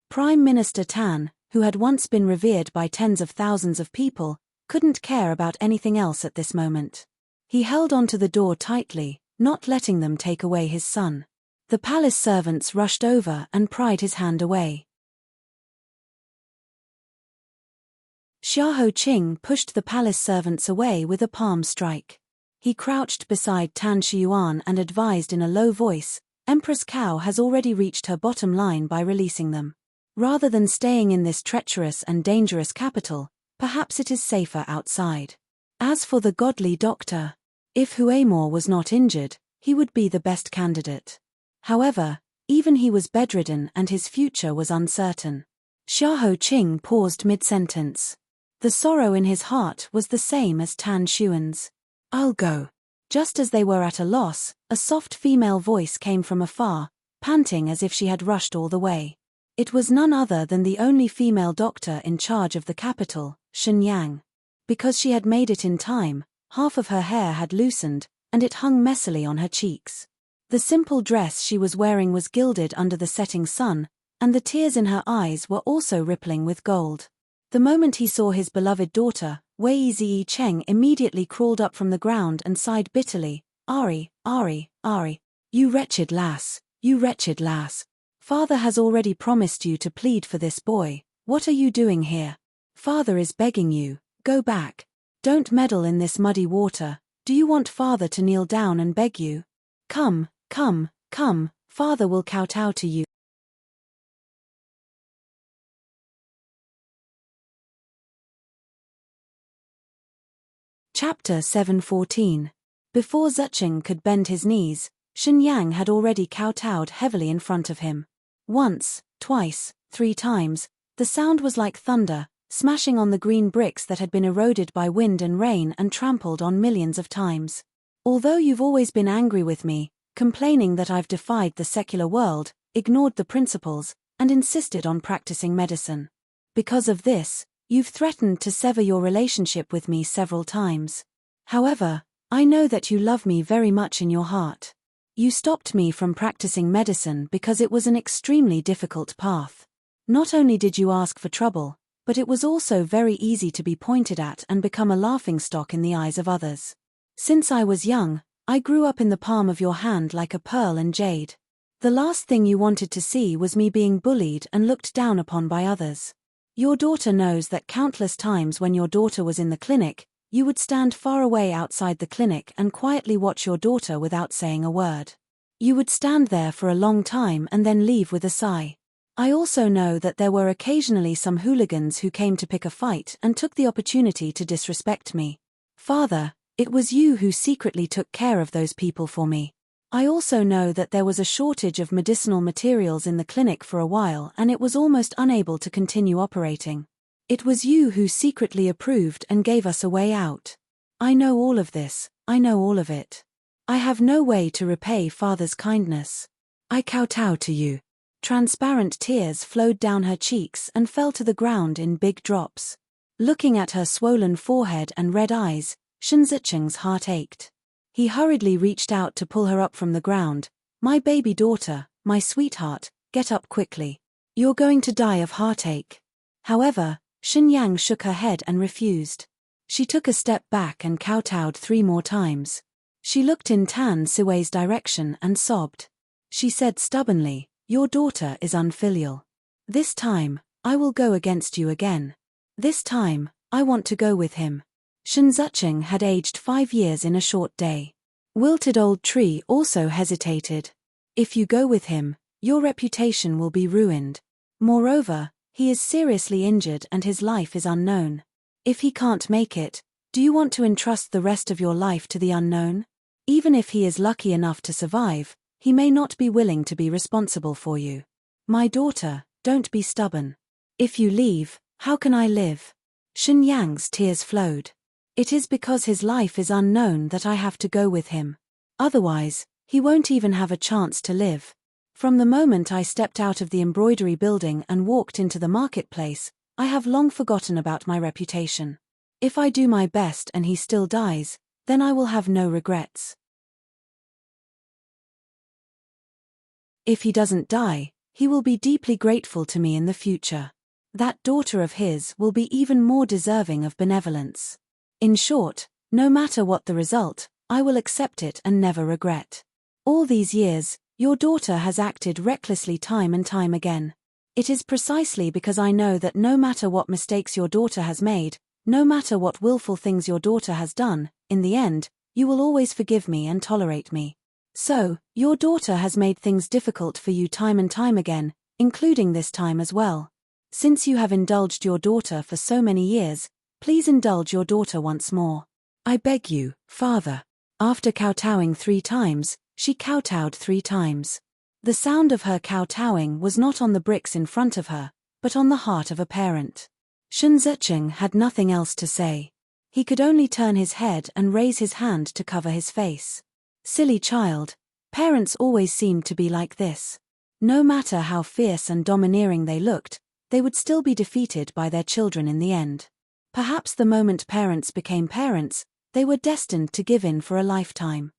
Prime Minister Tan, who had once been revered by tens of thousands of people, couldn't care about anything else at this moment. He held onto the door tightly, not letting them take away his son. The palace servants rushed over and pried his hand away. Xiahou Qing pushed the palace servants away with a palm strike. He crouched beside Tan Shiyuan and advised in a low voice, "Empress Cao has already reached her bottom line by releasing them. Rather than staying in this treacherous and dangerous capital, perhaps it is safer outside. As for the godly doctor, if Huemore was not injured, he would be the best candidate. However, even he was bedridden and his future was uncertain." Xiahou Qing paused mid-sentence. The sorrow in his heart was the same as Tan Xuan's. "I'll go." Just as they were at a loss, a soft female voice came from afar, panting as if she had rushed all the way. It was none other than the only female doctor in charge of the capital, Shenyang. Because she had made it in time, half of her hair had loosened, and it hung messily on her cheeks. The simple dress she was wearing was gilded under the setting sun, and the tears in her eyes were also rippling with gold. The moment he saw his beloved daughter, Wei Ziyicheng immediately crawled up from the ground and sighed bitterly, "Ari, Ari, Ari, you wretched lass, you wretched lass. Father has already promised you to plead for this boy. What are you doing here? Father is begging you, go back. Don't meddle in this muddy water. Do you want father to kneel down and beg you? Come, come, come, father will kowtow to you." Chapter 7:14. Before Zucheng could bend his knees, Shenyang had already kowtowed heavily in front of him. Once, twice, 3 times, the sound was like thunder, smashing on the green bricks that had been eroded by wind and rain and trampled on millions of times. "Although you've always been angry with me, complaining that I've defied the secular world, ignored the principles, and insisted on practicing medicine. Because of this, you've threatened to sever your relationship with me several times. However, I know that you love me very much in your heart. You stopped me from practicing medicine because it was an extremely difficult path. Not only did you ask for trouble, but it was also very easy to be pointed at and become a laughingstock in the eyes of others. Since I was young, I grew up in the palm of your hand like a pearl and jade. The last thing you wanted to see was me being bullied and looked down upon by others. Your daughter knows that countless times when your daughter was in the clinic, you would stand far away outside the clinic and quietly watch your daughter without saying a word. You would stand there for a long time and then leave with a sigh. I also know that there were occasionally some hooligans who came to pick a fight and took the opportunity to disrespect me. Father, it was you who secretly took care of those people for me. I also know that there was a shortage of medicinal materials in the clinic for a while and it was almost unable to continue operating. It was you who secretly approved and gave us a way out. I know all of this, I know all of it. I have no way to repay Father's kindness. I kowtow to you." Transparent tears flowed down her cheeks and fell to the ground in big drops. Looking at her swollen forehead and red eyes, Shen Zicheng's heart ached. He hurriedly reached out to pull her up from the ground. "My baby daughter, my sweetheart, get up quickly. You're going to die of heartache." However, Shenyang shook her head and refused. She took a step back and kowtowed 3 more times. She looked in Tan Siwei's direction and sobbed. She said stubbornly, "Your daughter is unfilial. This time, I will go against you again. This time, I want to go with him." Shen Zucheng had aged 5 years in a short day. Wilted Old Tree also hesitated. "If you go with him, your reputation will be ruined. Moreover, he is seriously injured and his life is unknown. If he can't make it, do you want to entrust the rest of your life to the unknown? Even if he is lucky enough to survive, he may not be willing to be responsible for you. My daughter, don't be stubborn. If you leave, how can I live?" Shen Yang's tears flowed. "It is because his life is unknown that I have to go with him. Otherwise, he won't even have a chance to live. From the moment I stepped out of the embroidery building and walked into the marketplace, I have long forgotten about my reputation. If I do my best and he still dies, then I will have no regrets. If he doesn't die, he will be deeply grateful to me in the future. That daughter of his will be even more deserving of benevolence. In short, no matter what the result, I will accept it and never regret. All these years, your daughter has acted recklessly time and time again. It is precisely because I know that no matter what mistakes your daughter has made, no matter what willful things your daughter has done, in the end, you will always forgive me and tolerate me. So, your daughter has made things difficult for you time and time again, including this time as well. Since you have indulged your daughter for so many years, please indulge your daughter once more. I beg you, father. After kowtowing 3 times, she kowtowed 3 times. The sound of her kowtowing was not on the bricks in front of her, but on the heart of a parent. Shen Zicheng had nothing else to say. He could only turn his head and raise his hand to cover his face. Silly child, parents always seemed to be like this. No matter how fierce and domineering they looked, they would still be defeated by their children in the end. Perhaps the moment parents became parents, they were destined to give in for a lifetime.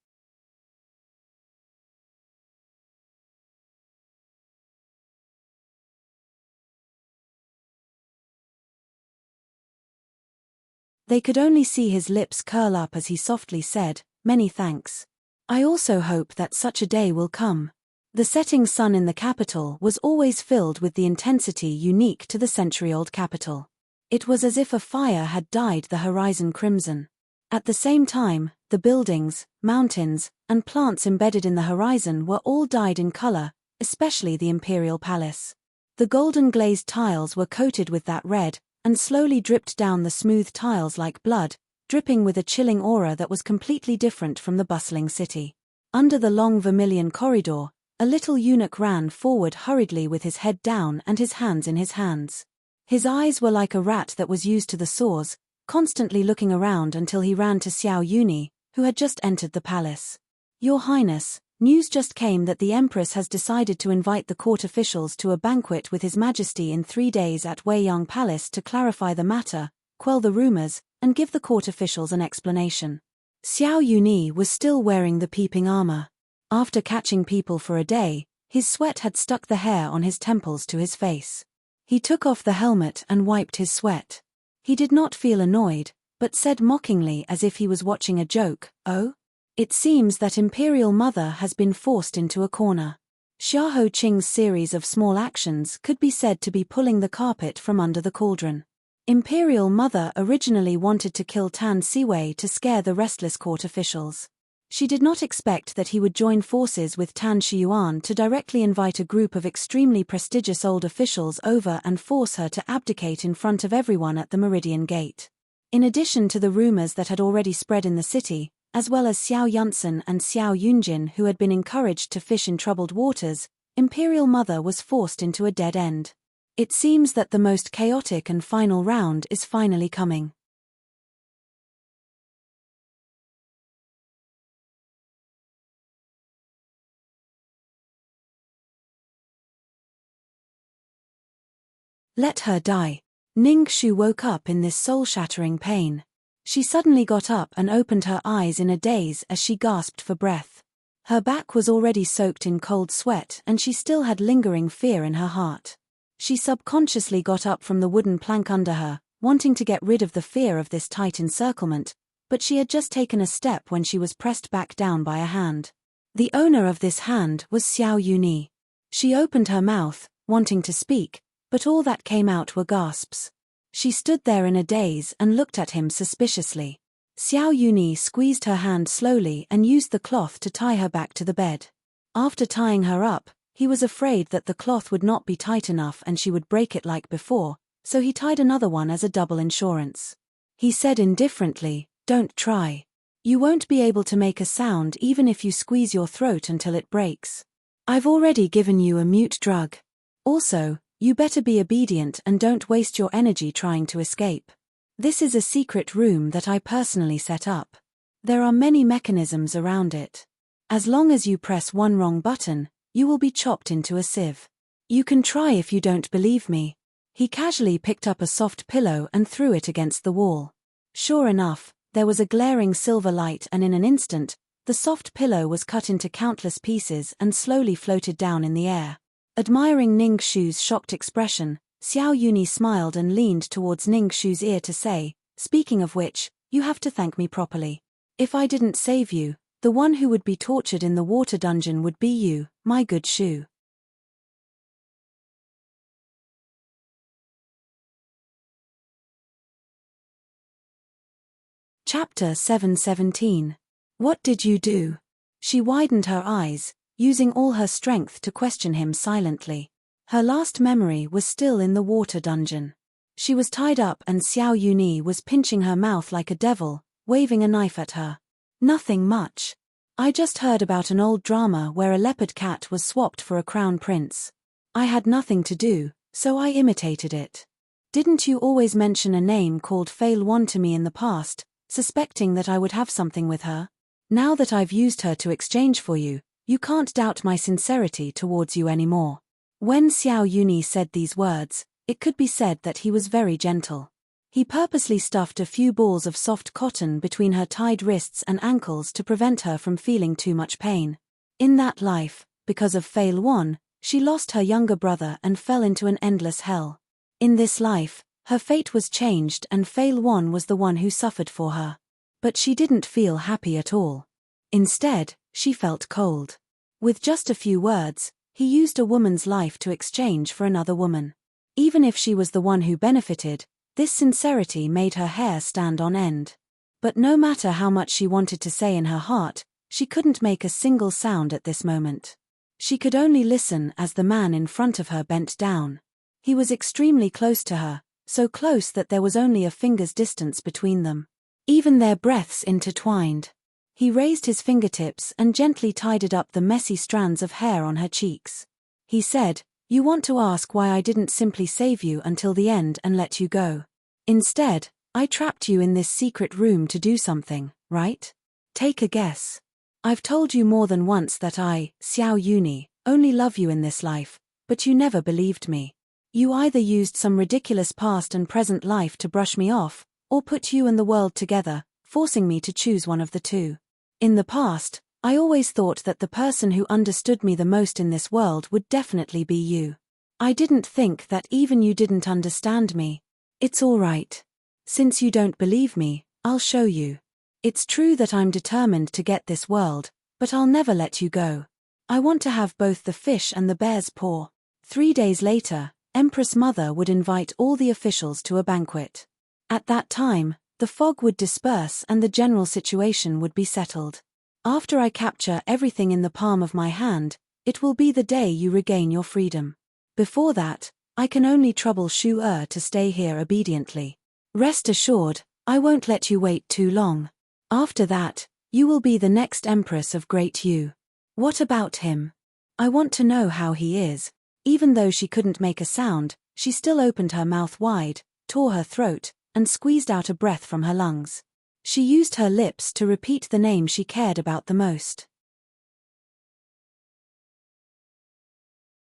They could only see his lips curl up as he softly said, "Many thanks. I also hope that such a day will come." The setting sun in the capital was always filled with the intensity unique to the century-old capital. It was as if a fire had dyed the horizon crimson. At the same time, the buildings, mountains, and plants embedded in the horizon were all dyed in color, especially the imperial palace. The golden glazed tiles were coated with that red, and slowly dripped down the smooth tiles like blood, dripping with a chilling aura that was completely different from the bustling city. Under the long vermilion corridor, a little eunuch ran forward hurriedly with his head down and his hands in his hands. His eyes were like a rat that was used to the sores, constantly looking around until he ran to Xiao Yuni, who had just entered the palace. "Your Highness, news just came that the Empress has decided to invite the court officials to a banquet with His Majesty in 3 days at Weiyang Palace to clarify the matter, quell the rumors, and give the court officials an explanation." Xiao Yuni was still wearing the peeping armor. After catching people for a day, his sweat had stuck the hair on his temples to his face. He took off the helmet and wiped his sweat. He did not feel annoyed, but said mockingly as if he was watching a joke, "Oh? It seems that Imperial Mother has been forced into a corner." Xiahou Qing's series of small actions could be said to be pulling the carpet from under the cauldron. Imperial Mother originally wanted to kill Tan Siwei to scare the restless court officials. She did not expect that he would join forces with Tan Shiyuan to directly invite a group of extremely prestigious old officials over and force her to abdicate in front of everyone at the Meridian Gate. In addition to the rumors that had already spread in the city, as well as Xiao Yunsen and Xiao Yunjin who had been encouraged to fish in troubled waters, Imperial Mother was forced into a dead end. It seems that the most chaotic and final round is finally coming. Let her die. Ning Xu woke up in this soul-shattering pain. She suddenly got up and opened her eyes in a daze as she gasped for breath. Her back was already soaked in cold sweat and she still had lingering fear in her heart. She subconsciously got up from the wooden plank under her, wanting to get rid of the fear of this tight encirclement, but she had just taken a step when she was pressed back down by a hand. The owner of this hand was Xiao Yuni. She opened her mouth, wanting to speak, but all that came out were gasps. She stood there in a daze and looked at him suspiciously. Xiao Yuni squeezed her hand slowly and used the cloth to tie her back to the bed. After tying her up, he was afraid that the cloth would not be tight enough and she would break it like before, so he tied another one as a double insurance. He said indifferently, "Don't try. You won't be able to make a sound even if you squeeze your throat until it breaks. I've already given you a mute drug. Also, you better be obedient and don't waste your energy trying to escape. This is a secret room that I personally set up. There are many mechanisms around it. As long as you press one wrong button, you will be chopped into a sieve. You can try if you don't believe me." He casually picked up a soft pillow and threw it against the wall. Sure enough, there was a glaring silver light, and in an instant, the soft pillow was cut into countless pieces and slowly floated down in the air. Admiring Ning Shu's shocked expression, Xiao Yuni smiled and leaned towards Ning Shu's ear to say, "Speaking of which, you have to thank me properly. If I didn't save you, the one who would be tortured in the water dungeon would be you, my good Shu." Chapter 717. What did you do? She widened her eyes, using all her strength to question him silently. Her last memory was still in the water dungeon. She was tied up and Xiao Yuni was pinching her mouth like a devil, waving a knife at her. Nothing much. I just heard about an old drama where a leopard cat was swapped for a crown prince. I had nothing to do, so I imitated it. Didn't you always mention a name called Fail One to me in the past, suspecting that I would have something with her? Now that I've used her to exchange for you, you can't doubt my sincerity towards you anymore. When Xiao Yuni said these words, it could be said that he was very gentle. He purposely stuffed a few balls of soft cotton between her tied wrists and ankles to prevent her from feeling too much pain. In that life, because of Fail One, she lost her younger brother and fell into an endless hell. In this life, her fate was changed and Fail One was the one who suffered for her. But she didn't feel happy at all. Instead, she felt cold. With just a few words, he used a woman's life to exchange for another woman. Even if she was the one who benefited, this sincerity made her hair stand on end. But no matter how much she wanted to say in her heart, she couldn't make a single sound at this moment. She could only listen as the man in front of her bent down. He was extremely close to her, so close that there was only a finger's distance between them. Even their breaths intertwined. He raised his fingertips and gently tidied up the messy strands of hair on her cheeks. He said, "You want to ask why I didn't simply save you until the end and let you go. Instead, I trapped you in this secret room to do something, right? Take a guess. I've told you more than once that I, Xiao Yuni, only love you in this life, but you never believed me. You either used some ridiculous past and present life to brush me off, or put you and the world together, forcing me to choose one of the two. In the past, I always thought that the person who understood me the most in this world would definitely be you. I didn't think that even you didn't understand me. It's all right. Since you don't believe me, I'll show you. It's true that I'm determined to get this world, but I'll never let you go. I want to have both the fish and the bear's paw." 3 days later, Empress Mother would invite all the officials to a banquet. At that time, the fog would disperse and the general situation would be settled. "After I capture everything in the palm of my hand, it will be the day you regain your freedom. Before that, I can only trouble Shu to stay here obediently. Rest assured, I won't let you wait too long. After that, you will be the next Empress of Great Yu. What about him? I want to know how he is." Even though she couldn't make a sound, she still opened her mouth wide, tore her throat, and squeezed out a breath from her lungs. She used her lips to repeat the name she cared about the most.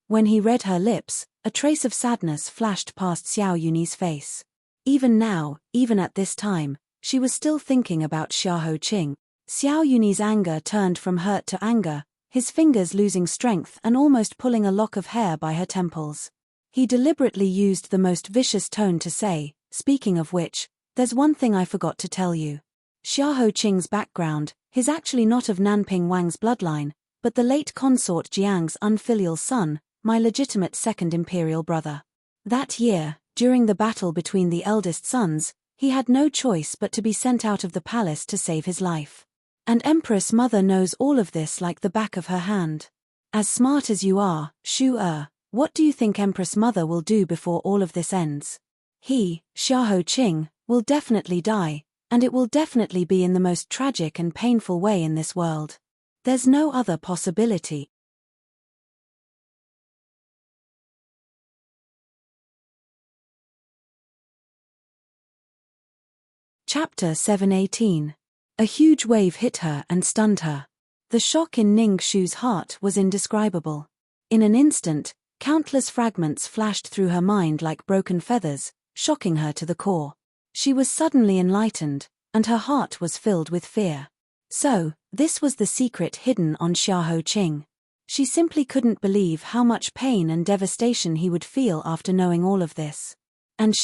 When he read her lips, a trace of sadness flashed past Xiao Yuni's face. Even now, even at this time, she was still thinking about Xiao Qing. Xiao Yuni's anger turned from hurt to anger, his fingers losing strength and almost pulling a lock of hair by her temples. He deliberately used the most vicious tone to say, "Speaking of which, there's one thing I forgot to tell you. Xiao Qing's background, he's actually not of Nanping Wang's bloodline, but the late consort Jiang's unfilial son, my legitimate second imperial brother. That year, during the battle between the eldest sons, he had no choice but to be sent out of the palace to save his life. And Empress Mother knows all of this like the back of her hand. As smart as you are, Shu, what do you think Empress Mother will do before all of this ends? He, Xiao Qing, will definitely die, and it will definitely be in the most tragic and painful way in this world. There's no other possibility." Chapter 718. A huge wave hit her and stunned her. The shock in Ning Shu's heart was indescribable. In an instant, Countless fragments flashed through her mind like broken feathers, shocking her to the core. She was suddenly enlightened, and her heart was filled with fear. So, this was the secret hidden on Xiahou Qing. She simply couldn't believe how much pain and devastation he would feel after knowing all of this. And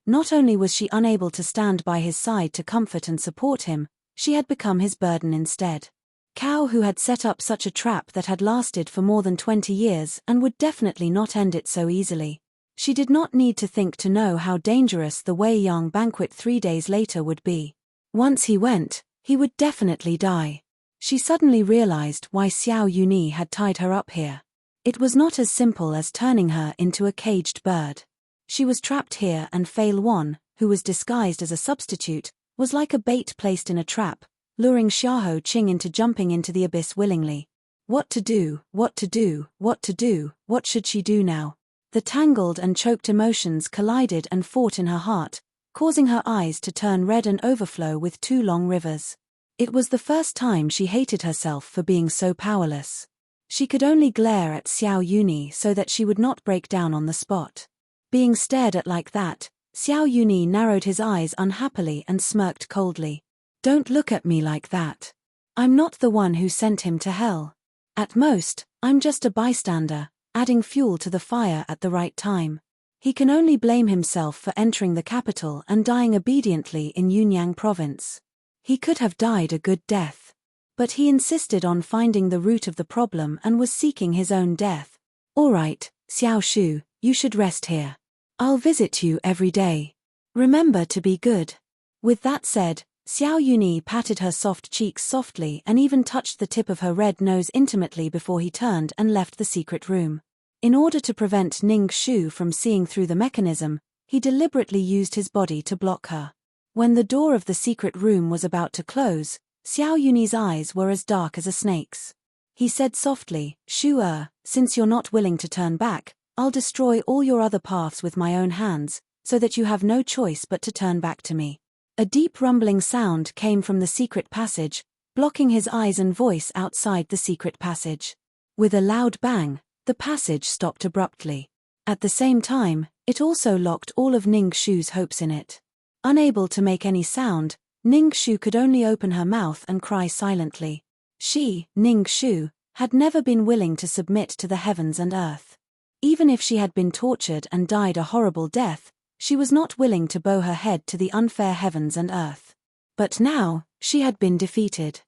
not only was she unable to stand by his side to comfort and support him, she had become his burden instead. Cao, who had set up such a trap that had lasted for more than 20 years and would definitely not end it so easily. She did not need to think to know how dangerous the Wei Yang banquet 3 days later would be. Once he went, he would definitely die. She suddenly realized why Xiao Yuni had tied her up here. It was not as simple as turning her into a caged bird. She was trapped here, and Fei Luan, who was disguised as a substitute, was like a bait placed in a trap, luring Xiahou Qing into jumping into the abyss willingly. What to do, what to do, what to do, what should she do now? The tangled and choked emotions collided and fought in her heart, causing her eyes to turn red and overflow with 2 long rivers. It was the first time she hated herself for being so powerless. She could only glare at Xiao Yuni so that she would not break down on the spot. Being stared at like that, Xiao Yuni narrowed his eyes unhappily and smirked coldly. Don't look at me like that. I'm not the one who sent him to hell. At most, I'm just a bystander, adding fuel to the fire at the right time. He can only blame himself for entering the capital and dying obediently in Yunyang province. He could have died a good death. But he insisted on finding the root of the problem and was seeking his own death. All right, Xiao Shu, you should rest here. I'll visit you every day. Remember to be good. With that said, Xiao Yuni patted her soft cheeks softly and even touched the tip of her red nose intimately before he turned and left the secret room. In order to prevent Ning Shu from seeing through the mechanism, he deliberately used his body to block her. When the door of the secret room was about to close, Xiao Yuni's eyes were as dark as a snake's. He said softly, Shu, since you're not willing to turn back, I'll destroy all your other paths with my own hands, so that you have no choice but to turn back to me. A deep rumbling sound came from the secret passage, blocking his eyes and voice outside the secret passage. With a loud bang, the passage stopped abruptly. At the same time, it also locked all of Ning Shu's hopes in it. Unable to make any sound, Ning Shu could only open her mouth and cry silently. She, Ning Shu, had never been willing to submit to the heavens and earth. Even if she had been tortured and died a horrible death, she was not willing to bow her head to the unfair heavens and earth. But now, she had been defeated.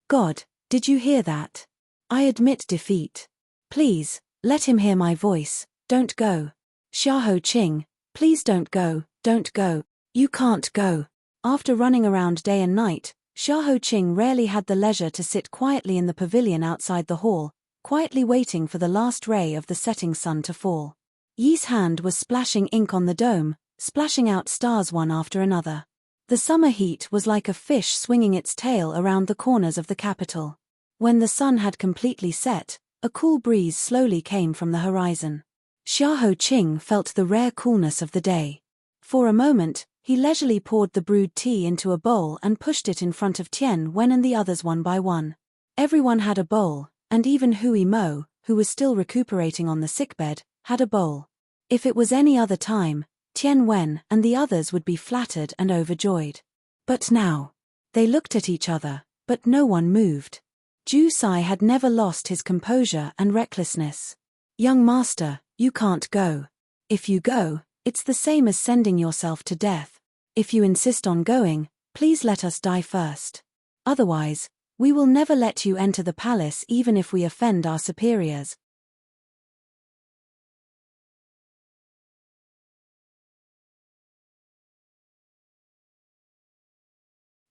God, did you hear that? I admit defeat. Please, let him hear my voice, don't go. Xiahou Qing, please don't go, don't go. You can't go. After running around day and night, Xiahou Qing rarely had the leisure to sit quietly in the pavilion outside the hall, quietly waiting for the last ray of the setting sun to fall. Yi's hand was splashing ink on the dome, splashing out stars one after another. The summer heat was like a fish swinging its tail around the corners of the capital. When the sun had completely set, a cool breeze slowly came from the horizon. Xiahou Qing felt the rare coolness of the day. For a moment, he leisurely poured the brewed tea into a bowl and pushed it in front of Tian Wen and the others one by one. Everyone had a bowl, and even Hui Mo, who was still recuperating on the sickbed, had a bowl. If it was any other time, Tian Wen and the others would be flattered and overjoyed. But now, they looked at each other, but no one moved. Ju Sai had never lost his composure and recklessness. Young master, you can't go. If you go, it's the same as sending yourself to death. If you insist on going, please let us die first. Otherwise, we will never let you enter the palace even if we offend our superiors.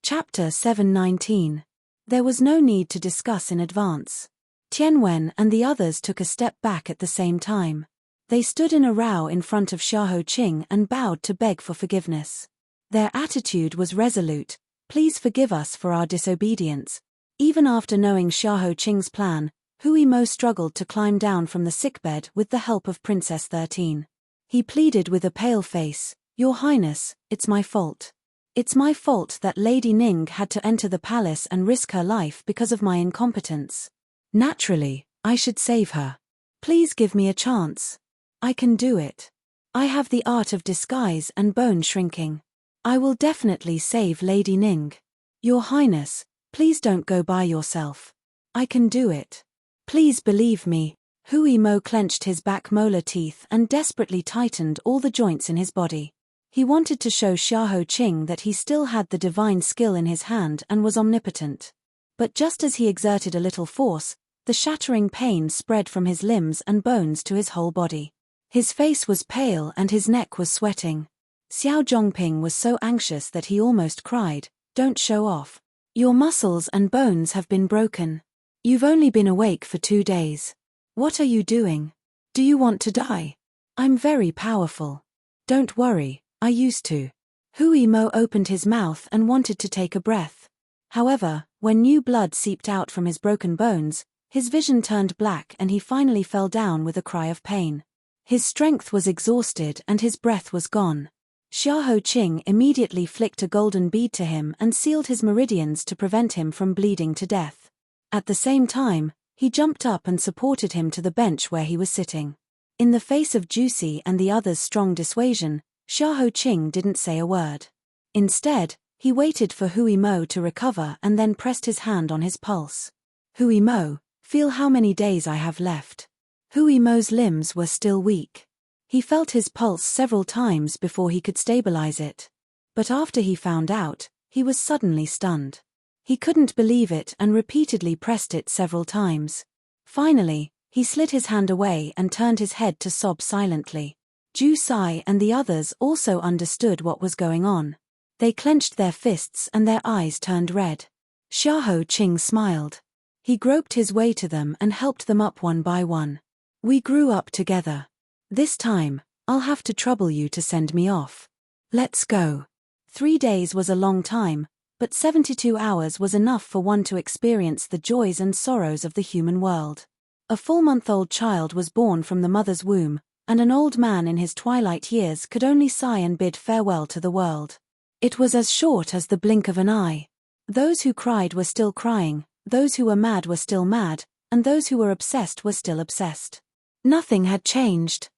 Chapter 719. There was no need to discuss in advance. Tian Wen and the others took a step back at the same time. They stood in a row in front of Xiahou Qing and bowed to beg for forgiveness. Their attitude was resolute, please forgive us for our disobedience. Even after knowing Xiahou Qing's plan, Hui Mo struggled to climb down from the sickbed with the help of Princess 13. He pleaded with a pale face, Your Highness, it's my fault. It's my fault that Lady Ning had to enter the palace and risk her life because of my incompetence. Naturally, I should save her. Please give me a chance. I can do it. I have the art of disguise and bone shrinking. I will definitely save Lady Ning. Your Highness, please don't go by yourself. I can do it. Please believe me. Hui Mo clenched his back molar teeth and desperately tightened all the joints in his body. He wanted to show Xiahou Qing that he still had the divine skill in his hand and was omnipotent. But just as he exerted a little force, the shattering pain spread from his limbs and bones to his whole body. His face was pale and his neck was sweating. Xiao Zhongping was so anxious that he almost cried. Don't show off. Your muscles and bones have been broken. You've only been awake for 2 days. What are you doing? Do you want to die? I'm very powerful. Don't worry, I used to. Hui Mo opened his mouth and wanted to take a breath. However, when new blood seeped out from his broken bones, his vision turned black and he finally fell down with a cry of pain. His strength was exhausted and his breath was gone. Xiahou Qing immediately flicked a golden bead to him and sealed his meridians to prevent him from bleeding to death. At the same time, he jumped up and supported him to the bench where he was sitting. In the face of Juicy and the others' strong dissuasion, Xiahou Qing didn't say a word. Instead, he waited for Hui Mo to recover and then pressed his hand on his pulse. Hui Mo, feel how many days I have left. Hui Mo's limbs were still weak. He felt his pulse several times before he could stabilize it. But after he found out, he was suddenly stunned. He couldn't believe it and repeatedly pressed it several times. Finally, he slid his hand away and turned his head to sob silently. Ju Sai and the others also understood what was going on. They clenched their fists and their eyes turned red. Xiahou Qing smiled. He groped his way to them and helped them up one by one. We grew up together. This time, I'll have to trouble you to send me off. Let's go. 3 days was a long time, but 72 hours was enough for one to experience the joys and sorrows of the human world. A 4-month-old child was born from the mother's womb, and an old man in his twilight years could only sigh and bid farewell to the world. It was as short as the blink of an eye. Those who cried were still crying, those who were mad were still mad, and those who were obsessed were still obsessed. Nothing had changed.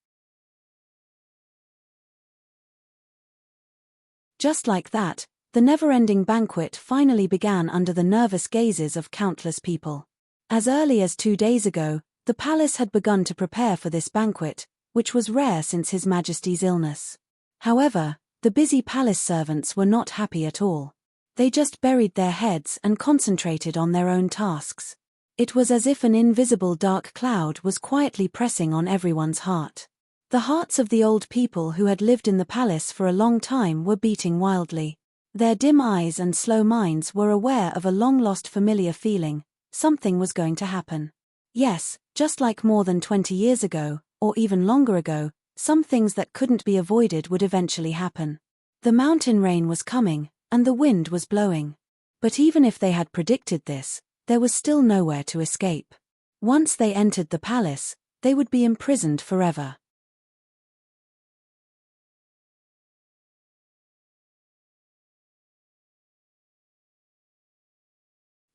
Just like that, the never-ending banquet finally began under the nervous gazes of countless people. As early as 2 days ago, the palace had begun to prepare for this banquet, which was rare since His Majesty's illness. However, the busy palace servants were not happy at all. They just buried their heads and concentrated on their own tasks. It was as if an invisible dark cloud was quietly pressing on everyone's heart. The hearts of the old people who had lived in the palace for a long time were beating wildly. Their dim eyes and slow minds were aware of a long-lost familiar feeling. Something was going to happen. Yes, just like more than 20 years ago, or even longer ago, some things that couldn't be avoided would eventually happen. The mountain rain was coming, and the wind was blowing. But even if they had predicted this, there was still nowhere to escape. Once they entered the palace, they would be imprisoned forever.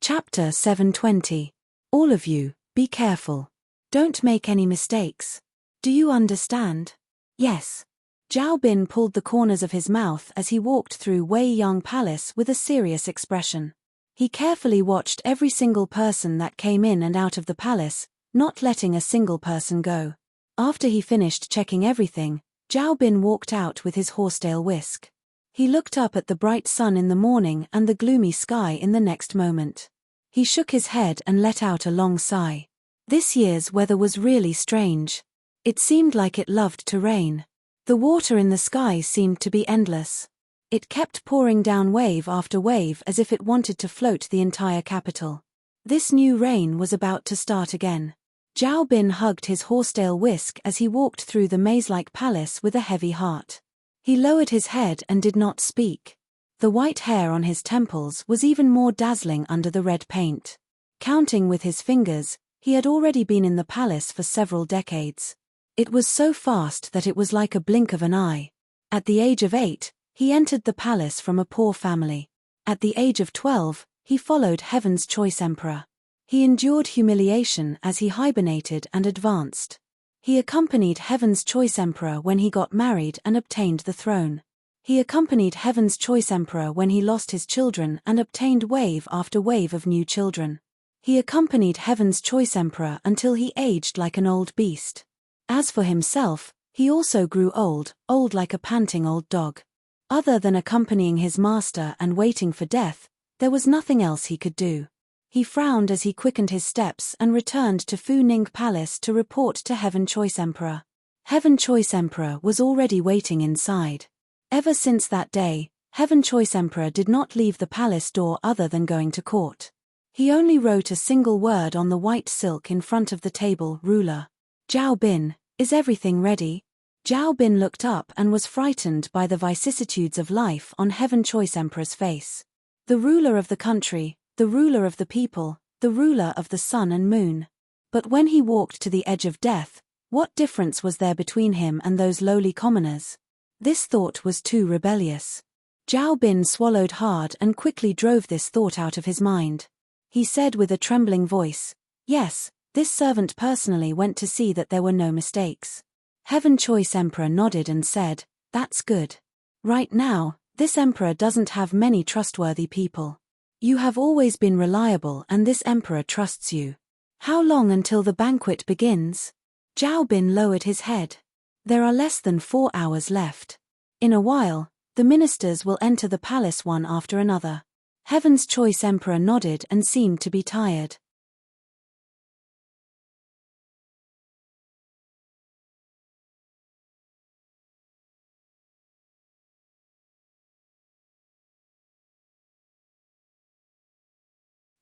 Chapter 720. All of you, be careful. Don't make any mistakes. Do you understand? Yes. Zhao Bin pulled the corners of his mouth as he walked through Wei Yang Palace with a serious expression. He carefully watched every single person that came in and out of the palace, not letting a single person go. After he finished checking everything, Zhao Bin walked out with his horsetail whisk. He looked up at the bright sun in the morning and the gloomy sky in the next moment. He shook his head and let out a long sigh. This year's weather was really strange. It seemed like it loved to rain. The water in the sky seemed to be endless. It kept pouring down wave after wave as if it wanted to float the entire capital. This new rain was about to start again. Zhao Bin hugged his horsetail whisk as he walked through the maze-like palace with a heavy heart. He lowered his head and did not speak. The white hair on his temples was even more dazzling under the red paint. Counting with his fingers, he had already been in the palace for several decades. It was so fast that it was like a blink of an eye. At the age of 8, he entered the palace from a poor family. At the age of 12, he followed Heaven's Choice Emperor. He endured humiliation as he hibernated and advanced. He accompanied Heaven's Choice Emperor when he got married and obtained the throne. He accompanied Heaven's Choice Emperor when he lost his children and obtained wave after wave of new children. He accompanied Heaven's Choice Emperor until he aged like an old beast. As for himself, he also grew old like a panting old dog. Other than accompanying his master and waiting for death, there was nothing else he could do. He frowned as he quickened his steps and returned to Fu Ning Palace to report to Heaven Choice Emperor. Heaven Choice Emperor was already waiting inside. Ever since that day, Heaven Choice Emperor did not leave the palace door other than going to court. He only wrote a single word on the white silk in front of the table, ruler. Zhao Bin, is everything ready? Zhao Bin looked up and was frightened by the vicissitudes of life on Heaven Choice Emperor's face. The ruler of the country, the ruler of the people, the ruler of the sun and moon. But when he walked to the edge of death, what difference was there between him and those lowly commoners? This thought was too rebellious. Zhao Bin swallowed hard and quickly drove this thought out of his mind. He said with a trembling voice, "Yes, this servant personally went to see that there were no mistakes." Heaven Choice Emperor nodded and said, "That's good. Right now, this emperor doesn't have many trustworthy people. You have always been reliable and this emperor trusts you. How long until the banquet begins?" Zhao Bin lowered his head. "There are less than 4 hours left. In a while, the ministers will enter the palace one after another." Heaven's Choice Emperor nodded and seemed to be tired.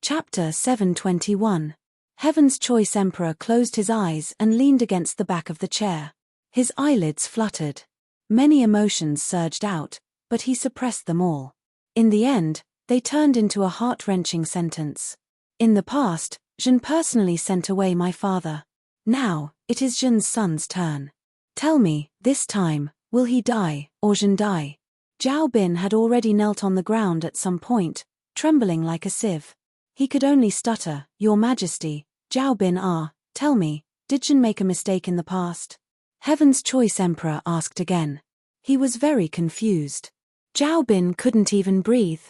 Chapter 721. Heaven's Choice Emperor closed his eyes and leaned against the back of the chair. His eyelids fluttered. Many emotions surged out, but he suppressed them all. In the end, they turned into a heart-wrenching sentence. "In the past, Zhen personally sent away my father. Now, it is Zhen's son's turn. Tell me, this time, will he die, or Zhen die?" Zhao Bin had already knelt on the ground at some point, trembling like a sieve. He could only stutter, "Your Majesty, Zhao Bin tell me, did Zhen make a mistake in the past?" Heaven's Choice Emperor asked again. He was very confused. Zhao Bin couldn't even breathe.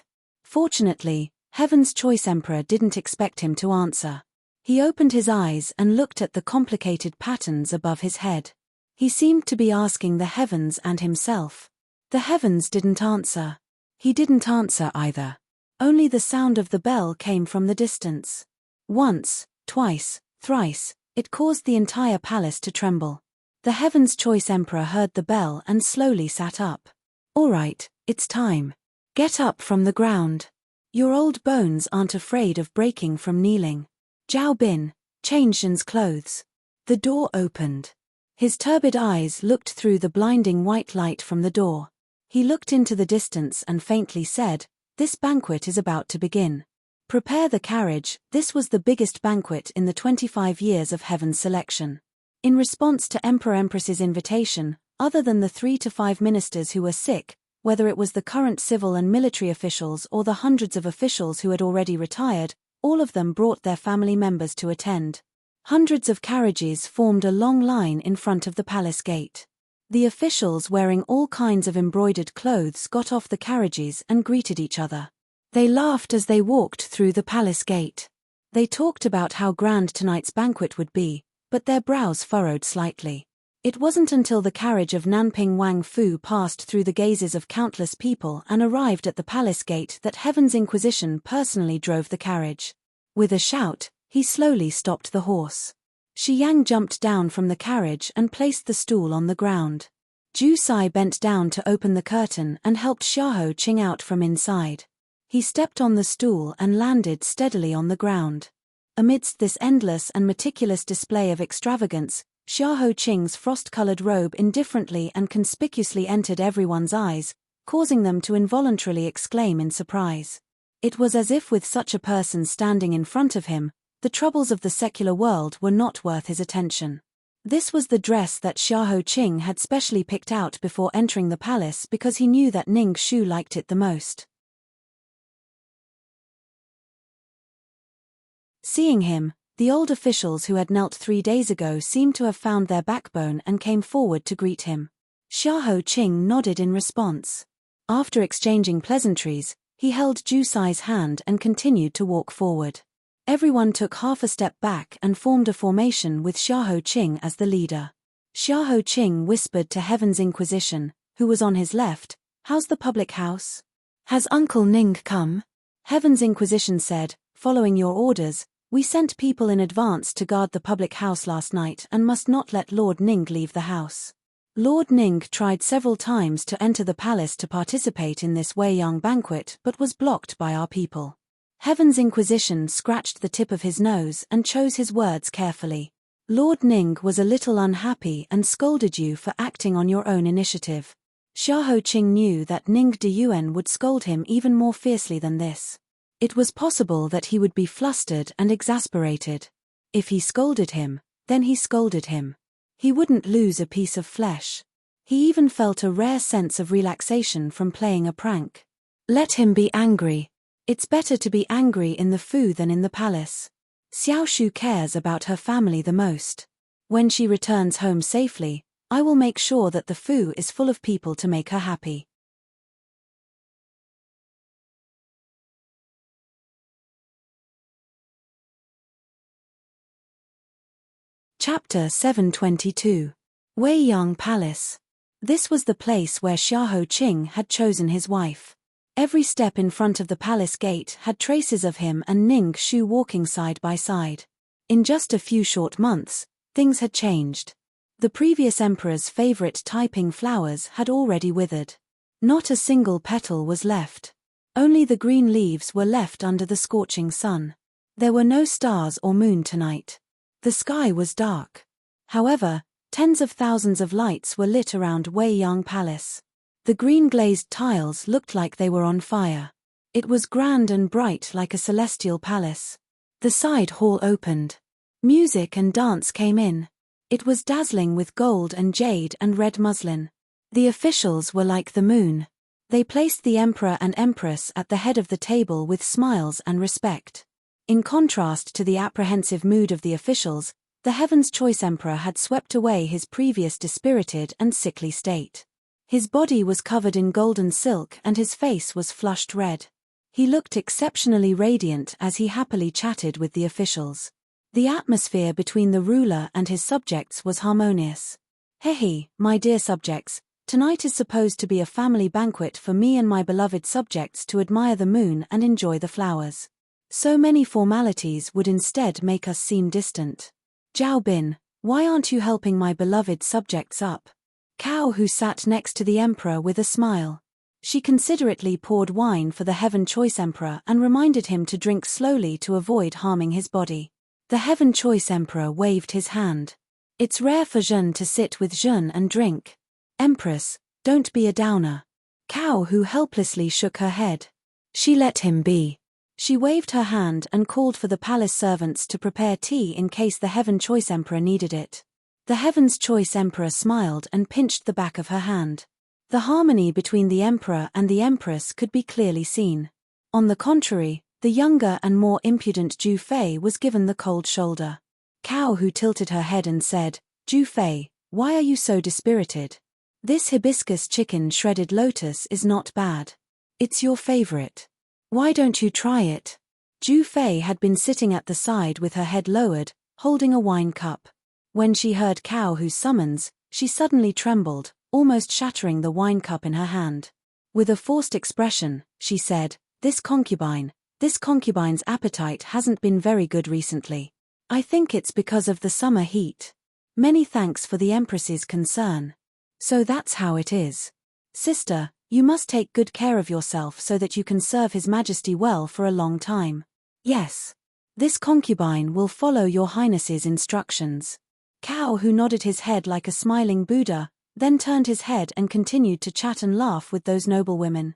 Fortunately, Heaven's Choice Emperor didn't expect him to answer. He opened his eyes and looked at the complicated patterns above his head. He seemed to be asking the heavens and himself. The heavens didn't answer. He didn't answer either. Only the sound of the bell came from the distance. Once, twice, thrice, it caused the entire palace to tremble. The Heaven's Choice Emperor heard the bell and slowly sat up. "All right, it's time. Get up from the ground. Your old bones aren't afraid of breaking from kneeling. Zhao Bin, change Zhen's clothes." The door opened. His turbid eyes looked through the blinding white light from the door. He looked into the distance and faintly said, "This banquet is about to begin. Prepare the carriage." This was the biggest banquet in the 25 years of Heaven's selection. In response to Emperor-Empress's invitation, other than the 3 to 5 ministers who were sick, whether it was the current civil and military officials or the hundreds of officials who had already retired, all of them brought their family members to attend. Hundreds of carriages formed a long line in front of the palace gate. The officials wearing all kinds of embroidered clothes got off the carriages and greeted each other. They laughed as they walked through the palace gate. They talked about how grand tonight's banquet would be, but their brows furrowed slightly. It wasn't until the carriage of Nanping Wang Fu passed through the gazes of countless people and arrived at the palace gate that Heaven's Inquisition personally drove the carriage. With a shout, he slowly stopped the horse. Shi Yang jumped down from the carriage and placed the stool on the ground. Ju Sai bent down to open the curtain and helped Xiahou Qing out from inside. He stepped on the stool and landed steadily on the ground. Amidst this endless and meticulous display of extravagance, Xiahou Qing's frost-colored robe indifferently and conspicuously entered everyone's eyes, causing them to involuntarily exclaim in surprise. It was as if with such a person standing in front of him, the troubles of the secular world were not worth his attention. This was the dress that Xiahou Qing had specially picked out before entering the palace because he knew that Ning Shu liked it the most. Seeing him, the old officials who had knelt 3 days ago seemed to have found their backbone and came forward to greet him. Xiahou Qing nodded in response. After exchanging pleasantries, he held Ju Sai's hand and continued to walk forward. Everyone took half a step back and formed a formation with Xiahou Qing as the leader. Xiahou Qing whispered to Heaven's Inquisition, who was on his left, "How's the public house? Has Uncle Ning come?" Heaven's Inquisition said, "Following your orders, we sent people in advance to guard the public house last night and must not let Lord Ning leave the house." Lord Ning tried several times to enter the palace to participate in this Wei Yang banquet but was blocked by our people. Heaven's Inquisition scratched the tip of his nose and chose his words carefully. Lord Ning was a little unhappy and scolded you for acting on your own initiative. Xiahou Qing knew that Ning de Yuan would scold him even more fiercely than this. It was possible that he would be flustered and exasperated. If he scolded him, then he scolded him. He wouldn't lose a piece of flesh. He even felt a rare sense of relaxation from playing a prank. Let him be angry. It's better to be angry in the Fu than in the palace. Xiao Shu cares about her family the most. When she returns home safely, I will make sure that the Fu is full of people to make her happy. Chapter 722. Wei Yang Palace. This was the place where Xiahou Qing had chosen his wife. Every step in front of the palace gate had traces of him and Ning Shu walking side by side. In just a few short months, things had changed. The previous emperor's favorite Taiping flowers had already withered. Not a single petal was left. Only the green leaves were left under the scorching sun. There were no stars or moon tonight. The sky was dark. However, tens of thousands of lights were lit around Wei Yang Palace. The green glazed tiles looked like they were on fire. It was grand and bright like a celestial palace. The side hall opened. Music and dance came in. It was dazzling with gold and jade and red muslin. The officials were like the moon. They placed the emperor and empress at the head of the table with smiles and respect. In contrast to the apprehensive mood of the officials, the Heaven's Choice Emperor had swept away his previous dispirited and sickly state. His body was covered in golden silk and his face was flushed red. He looked exceptionally radiant as he happily chatted with the officials. The atmosphere between the ruler and his subjects was harmonious. "Hehe, my dear subjects, tonight is supposed to be a family banquet for me and my beloved subjects to admire the moon and enjoy the flowers. So many formalities would instead make us seem distant. Zhao Bin, why aren't you helping my beloved subjects up?" Cao, who sat next to the emperor with a smile. She considerately poured wine for the Heaven Choice Emperor and reminded him to drink slowly to avoid harming his body. The Heaven Choice Emperor waved his hand. "It's rare for Zhen to sit with Zhen and drink. Empress, don't be a downer." Cao, who helplessly shook her head. She let him be. She waved her hand and called for the palace servants to prepare tea in case the Heaven Choice Emperor needed it. The Heaven's Choice Emperor smiled and pinched the back of her hand. The harmony between the emperor and the empress could be clearly seen. On the contrary, the younger and more impudent Ju Fei was given the cold shoulder. Cao, who tilted her head and said, "Ju Fei, why are you so dispirited? This hibiscus chicken shredded lotus is not bad. It's your favorite. Why don't you try it?" Ju Fei had been sitting at the side with her head lowered, holding a wine cup. When she heard Cao Hu's summons, she suddenly trembled, almost shattering the wine cup in her hand. With a forced expression, she said, This concubine's appetite hasn't been very good recently. I think it's because of the summer heat. Many thanks for the Empress's concern. So that's how it is. Sister, you must take good care of yourself so that you can serve His Majesty well for a long time. Yes. This concubine will follow your Highness's instructions. Cao, who nodded his head like a smiling Buddha, then turned his head and continued to chat and laugh with those noble women.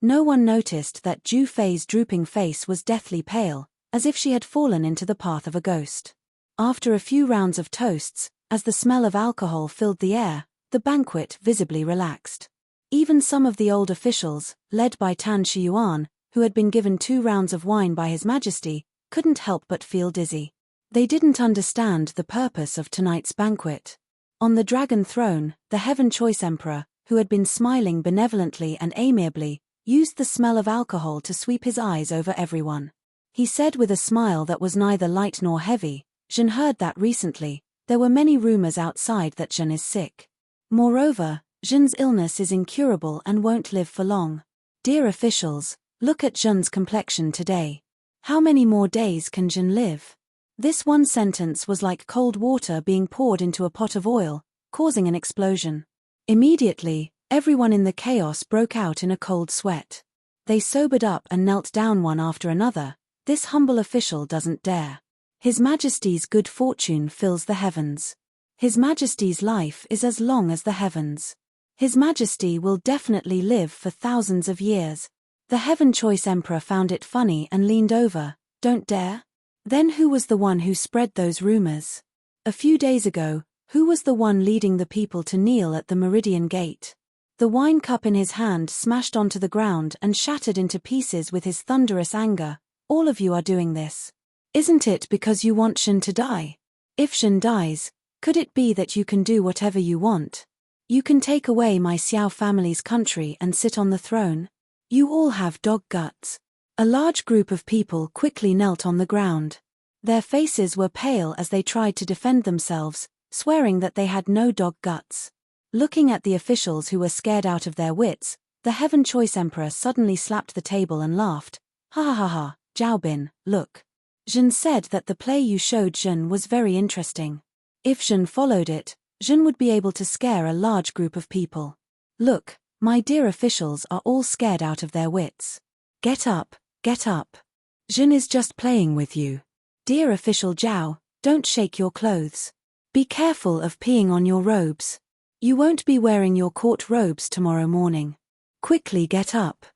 No one noticed that Ju Fei's drooping face was deathly pale, as if she had fallen into the path of a ghost. After a few rounds of toasts, as the smell of alcohol filled the air, the banquet visibly relaxed. Even some of the old officials, led by Tan Shiyuan, who had been given 2 rounds of wine by His Majesty, couldn't help but feel dizzy. They didn't understand the purpose of tonight's banquet. On the dragon throne, the Heaven Choice Emperor, who had been smiling benevolently and amiably, used the smell of alcohol to sweep his eyes over everyone. He said with a smile that was neither light nor heavy, "Zhen heard that recently. There were many rumors outside that Zhen is sick. Moreover, Zhen's illness is incurable and won't live for long. Dear officials, look at Zhen's complexion today. How many more days can Zhen live?" This one sentence was like cold water being poured into a pot of oil, causing an explosion. Immediately, everyone in the chaos broke out in a cold sweat. They sobered up and knelt down one after another. This humble official doesn't dare. His Majesty's good fortune fills the heavens. His Majesty's life is as long as the heavens. His Majesty will definitely live for thousands of years. The Heaven Choice Emperor found it funny and leaned over. "Don't dare?" Then who was the one who spread those rumors? A few days ago, who was the one leading the people to kneel at the Meridian Gate? The wine cup in his hand smashed onto the ground and shattered into pieces with his thunderous anger. "All of you are doing this. Isn't it because you want Shen to die? If Shen dies, could it be that you can do whatever you want? You can take away my Xiao family's country and sit on the throne? You all have dog guts." A large group of people quickly knelt on the ground. Their faces were pale as they tried to defend themselves, swearing that they had no dog guts. Looking at the officials who were scared out of their wits, the Heaven Choice Emperor suddenly slapped the table and laughed. "Ha ha ha ha, Zhaobin, look. Zhen said that the play you showed Zhen was very interesting. If Zhen followed it, Zhen would be able to scare a large group of people. Look, my dear officials are all scared out of their wits. Get up, get up. Zhen is just playing with you. Dear official Zhao, don't shake your clothes. Be careful of peeing on your robes. You won't be wearing your court robes tomorrow morning. Quickly get up.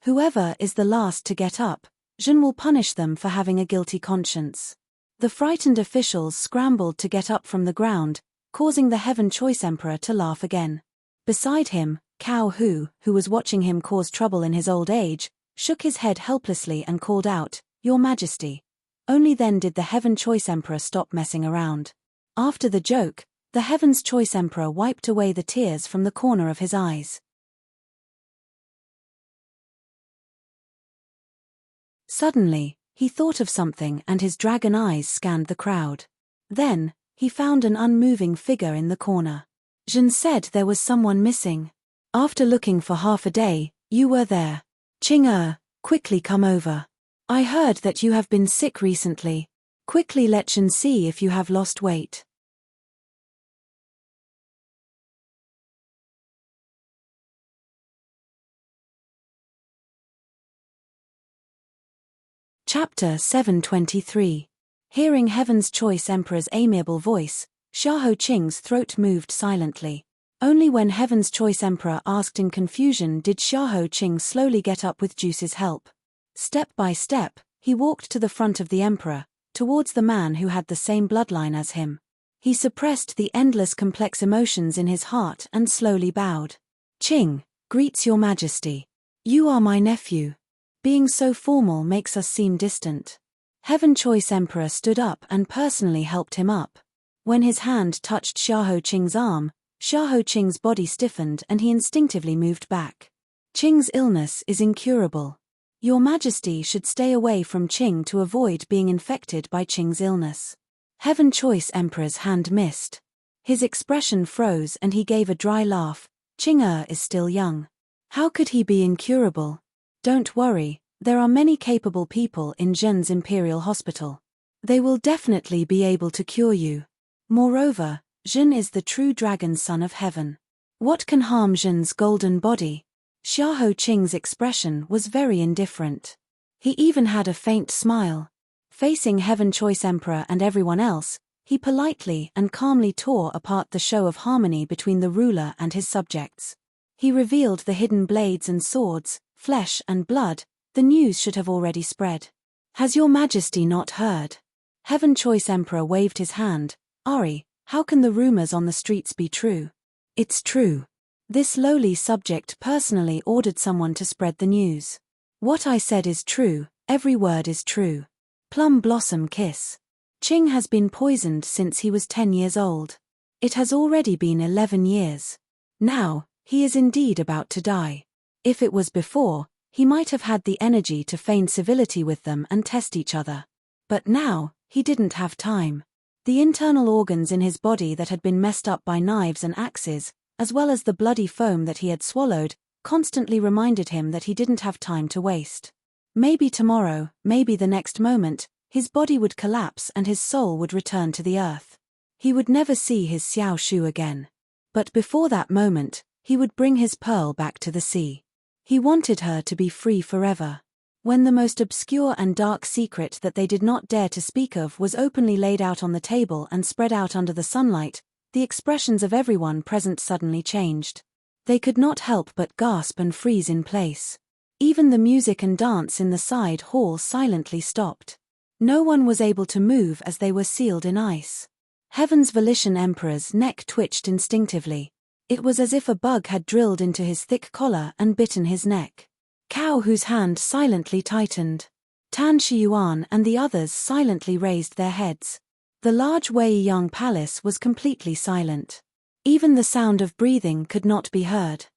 Whoever is the last to get up, Zhen will punish them for having a guilty conscience." The frightened officials scrambled to get up from the ground, causing the Heaven Choice Emperor to laugh again. Beside him, Cao Hu, who was watching him cause trouble in his old age, shook his head helplessly and called out, "Your Majesty." Only then did the Heaven Choice Emperor stop messing around. After the joke, the Heaven's Choice Emperor wiped away the tears from the corner of his eyes. Suddenly, he thought of something and his dragon eyes scanned the crowd. Then, he found an unmoving figure in the corner. Zhen said there was someone missing. "After looking for half a day, you were there. Qing quickly come over. I heard that you have been sick recently. Quickly let Zhen see if you have lost weight." Chapter 723. Hearing Heaven's Choice Emperor's amiable voice, Xiahou Qing's throat moved silently. Only when Heaven's Choice Emperor asked in confusion did Xiahou Qing slowly get up with Juice's help. Step by step, he walked to the front of the Emperor, towards the man who had the same bloodline as him. He suppressed the endless complex emotions in his heart and slowly bowed. "Qing, greets your Majesty. You are my nephew. Being so formal makes us seem distant." Heaven Choice Emperor stood up and personally helped him up. When his hand touched Xiahou Qing's arm, Xiahou Qing's body stiffened and he instinctively moved back. "Qing's illness is incurable. Your Majesty should stay away from Qing to avoid being infected by Qing's illness." Heaven Choice Emperor's hand missed. His expression froze and he gave a dry laugh. "Qing is still young. How could he be incurable? Don't worry, there are many capable people in Zhen's Imperial Hospital. They will definitely be able to cure you. Moreover, Zhen is the true dragon son of heaven. What can harm Zhen's golden body?" Xiahou Qing's expression was very indifferent. He even had a faint smile. Facing Heaven Choice Emperor and everyone else, he politely and calmly tore apart the show of harmony between the ruler and his subjects. He revealed the hidden blades and swords, flesh and blood. The news should have already spread. "Has your Majesty not heard?" Heaven Choice Emperor waved his hand. "Ari, how can the rumors on the streets be true?" "It's true. This lowly subject personally ordered someone to spread the news. What I said is true, every word is true. Plum blossom kiss. Ching has been poisoned since he was 10 years old. It has already been 11 years. Now, he is indeed about to die. If it was before, he might have had the energy to feign civility with them and test each other. But now, he didn't have time. The internal organs in his body that had been messed up by knives and axes, as well as the bloody foam that he had swallowed, constantly reminded him that he didn't have time to waste. Maybe tomorrow, maybe the next moment, his body would collapse and his soul would return to the earth. He would never see his Xiao Shu again. But before that moment, he would bring his pearl back to the sea. He wanted her to be free forever. When the most obscure and dark secret that they did not dare to speak of was openly laid out on the table and spread out under the sunlight, the expressions of everyone present suddenly changed. They could not help but gasp and freeze in place. Even the music and dance in the side hall silently stopped. No one was able to move as they were sealed in ice. Heaven's Volition Emperor's neck twitched instinctively. It was as if a bug had drilled into his thick collar and bitten his neck. Cao Hu's hand silently tightened. Tan Shiyuan and the others silently raised their heads. The large Wei Yang palace was completely silent. Even the sound of breathing could not be heard.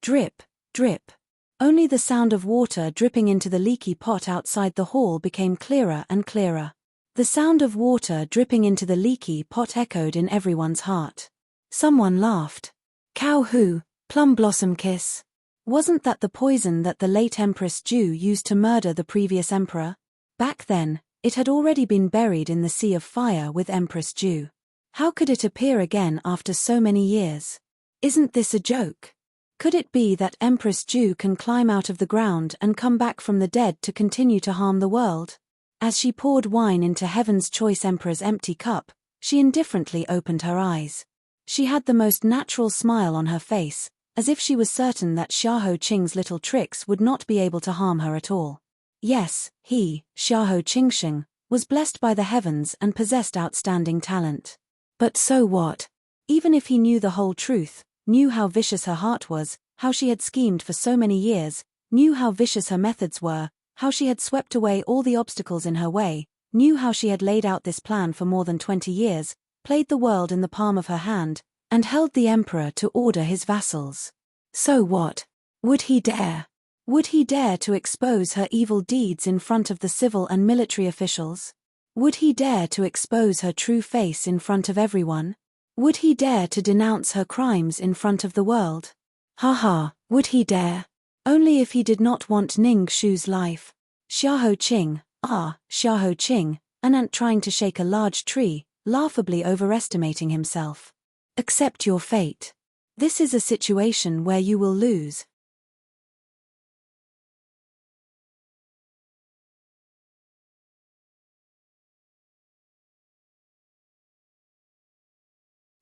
Drip, drip. Only the sound of water dripping into the leaky pot outside the hall became clearer and clearer. The sound of water dripping into the leaky pot echoed in everyone's heart. Someone laughed. Cao Hu, plum blossom kiss. Wasn't that the poison that the late Empress Ju used to murder the previous emperor? Back then, it had already been buried in the sea of fire with Empress Ju. How could it appear again after so many years? Isn't this a joke? Could it be that Empress Ju can climb out of the ground and come back from the dead to continue to harm the world? As she poured wine into Heaven's Choice Emperor's empty cup, she indifferently opened her eyes. She had the most natural smile on her face, as if she was certain that Xiahou Qing's little tricks would not be able to harm her at all. Yes, he, Xiahou Qingsheng, was blessed by the heavens and possessed outstanding talent. But so what? Even if he knew the whole truth, knew how vicious her heart was, how she had schemed for so many years, knew how vicious her methods were, how she had swept away all the obstacles in her way, knew how she had laid out this plan for more than 20 years, played the world in the palm of her hand, and held the emperor to order his vassals. So what? Would he dare? Would he dare to expose her evil deeds in front of the civil and military officials? Would he dare to expose her true face in front of everyone? Would he dare to denounce her crimes in front of the world? Ha ha, would he dare? Only if he did not want Ning Shu's life. Xiahou Qing, Xiahou Qing, an ant trying to shake a large tree, laughably overestimating himself. Accept your fate. This is a situation where you will lose.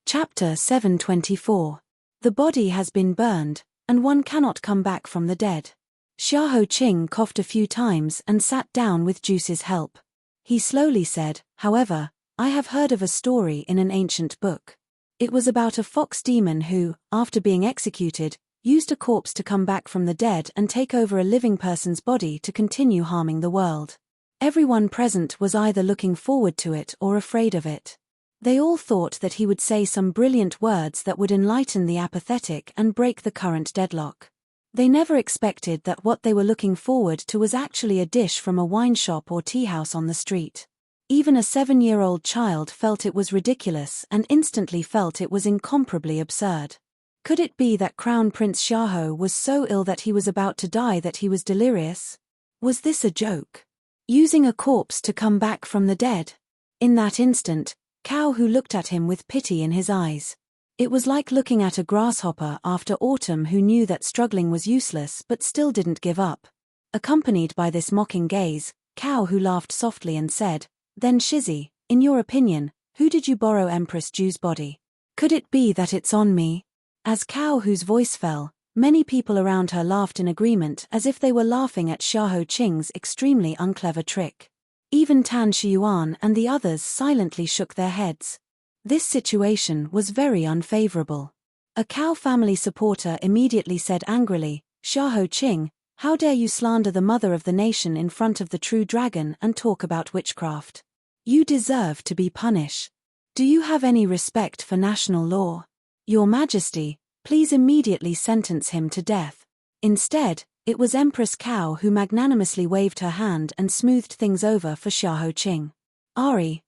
Chapter 724. The body has been burned, and one cannot come back from the dead. Xiahou Qing coughed a few times and sat down with Juice's help. He slowly said, however, I have heard of a story in an ancient book. It was about a fox demon who, after being executed, used a corpse to come back from the dead and take over a living person's body to continue harming the world. Everyone present was either looking forward to it or afraid of it. They all thought that he would say some brilliant words that would enlighten the apathetic and break the current deadlock. They never expected that what they were looking forward to was actually a dish from a wine shop or tea house on the street. Even a 7-year-old child felt it was ridiculous and instantly felt it was incomparably absurd. Could it be that Crown Prince Xiahou was so ill that he was about to die that he was delirious? Was this a joke? Using a corpse to come back from the dead? In that instant, Cao Hu looked at him with pity in his eyes. It was like looking at a grasshopper after autumn who knew that struggling was useless but still didn't give up. Accompanied by this mocking gaze, Cao Hu laughed softly and said, Then Shizzy, in your opinion, who did you borrow Empress Ju's body? Could it be that it's on me? As Cao Hu's voice fell, many people around her laughed in agreement as if they were laughing at Xiahou Qing's extremely unclever trick. Even Tan Shiyuan and the others silently shook their heads. This situation was very unfavorable. A Cao family supporter immediately said angrily, "Xiahou Qing, how dare you slander the mother of the nation in front of the true dragon and talk about witchcraft? You deserve to be punished. Do you have any respect for national law? Your Majesty, please immediately sentence him to death." Instead, it was Empress Cao who magnanimously waved her hand and smoothed things over for Xiahou Qing.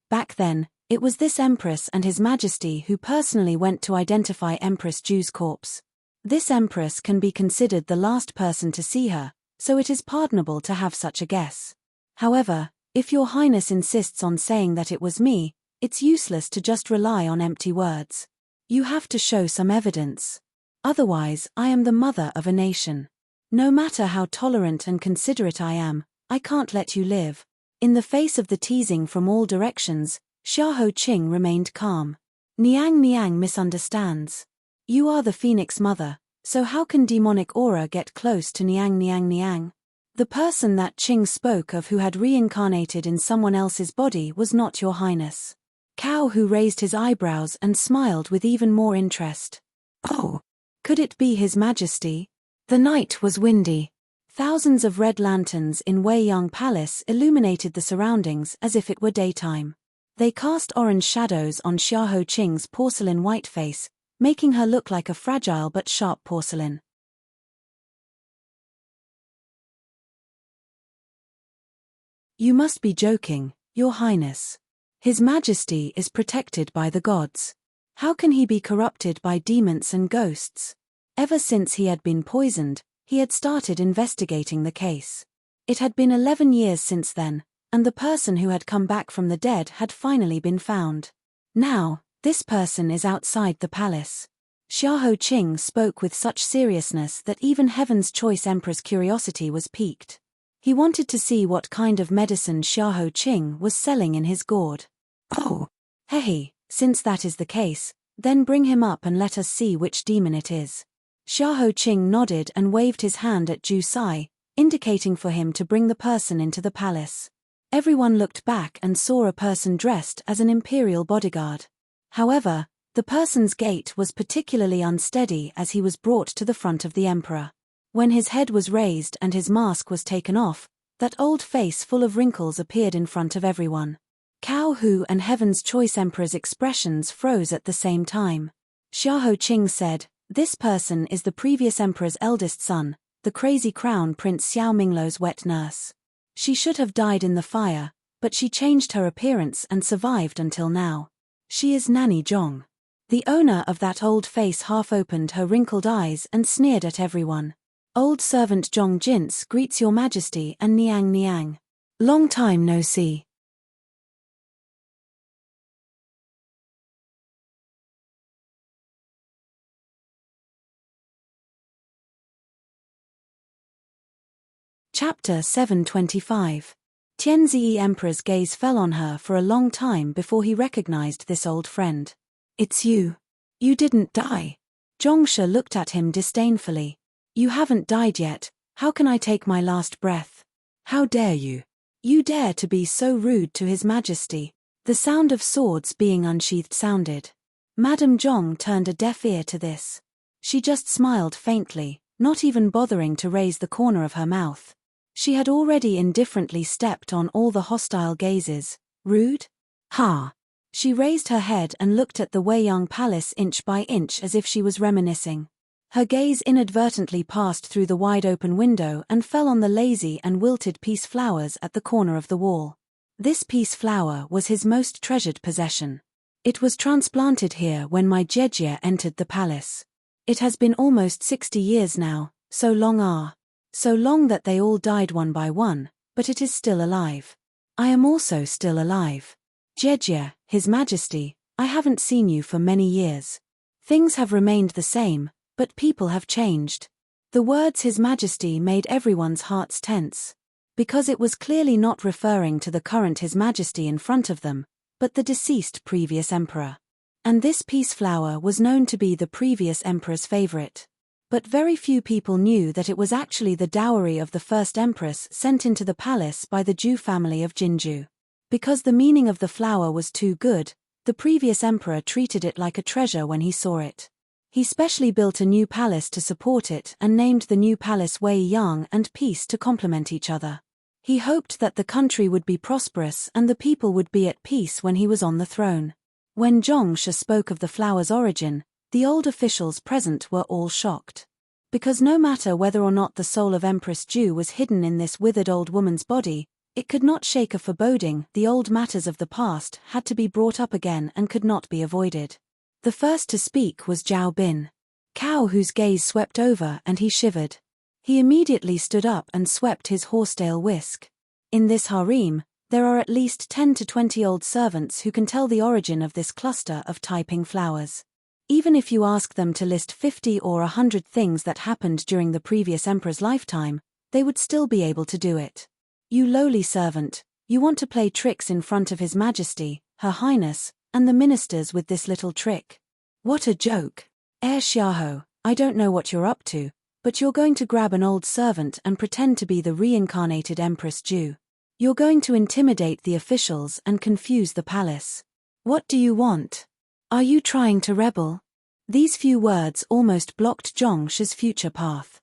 Back then, it was this Empress and His Majesty who personally went to identify Empress Ju's corpse. This Empress can be considered the last person to see her, so it is pardonable to have such a guess. However, if Your Highness insists on saying that it was me, it's useless to just rely on empty words. You have to show some evidence. Otherwise, I am the mother of a nation. No matter how tolerant and considerate I am, I can't let you live. In the face of the teasing from all directions, Xiahou Qing remained calm. Niang misunderstands. You are the Phoenix Mother, so how can demonic aura get close to Niang? The person that Qing spoke of who had reincarnated in someone else's body was not Your Highness. Cao Hu raised his eyebrows and smiled with even more interest. Oh, could it be His Majesty? The night was windy. Thousands of red lanterns in Weiyang Palace illuminated the surroundings as if it were daytime. They cast orange shadows on Xiahou Qing's porcelain white face, making her look like a fragile but sharp porcelain. You must be joking, Your Highness. His Majesty is protected by the gods. How can he be corrupted by demons and ghosts? Ever since he had been poisoned, he had started investigating the case. It had been 11 years since then, and the person who had come back from the dead had finally been found. Now, this person is outside the palace. Xiahou Qing spoke with such seriousness that even Heaven's Choice Emperor's curiosity was piqued. He wanted to see what kind of medicine Xiahou Qing was selling in his gourd. Oh, hey, since that is the case, then bring him up and let us see which demon it is. Xiahou Qing nodded and waved his hand at Ju Sai, indicating for him to bring the person into the palace. Everyone looked back and saw a person dressed as an imperial bodyguard. However, the person's gait was particularly unsteady as he was brought to the front of the emperor. When his head was raised and his mask was taken off, that old face full of wrinkles appeared in front of everyone. Cao Hu and Heaven's Choice Emperor's expressions froze at the same time. Xiahou Qing said, "This person is the previous emperor's eldest son, the crazy crown Prince Xiao Minglo's wet nurse. She should have died in the fire, but she changed her appearance and survived until now. She is Nanny Zhong." The owner of that old face half opened her wrinkled eyes and sneered at everyone. "Old servant Zhong Jin's greets Your Majesty and Niang. Long time no see." Chapter 725. Tianzi Emperor's gaze fell on her for a long time before he recognized this old friend. "It's you. You didn't die." Zhongshe looked at him disdainfully. "You haven't died yet, how can I take my last breath? How dare you? You dare to be so rude to His Majesty." The sound of swords being unsheathed sounded. Madame Zhong turned a deaf ear to this. She just smiled faintly, not even bothering to raise the corner of her mouth. She had already indifferently stepped on all the hostile gazes. Rude? Ha! She raised her head and looked at the Weiyang Palace inch by inch as if she was reminiscing. Her gaze inadvertently passed through the wide-open window and fell on the lazy and wilted peace flowers at the corner of the wall. This peace flower was his most treasured possession. It was transplanted here when my Jejie entered the palace. It has been almost 60 years now, so long that they all died one by one, but it is still alive. I am also still alive. Jejie, His Majesty, I haven't seen you for many years. Things have remained the same, but people have changed. The words His Majesty made everyone's hearts tense. Because it was clearly not referring to the current His Majesty in front of them, but the deceased previous emperor. And this peace flower was known to be the previous emperor's favorite. But very few people knew that it was actually the dowry of the first empress sent into the palace by the Ju family of Jinju. Because the meaning of the flower was too good, The previous emperor treated it like a treasure when he saw it. He specially built a new palace to support it and named the new palace Wei Yang and Peace to complement each other. He hoped that the country would be prosperous and the people would be at peace when he was on the throne. When Zhong Shi spoke of the flower's origin, the old officials present were all shocked. Because no matter whether or not the soul of Empress Ju was hidden in this withered old woman's body, it could not shake a foreboding. The old matters of the past had to be brought up again and could not be avoided. The first to speak was Zhao Bin. Cao Hu's gaze swept over and he shivered. He immediately stood up and swept his horsetail whisk. In this harem, there are at least 10 to 20 old servants who can tell the origin of this cluster of Taiping flowers. Even if you ask them to list 50 or 100 things that happened during the previous emperor's lifetime, they would still be able to do it. You lowly servant, you want to play tricks in front of His Majesty, Her Highness, and the ministers with this little trick. What a joke. Xiaoho, I don't know what you're up to, but you're going to grab an old servant and pretend to be the reincarnated Empress Ju. You're going to intimidate the officials and confuse the palace. What do you want? Are you trying to rebel? These few words almost blocked Zhong Shi's future path.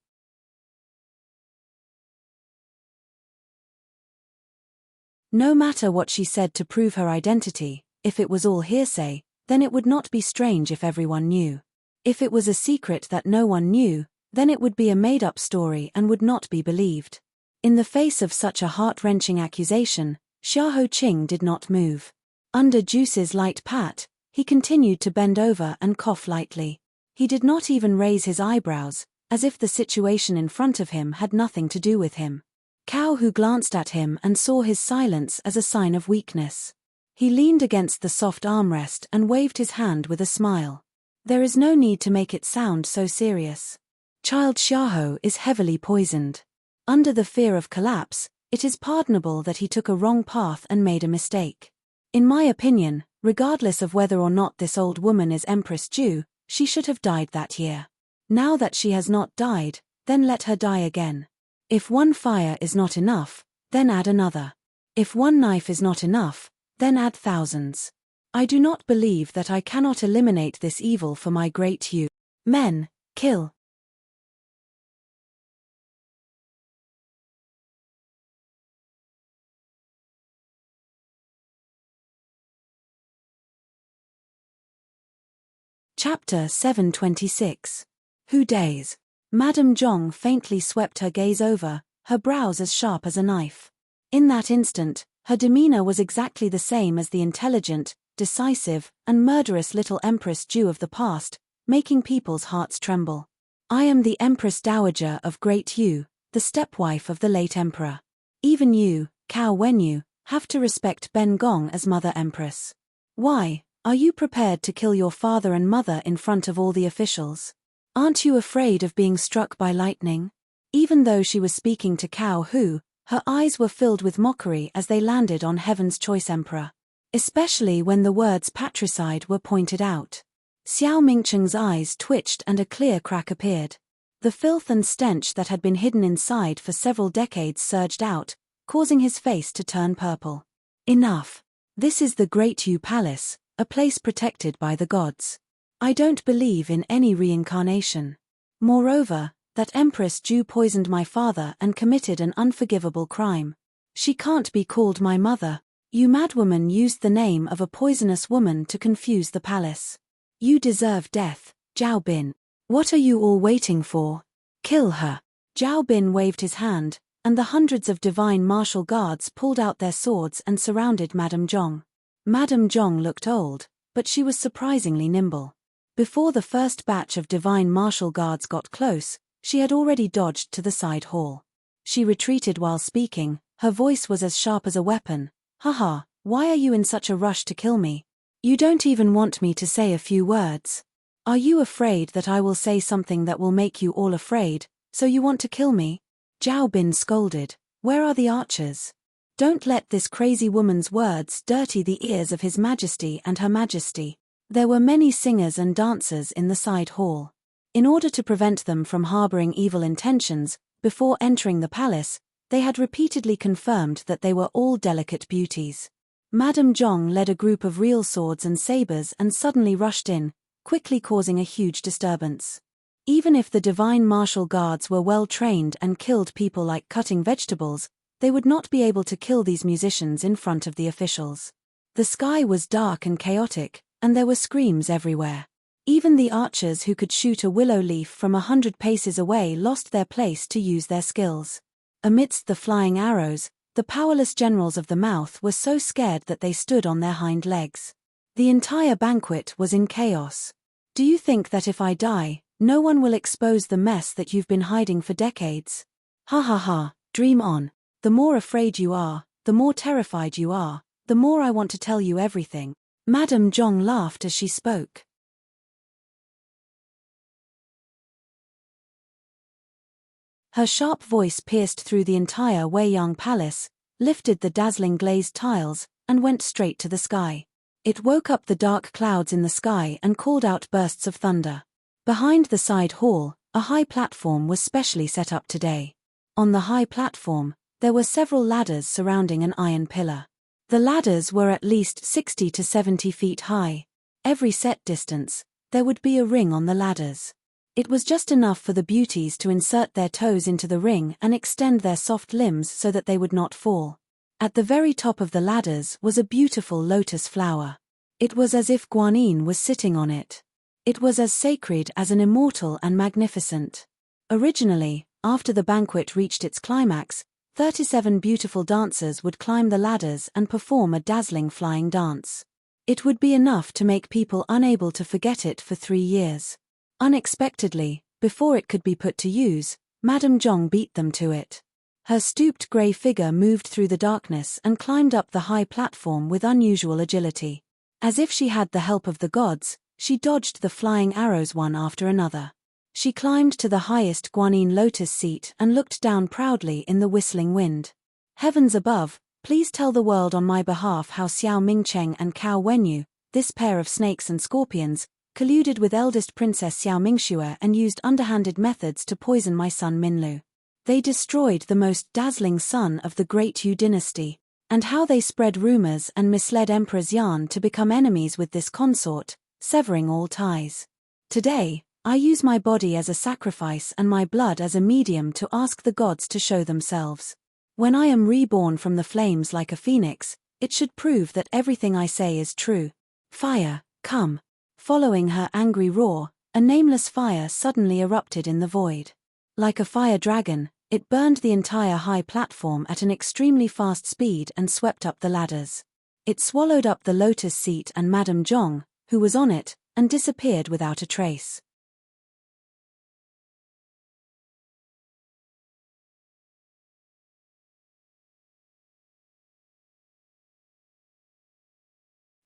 No matter what she said to prove her identity, if it was all hearsay, then it would not be strange if everyone knew. If it was a secret that no one knew, then it would be a made-up story and would not be believed. In the face of such a heart-wrenching accusation, Xiahou Qing did not move. Under Juice's light pat, he continued to bend over and cough lightly. He did not even raise his eyebrows, as if the situation in front of him had nothing to do with him. Cao Hu glanced at him and saw his silence as a sign of weakness. He leaned against the soft armrest and waved his hand with a smile. There is no need to make it sound so serious. Child Xiahou is heavily poisoned. Under the fear of collapse, it is pardonable that he took a wrong path and made a mistake. In my opinion, regardless of whether or not this old woman is Empress Ju, she should have died that year. Now that she has not died, then let her die again. If one fire is not enough, then add another. If one knife is not enough, then add thousands. I do not believe that I cannot eliminate this evil for my great you. Men, kill. Chapter 726. Who days? Madame Zhong faintly swept her gaze over, her brows as sharp as a knife. In that instant, her demeanor was exactly the same as the intelligent, decisive, and murderous little Empress Ju of the past, making people's hearts tremble. I am the Empress Dowager of Great Yu, the stepwife of the late emperor. Even you, Cao Wenyu, have to respect Ben Gong as Mother Empress. Why, are you prepared to kill your father and mother in front of all the officials? Aren't you afraid of being struck by lightning? Even though she was speaking to Cao Hu, her eyes were filled with mockery as they landed on Heaven's choice emperor. Especially when the words patricide were pointed out. Xiao Mingcheng's eyes twitched and a clear crack appeared. The filth and stench that had been hidden inside for several decades surged out, causing his face to turn purple. Enough. This is the Great Yu Palace, a place protected by the gods. I don't believe in any reincarnation. Moreover, that Empress Ju poisoned my father and committed an unforgivable crime. She can't be called my mother. You madwoman used the name of a poisonous woman to confuse the palace. You deserve death, Zhao Bin. What are you all waiting for? Kill her. Zhao Bin waved his hand, and the hundreds of divine martial guards pulled out their swords and surrounded Madame Zhong. Madame Zhong looked old, but she was surprisingly nimble. Before the first batch of divine martial guards got close, she had already dodged to the side hall. She retreated while speaking, her voice was as sharp as a weapon. Haha, why are you in such a rush to kill me? You don't even want me to say a few words. Are you afraid that I will say something that will make you all afraid, so you want to kill me? Zhao Bin scolded. Where are the archers? Don't let this crazy woman's words dirty the ears of His Majesty and Her Majesty. There were many singers and dancers in the side hall. In order to prevent them from harboring evil intentions, before entering the palace, they had repeatedly confirmed that they were all delicate beauties. Madame Zhong led a group of real swords and sabers and suddenly rushed in, quickly causing a huge disturbance. Even if the divine martial guards were well trained and killed people like cutting vegetables, they would not be able to kill these musicians in front of the officials. The sky was dark and chaotic, and there were screams everywhere. Even the archers who could shoot a willow leaf from 100 paces away lost their place to use their skills. Amidst the flying arrows, the powerless generals of the mouth were so scared that they stood on their hind legs. The entire banquet was in chaos. Do you think that if I die, no one will expose the mess that you've been hiding for decades? Ha ha ha, dream on. The more afraid you are, the more terrified you are, the more I want to tell you everything. Madame Zhong laughed as she spoke. Her sharp voice pierced through the entire Weiyang Palace, lifted the dazzling glazed tiles, and went straight to the sky. It woke up the dark clouds in the sky and called out bursts of thunder. Behind the side hall, a high platform was specially set up today. On the high platform, there were several ladders surrounding an iron pillar. The ladders were at least 60 to 70 feet high. Every set distance, there would be a ring on the ladders. It was just enough for the beauties to insert their toes into the ring and extend their soft limbs so that they would not fall. At the very top of the ladders was a beautiful lotus flower. It was as if Guanyin was sitting on it. It was as sacred as an immortal and magnificent. Originally, after the banquet reached its climax, 37 beautiful dancers would climb the ladders and perform a dazzling flying dance. It would be enough to make people unable to forget it for 3 years. Unexpectedly, before it could be put to use, Madame Zhong beat them to it. Her stooped grey figure moved through the darkness and climbed up the high platform with unusual agility. As if she had the help of the gods, she dodged the flying arrows one after another. She climbed to the highest Guanyin lotus seat and looked down proudly in the whistling wind. Heavens above, please tell the world on my behalf how Xiao Mingcheng and Cao Wenyu, this pair of snakes and scorpions, colluded with eldest Princess Xiao Mingxue and used underhanded methods to poison my son Minlu. They destroyed the most dazzling son of the great Yu dynasty, and how they spread rumors and misled Emperor Xian to become enemies with this consort, severing all ties. Today, I use my body as a sacrifice and my blood as a medium to ask the gods to show themselves. When I am reborn from the flames like a phoenix, it should prove that everything I say is true. Fire, come. Following her angry roar, a nameless fire suddenly erupted in the void. Like a fire dragon, it burned the entire high platform at an extremely fast speed and swept up the ladders. It swallowed up the lotus seat and Madame Zhong, who was on it, and disappeared without a trace.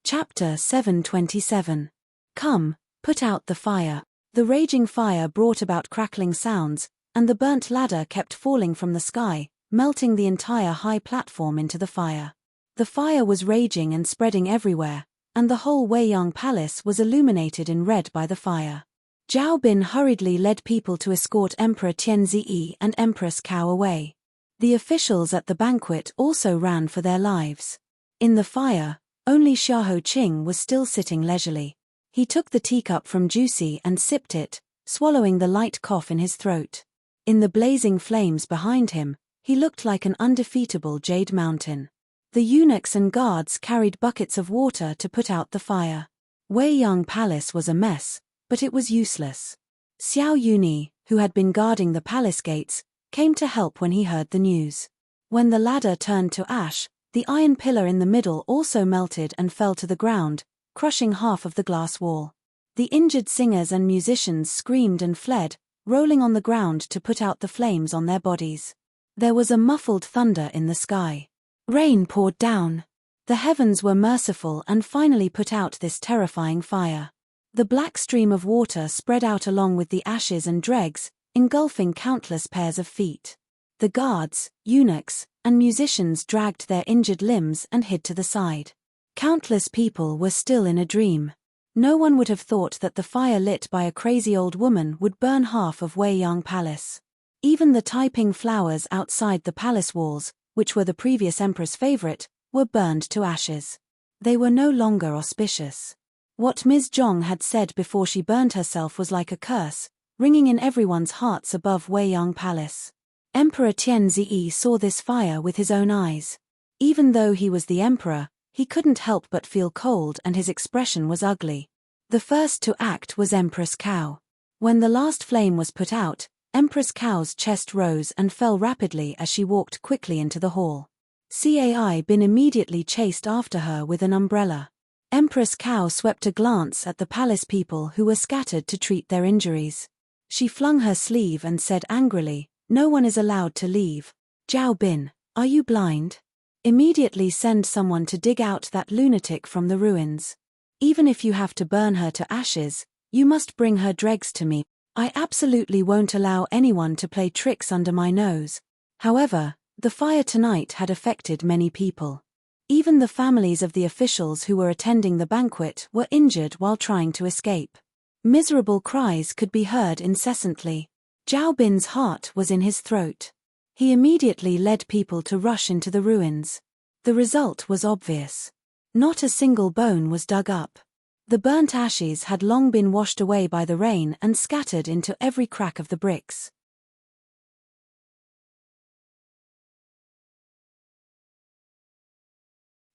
Chapter 727. Come, put out the fire. The raging fire brought about crackling sounds, and the burnt ladder kept falling from the sky, melting the entire high platform into the fire. The fire was raging and spreading everywhere, and the whole Weiyang Palace was illuminated in red by the fire. Zhao Bin hurriedly led people to escort Emperor Tianzi and Empress Cao away. The officials at the banquet also ran for their lives. In the fire, only Xiahou Qing was still sitting leisurely. He took the teacup from Juicy and sipped it, swallowing the light cough in his throat. In the blazing flames behind him, he looked like an undefeatable jade mountain. The eunuchs and guards carried buckets of water to put out the fire. Weiyang Palace was a mess, but it was useless. Xiao Yuni, who had been guarding the palace gates, came to help when he heard the news. When the ladder turned to ash, the iron pillar in the middle also melted and fell to the ground, crushing half of the glass wall. The injured singers and musicians screamed and fled, rolling on the ground to put out the flames on their bodies. There was a muffled thunder in the sky. Rain poured down. The heavens were merciful and finally put out this terrifying fire. The black stream of water spread out along with the ashes and dregs, engulfing countless pairs of feet. The guards, eunuchs, and musicians dragged their injured limbs and hid to the side. Countless people were still in a dream. No one would have thought that the fire lit by a crazy old woman would burn half of Weiyang Palace. Even the Taiping flowers outside the palace walls, which were the previous emperor's favorite, were burned to ashes. They were no longer auspicious. What Ms. Zhong had said before she burned herself was like a curse, ringing in everyone's hearts above Weiyang Palace. Emperor Tianzi saw this fire with his own eyes. Even though he was the emperor, he couldn't help but feel cold and his expression was ugly. The first to act was Empress Cao. When the last flame was put out, Empress Cao's chest rose and fell rapidly as she walked quickly into the hall. Cai Bin immediately chased after her with an umbrella. Empress Cao swept a glance at the palace people who were scattered to treat their injuries. She flung her sleeve and said angrily, "No one is allowed to leave. Zhao Bin, are you blind? Immediately send someone to dig out that lunatic from the ruins. Even if you have to burn her to ashes, you must bring her dregs to me. I absolutely won't allow anyone to play tricks under my nose." However, the fire tonight had affected many people. Even the families of the officials who were attending the banquet were injured while trying to escape. Miserable cries could be heard incessantly. Zhao Bin's heart was in his throat. He immediately led people to rush into the ruins. The result was obvious. Not a single bone was dug up. The burnt ashes had long been washed away by the rain and scattered into every crack of the bricks.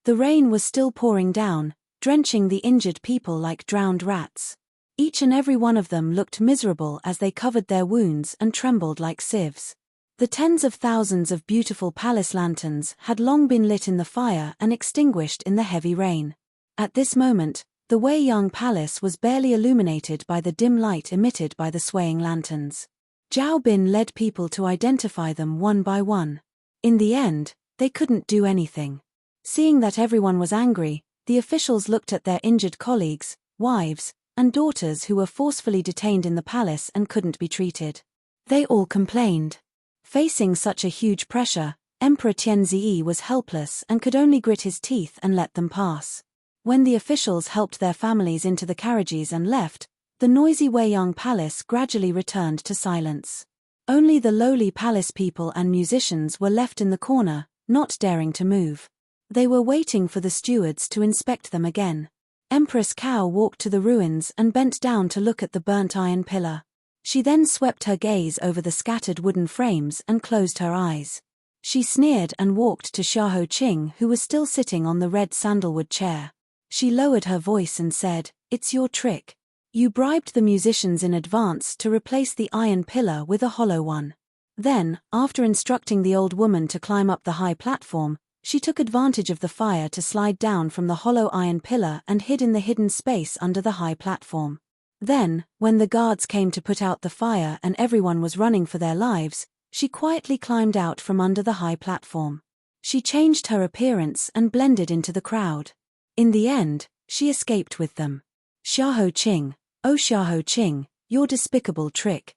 The rain was still pouring down, drenching the injured people like drowned rats. Each and every one of them looked miserable as they covered their wounds and trembled like sieves. The tens of thousands of beautiful palace lanterns had long been lit in the fire and extinguished in the heavy rain. At this moment, the Weiyang Palace was barely illuminated by the dim light emitted by the swaying lanterns. Zhao Bin led people to identify them one by one. In the end, they couldn't do anything. Seeing that everyone was angry, the officials looked at their injured colleagues, wives, and daughters who were forcefully detained in the palace and couldn't be treated. They all complained. Facing such a huge pressure, Emperor Tianzi was helpless and could only grit his teeth and let them pass. When the officials helped their families into the carriages and left, the noisy Weiyang Palace gradually returned to silence. Only the lowly palace people and musicians were left in the corner, not daring to move. They were waiting for the stewards to inspect them again. Empress Cao walked to the ruins and bent down to look at the burnt iron pillar. She then swept her gaze over the scattered wooden frames and closed her eyes. She sneered and walked to Xiahou Qing, who was still sitting on the red sandalwood chair. She lowered her voice and said, "It's your trick. You bribed the musicians in advance to replace the iron pillar with a hollow one. Then, after instructing the old woman to climb up the high platform, she took advantage of the fire to slide down from the hollow iron pillar and hid in the hidden space under the high platform. Then, when the guards came to put out the fire and everyone was running for their lives, she quietly climbed out from under the high platform. She changed her appearance and blended into the crowd. In the end, she escaped with them. Xiahou Qing, oh Xiahou Qing, your despicable trick."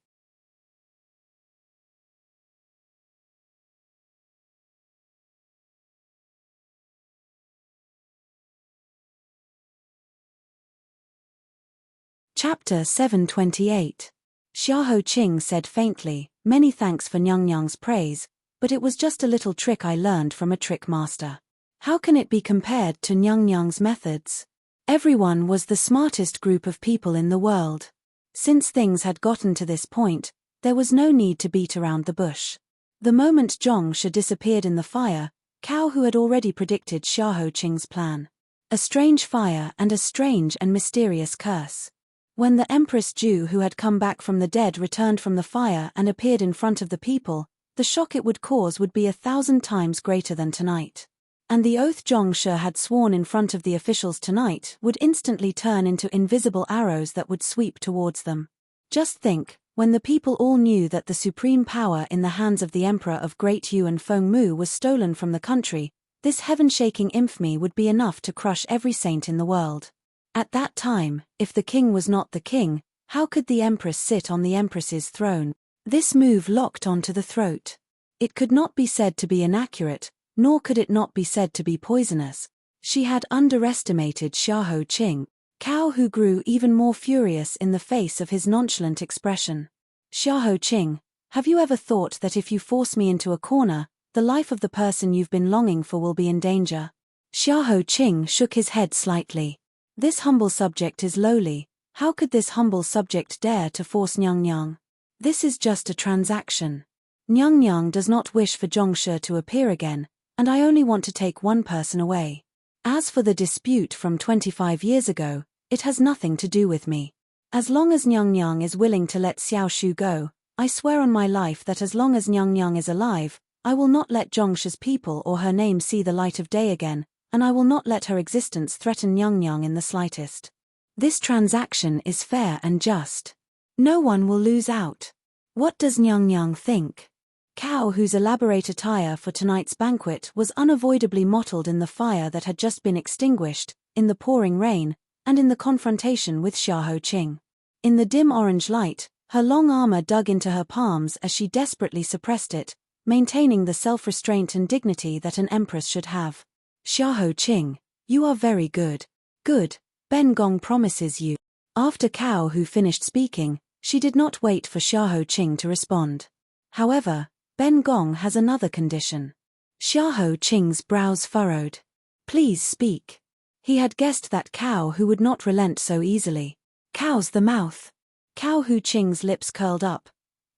Chapter 728. Xiahou Qing said faintly, "Many thanks for Nyang Nyang's praise, but it was just a little trick I learned from a trick master. How can it be compared to Nyang Nyang's methods? Everyone was the smartest group of people in the world. Since things had gotten to this point, there was no need to beat around the bush." The moment Zhong Shi disappeared in the fire, Cao who had already predicted Xiahou Qing's plan. A strange fire and a strange and mysterious curse. When the Empress Ju who had come back from the dead returned from the fire and appeared in front of the people, the shock it would cause would be 1,000 times greater than tonight. And the oath Zhong Shi had sworn in front of the officials tonight would instantly turn into invisible arrows that would sweep towards them. Just think, when the people all knew that the supreme power in the hands of the Emperor of Great Yu and Feng Mu was stolen from the country, this heaven-shaking infamy would be enough to crush every saint in the world. At that time, if the king was not the king, how could the empress sit on the empress's throne? This move locked onto the throat. It could not be said to be inaccurate, nor could it not be said to be poisonous. She had underestimated Xiahou Qing. Cao who grew even more furious in the face of his nonchalant expression. "Xiahou Qing, have you ever thought that if you force me into a corner, the life of the person you've been longing for will be in danger? Xiahou Qing shook his head slightly. This humble subject is lowly. How could this humble subject dare to force Nyang Nyang? This is just a transaction. Nyang Nyang does not wish for Zhongshe to appear again, and I only want to take one person away. As for the dispute from 25 years ago, it has nothing to do with me. As long as Nyang Nyang is willing to let Xiao Shu go, I swear on my life that as long as Nyang Nyang is alive, I will not let Zhongshe's people or her name see the light of day again, and I will not let her existence threaten Nyang Nyang in the slightest. This transaction is fair and just. No one will lose out. What does Nyang Nyang think? Cao, whose elaborate attire for tonight's banquet was unavoidably mottled in the fire that had just been extinguished, in the pouring rain, and in the confrontation with Xiahou Qing. In the dim orange light, her long armor dug into her palms as she desperately suppressed it, maintaining the self-restraint and dignity that an empress should have. Xiahou Qing, you are very good. Good, Ben Gong promises you. After Cao Hu finished speaking, she did not wait for Xiahou Qing to respond. However, Ben Gong has another condition. Xiahou Qing's brows furrowed. Please speak. He had guessed that Cao Hu would not relent so easily. Cow's the mouth. Cao Hu Qing's lips curled up.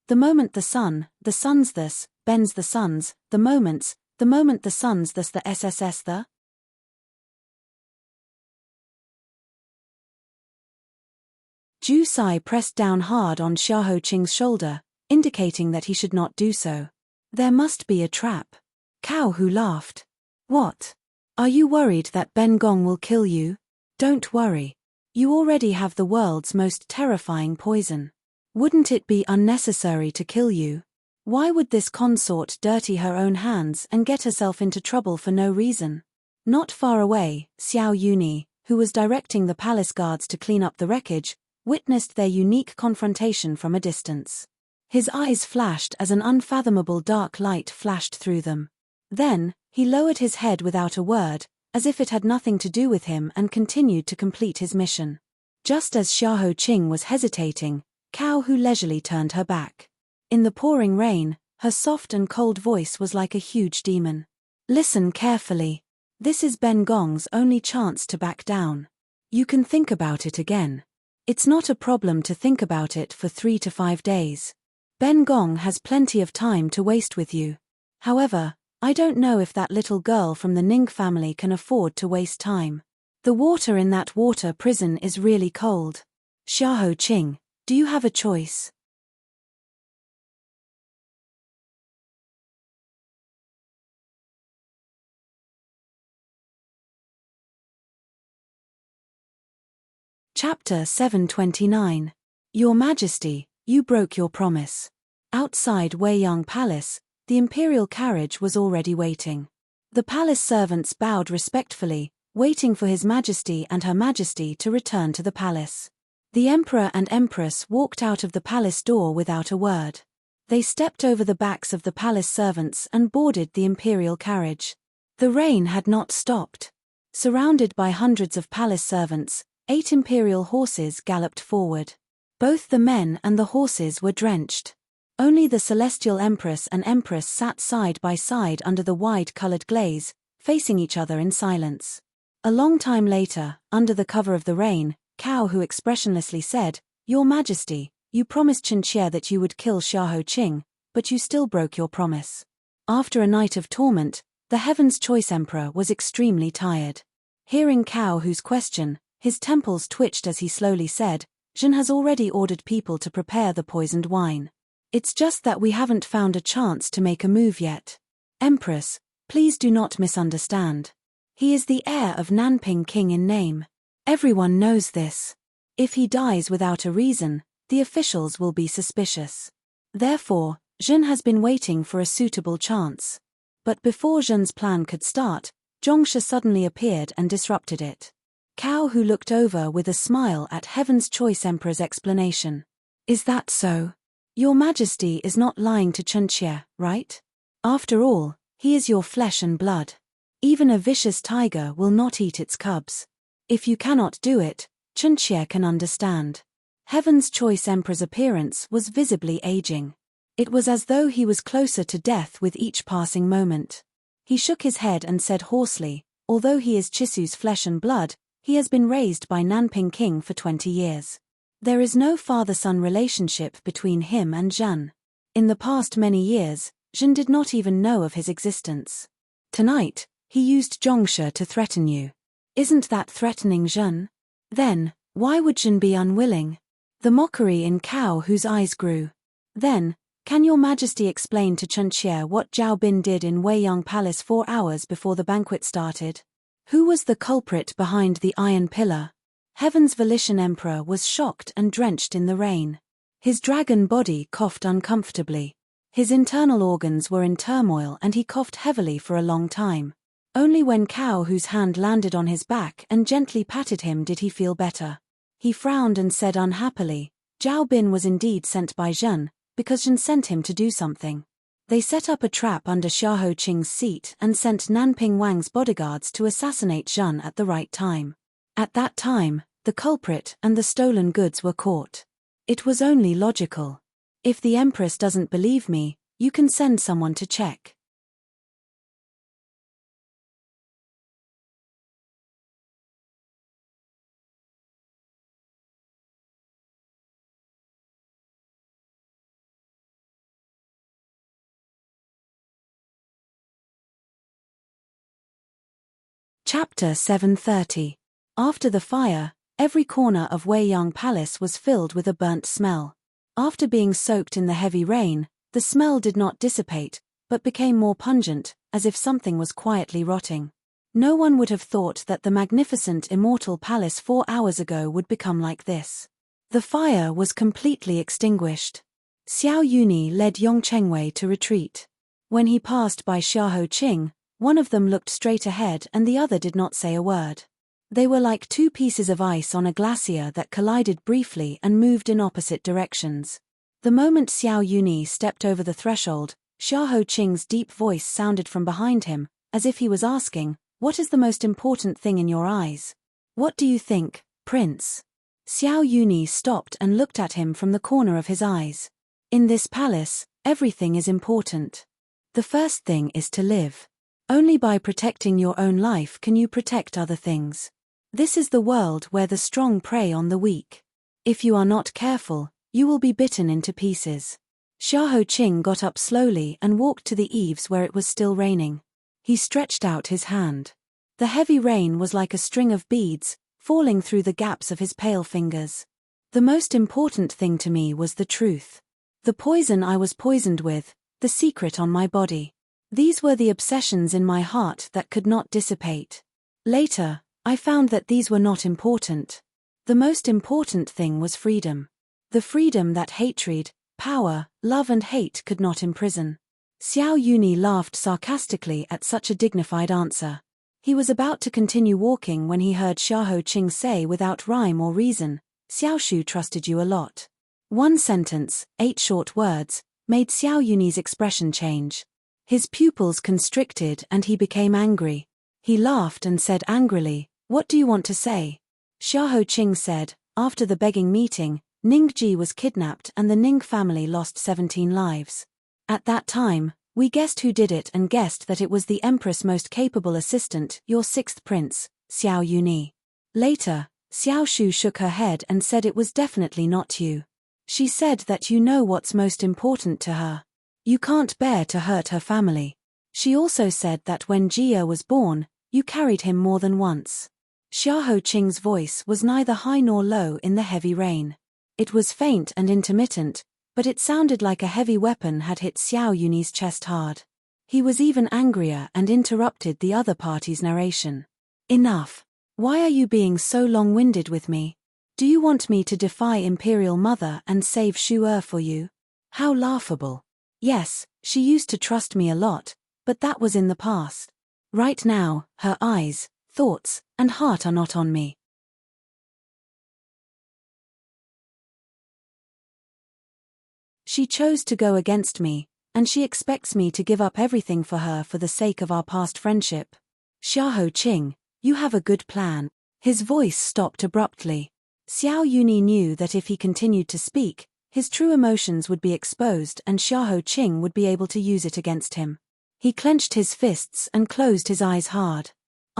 The moment the sun's this, Ben's the sun's, the moment the sun's this the SSS the? Ju Sai pressed down hard on Xiahou Qing's shoulder, indicating that he should not do so. There must be a trap. Cao Hu laughed. What? Are you worried that Ben Gong will kill you? Don't worry. You already have the world's most terrifying poison. Wouldn't it be unnecessary to kill you? Why would this consort dirty her own hands and get herself into trouble for no reason? Not far away, Xiao Yuni, who was directing the palace guards to clean up the wreckage, witnessed their unique confrontation from a distance. His eyes flashed as an unfathomable dark light flashed through them. Then, he lowered his head without a word, as if it had nothing to do with him, and continued to complete his mission. Just as Xiahou Qing was hesitating, Cao Hu leisurely turned her back. In the pouring rain, her soft and cold voice was like a huge demon. Listen carefully. This is Ben Gong's only chance to back down. You can think about it again. It's not a problem to think about it for 3 to 5 days. Ben Gong has plenty of time to waste with you. However, I don't know if that little girl from the Ning family can afford to waste time. The water in that water prison is really cold. Xiahou Qing, do you have a choice? Chapter 729. Your Majesty, you broke your promise. Outside Weiyang Palace, the imperial carriage was already waiting. The palace servants bowed respectfully, waiting for His Majesty and Her Majesty to return to the palace. The Emperor and Empress walked out of the palace door without a word. They stepped over the backs of the palace servants and boarded the imperial carriage. The rain had not stopped. Surrounded by hundreds of palace servants, 8 imperial horses galloped forward. Both the men and the horses were drenched. Only the Celestial Empress and Empress sat side by side under the wide-colored glaze, facing each other in silence. A long time later, under the cover of the rain, Cao Hu expressionlessly said, Your Majesty, you promised Chinchia that you would kill Xiahou Qing, but you still broke your promise. After a night of torment, the Heaven's Choice Emperor was extremely tired. Hearing Cao Hu's question, his temples twitched as he slowly said, Jin has already ordered people to prepare the poisoned wine. It's just that we haven't found a chance to make a move yet. Empress, please do not misunderstand. He is the heir of Nanping King in name. Everyone knows this. If he dies without a reason, the officials will be suspicious. Therefore, Jin has been waiting for a suitable chance. But before Jin's plan could start, Zhongshe suddenly appeared and disrupted it. Cao Hu looked over with a smile at Heaven's Choice Emperor's explanation. Is that so? Your Majesty is not lying to Chinchia, right? After all, he is your flesh and blood. Even a vicious tiger will not eat its cubs. If you cannot do it, Chinchia can understand. Heaven's Choice Emperor's appearance was visibly aging. It was as though he was closer to death with each passing moment. He shook his head and said hoarsely, Although he is Chisu's flesh and blood, he has been raised by Nanping King for 20 years. There is no father-son relationship between him and Zhen. In the past many years, Zhen did not even know of his existence. Tonight, he used Zhongshe to threaten you. Isn't that threatening, Zhen? Then, why would Zhen be unwilling? The mockery in Cao Hu's eyes grew. Then, can your majesty explain to Chunxie what Zhao Bin did in Weiyang Palace 4 hours before the banquet started? Who was the culprit behind the iron pillar? Heaven's Volition Emperor was shocked and drenched in the rain. His dragon body coughed uncomfortably. His internal organs were in turmoil and he coughed heavily for a long time. Only when Cao Hu's hand landed on his back and gently patted him did he feel better. He frowned and said unhappily, Zhao Bin was indeed sent by Zhen, because Zhen sent him to do something. They set up a trap under Xiahou Qing's seat and sent Nanping Wang's bodyguards to assassinate Zhen at the right time. At that time, the culprit and the stolen goods were caught. It was only logical. If the Empress doesn't believe me, you can send someone to check. Chapter 730. After the fire, every corner of Weiyang Palace was filled with a burnt smell. After being soaked in the heavy rain, the smell did not dissipate, but became more pungent, as if something was quietly rotting. No one would have thought that the magnificent immortal palace 4 hours ago would become like this. The fire was completely extinguished. Xiao Yuni led Yong Chengwei to retreat. When he passed by Xiahou Qing, one of them looked straight ahead and the other did not say a word. They were like 2 pieces of ice on a glacier that collided briefly and moved in opposite directions. The moment Xiao Yuni stepped over the threshold, Xiahou Qing's deep voice sounded from behind him, as if he was asking, "What is the most important thing in your eyes? What do you think, Prince?" Xiao Yuni stopped and looked at him from the corner of his eyes. In this palace, everything is important. The first thing is to live. Only by protecting your own life can you protect other things. This is the world where the strong prey on the weak. If you are not careful, you will be bitten into pieces. Xiahou Qing got up slowly and walked to the eaves where it was still raining. He stretched out his hand. The heavy rain was like a string of beads, falling through the gaps of his pale fingers. The most important thing to me was the truth. The poison I was poisoned with, the secret on my body. These were the obsessions in my heart that could not dissipate. Later, I found that these were not important. The most important thing was freedom. The freedom that hatred, power, love and hate could not imprison. Xiao Yuni laughed sarcastically at such a dignified answer. He was about to continue walking when he heard Xiahou Qing say without rhyme or reason, "Xiaoshu trusted you a lot." One sentence, 8 short words, made Xiao Yuni's expression change. His pupils constricted and he became angry. He laughed and said angrily, "What do you want to say?" Xiahou Qing said, "After the begging meeting, Ningji was kidnapped and the Ning family lost 17 lives. At that time, we guessed who did it and guessed that it was the Empress' most capable assistant, your 6th prince, Xiao Yuni. Later, Xiao Shu shook her head and said it was definitely not you. She said that you know what's most important to her. You can't bear to hurt her family. She also said that when Jia was born, you carried him more than once." Xiahou Qing's voice was neither high nor low in the heavy rain. It was faint and intermittent, but it sounded like a heavy weapon had hit Xiao Yuni's chest hard. He was even angrier and interrupted the other party's narration. "Enough. Why are you being so long-winded with me? Do you want me to defy Imperial Mother and save Shu for you? How laughable. Yes, she used to trust me a lot, but that was in the past. Right now, her eyes, thoughts, and heart are not on me. She chose to go against me, and she expects me to give up everything for her for the sake of our past friendship. Xiahou Qing, you have a good plan." His voice stopped abruptly. Xiao Yuni knew that if he continued to speak, his true emotions would be exposed and Xiahou Qing would be able to use it against him. He clenched his fists and closed his eyes hard.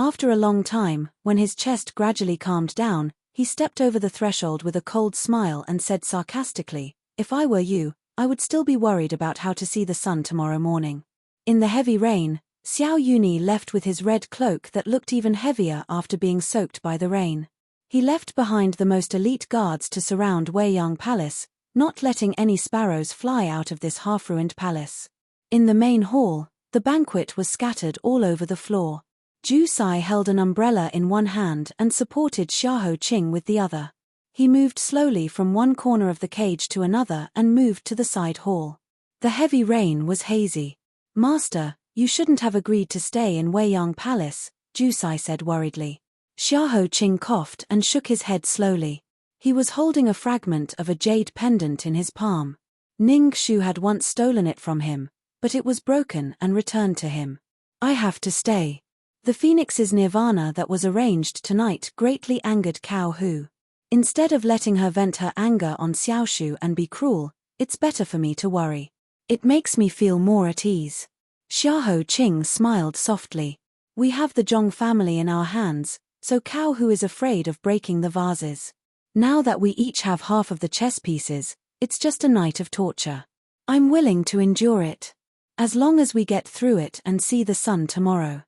After a long time, when his chest gradually calmed down, he stepped over the threshold with a cold smile and said sarcastically, "If I were you, I would still be worried about how to see the sun tomorrow morning." In the heavy rain, Xiao Yuni left with his red cloak that looked even heavier after being soaked by the rain. He left behind the most elite guards to surround Weiyang Palace, not letting any sparrows fly out of this half-ruined palace. In the main hall, the banquet was scattered all over the floor. Ju Sai held an umbrella in one hand and supported Xiahou Qing with the other. He moved slowly from one corner of the cage to another and moved to the side hall. The heavy rain was hazy. "Master, you shouldn't have agreed to stay in Weiyang Palace," Ju Sai said worriedly. Xiahou Qing coughed and shook his head slowly. He was holding a fragment of a jade pendant in his palm. Ning Shu had once stolen it from him, but it was broken and returned to him. "I have to stay." The phoenix's nirvana that was arranged tonight greatly angered Cao Hu. Instead of letting her vent her anger on Xiaoshu and be cruel, "It's better for me to worry. It makes me feel more at ease." Xiahou Qing smiled softly. "We have the Zhong family in our hands, so Cao Hu is afraid of breaking the vases. Now that we each have half of the chess pieces, it's just a night of torture. I'm willing to endure it. As long as we get through it and see the sun tomorrow."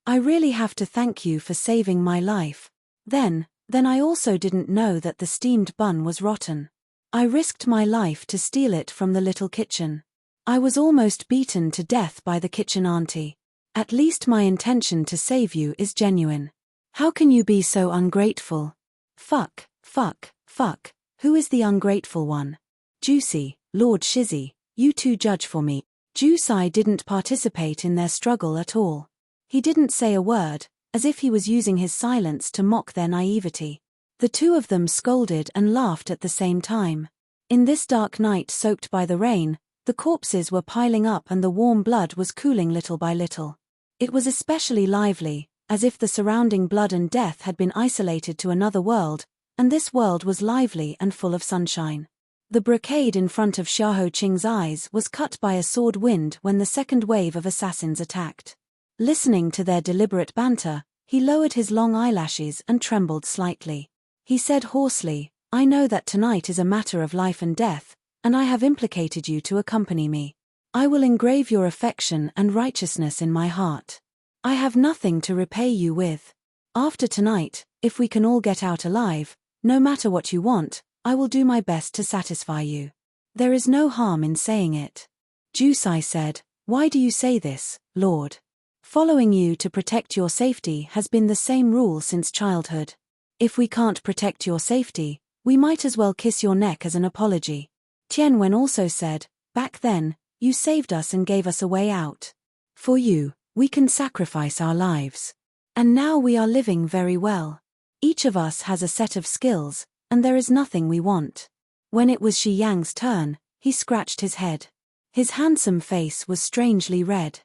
"I really have to thank you for saving my life. Then I also didn't know that the steamed bun was rotten. I risked my life to steal it from the little kitchen. I was almost beaten to death by the kitchen auntie. At least my intention to save you is genuine. How can you be so ungrateful?" Fuck. Who is the ungrateful one? Juicy, Lord Shizzy, you two judge for me. Ju Sai didn't participate in their struggle at all. He didn't say a word, as if he was using his silence to mock their naivety. The two of them scolded and laughed at the same time. In this dark night soaked by the rain, the corpses were piling up and the warm blood was cooling little by little. It was especially lively, as if the surrounding blood and death had been isolated to another world, and this world was lively and full of sunshine. The brocade in front of Xiahou Qing's eyes was cut by a sword wind when the second wave of assassins attacked. Listening to their deliberate banter, he lowered his long eyelashes and trembled slightly. He said hoarsely, "I know that tonight is a matter of life and death, and I have implicated you to accompany me. I will engrave your affection and righteousness in my heart. I have nothing to repay you with. After tonight, if we can all get out alive, no matter what you want, I will do my best to satisfy you. There is no harm in saying it." Ju Sai said, "Why do you say this, Lord? Following you to protect your safety has been the same rule since childhood. If we can't protect your safety, we might as well kiss your neck as an apology." Tianwen also said, "Back then, you saved us and gave us a way out. For you, we can sacrifice our lives. And now we are living very well. Each of us has a set of skills, and there is nothing we want." When it was Shi Yang's turn, he scratched his head. His handsome face was strangely red.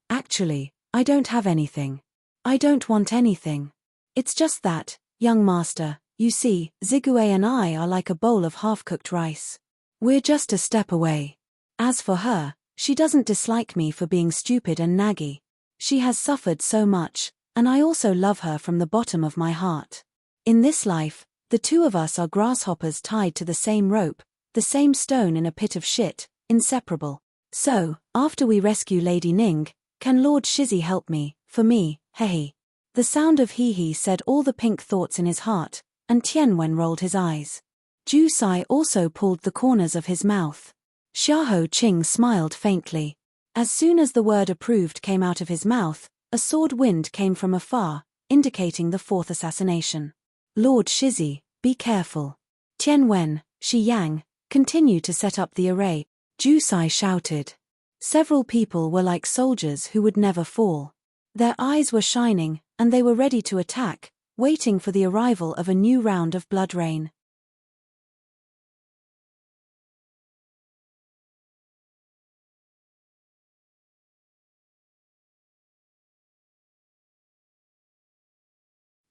Actually, I don't have anything. I don't want anything. It's just that, young master, you see, Zigue and I are like a bowl of half-cooked rice. We're just a step away. As for her, she doesn't dislike me for being stupid and naggy. She has suffered so much, and I also love her from the bottom of my heart. In this life, the two of us are grasshoppers tied to the same rope, the same stone in a pit of shit, inseparable. So, after we rescue Lady Ning, can Lord Shizzy help me, for me, hehe. The sound of he said all the pink thoughts in his heart, and Tianwen rolled his eyes. Ju Sai also pulled the corners of his mouth. Xiahou Qing smiled faintly. As soon as the word approved came out of his mouth, a sword wind came from afar, indicating the fourth assassination. "Lord Shizzy, be careful." Tianwen, Shi Yang, continued to set up the array. Ju Sai shouted. Several people were like soldiers who would never fall. Their eyes were shining, and they were ready to attack, waiting for the arrival of a new round of blood rain.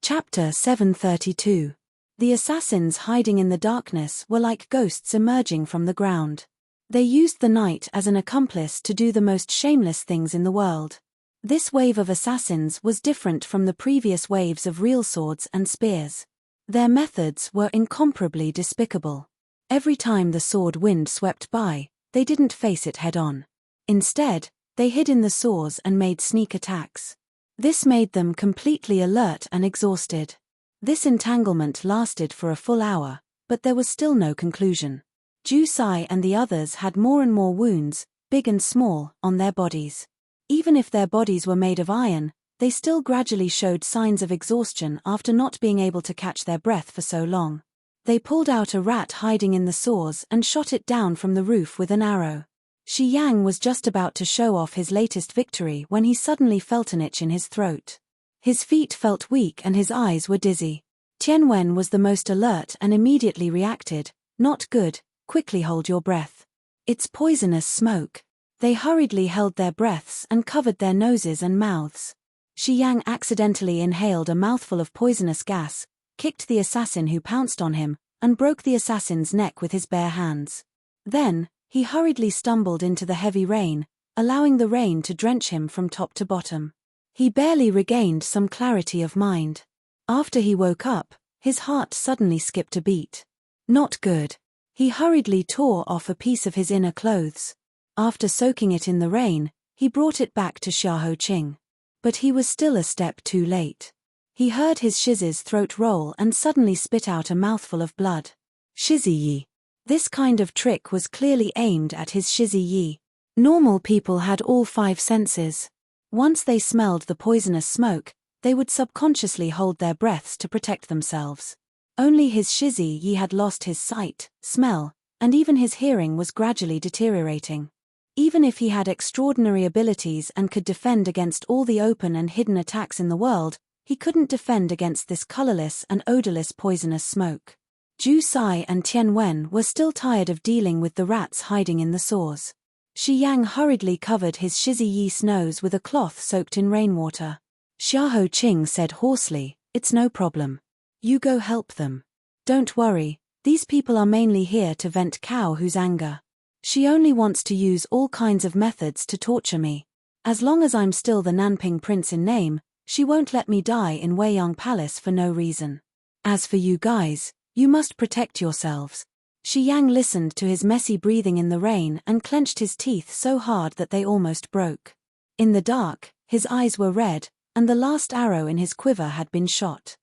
Chapter 732. The assassins hiding in the darkness were like ghosts emerging from the ground. They used the night as an accomplice to do the most shameless things in the world. This wave of assassins was different from the previous waves of real swords and spears. Their methods were incomparably despicable. Every time the sword wind swept by, they didn't face it head-on. Instead, they hid in the saws and made sneak attacks. This made them completely alert and exhausted. This entanglement lasted for a full hour, but there was still no conclusion. Jusai and the others had more and more wounds, big and small, on their bodies. Even if their bodies were made of iron, they still gradually showed signs of exhaustion after not being able to catch their breath for so long. They pulled out a rat hiding in the saws and shot it down from the roof with an arrow. Shi Yang was just about to show off his latest victory when he suddenly felt an itch in his throat. His feet felt weak and his eyes were dizzy. Tianwen was the most alert and immediately reacted, "Not good, quickly hold your breath. It's poisonous smoke." They hurriedly held their breaths and covered their noses and mouths. Shi Yang accidentally inhaled a mouthful of poisonous gas, kicked the assassin who pounced on him, and broke the assassin's neck with his bare hands. Then, he hurriedly stumbled into the heavy rain, allowing the rain to drench him from top to bottom. He barely regained some clarity of mind. After he woke up, his heart suddenly skipped a beat. Not good. He hurriedly tore off a piece of his inner clothes. After soaking it in the rain, he brought it back to Xiahou Qing. But he was still a step too late. He heard his Shiz's throat roll and suddenly spit out a mouthful of blood. Shizi Yi. This kind of trick was clearly aimed at his Shizi Yi. Normal people had all 5 senses. Once they smelled the poisonous smoke, they would subconsciously hold their breaths to protect themselves. Only his Shizi Yi had lost his sight, smell, and even his hearing was gradually deteriorating. Even if he had extraordinary abilities and could defend against all the open and hidden attacks in the world, he couldn't defend against this colorless and odorless poisonous smoke. Jusai and Tianwen were still tired of dealing with the rats hiding in the saws. Shi Yang hurriedly covered his Shizi Yi's nose with a cloth soaked in rainwater. Xiahou Qing said hoarsely, "It's no problem. You go help them. Don't worry, these people are mainly here to vent Cao Hu's anger. She only wants to use all kinds of methods to torture me. As long as I'm still the Nanping prince in name, she won't let me die in Weiyang Palace for no reason. As for you guys, you must protect yourselves." Shi Yang listened to his messy breathing in the rain and clenched his teeth so hard that they almost broke. In the dark, his eyes were red, and the last arrow in his quiver had been shot.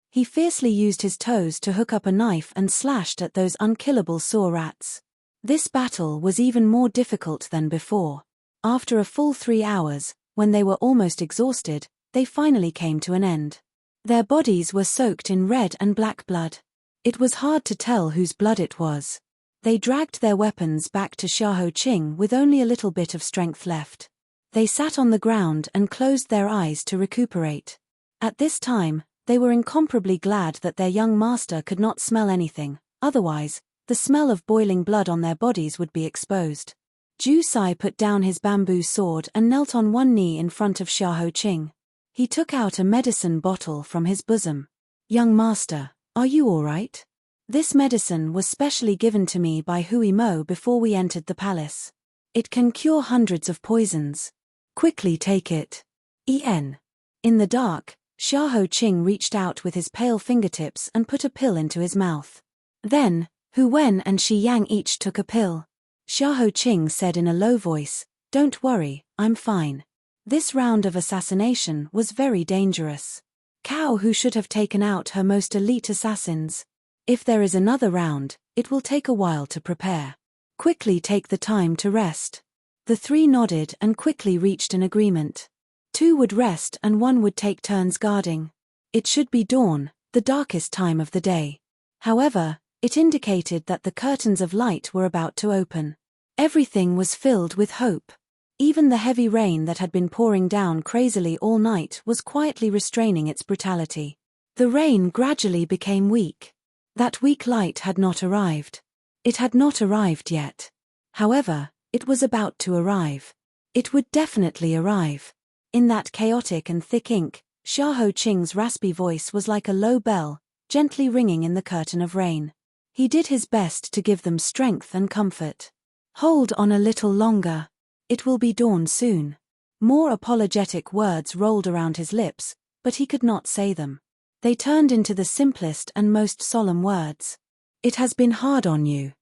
He fiercely used his toes to hook up a knife and slashed at those unkillable saw rats. This battle was even more difficult than before. After a full 3 hours, when they were almost exhausted, they finally came to an end. Their bodies were soaked in red and black blood. It was hard to tell whose blood it was. They dragged their weapons back to Xiahou Qing with only a little bit of strength left. They sat on the ground and closed their eyes to recuperate. At this time, they were incomparably glad that their young master could not smell anything, otherwise, the smell of boiling blood on their bodies would be exposed. Jusai put down his bamboo sword and knelt on one knee in front of Xiahou Qing. He took out a medicine bottle from his bosom. "Young master, are you all right? This medicine was specially given to me by Hui Mo before we entered the palace. It can cure hundreds of poisons. Quickly take it. En." In the dark, Xiahou Qing reached out with his pale fingertips and put a pill into his mouth. Then, Hu Wen and Shi Yang each took a pill. Xiahou Qing said in a low voice, "Don't worry, I'm fine." This round of assassination was very dangerous. Cao Hu should have taken out her most elite assassins. If there is another round, it will take a while to prepare. Quickly take the time to rest. The 3 nodded and quickly reached an agreement. 2 would rest and 1 would take turns guarding. It should be dawn, the darkest time of the day. However, it indicated that the curtains of light were about to open. Everything was filled with hope. Even the heavy rain that had been pouring down crazily all night was quietly restraining its brutality. The rain gradually became weak. That weak light had not arrived. It had not arrived yet. However, It was about to arrive. It would definitely arrive. In that chaotic and thick ink, Xiahou Qing's raspy voice was like a low bell, gently ringing in the curtain of rain. He did his best to give them strength and comfort. Hold on a little longer. It will be dawn soon. More apologetic words rolled around his lips, but he could not say them. They turned into the simplest and most solemn words. It has been hard on you.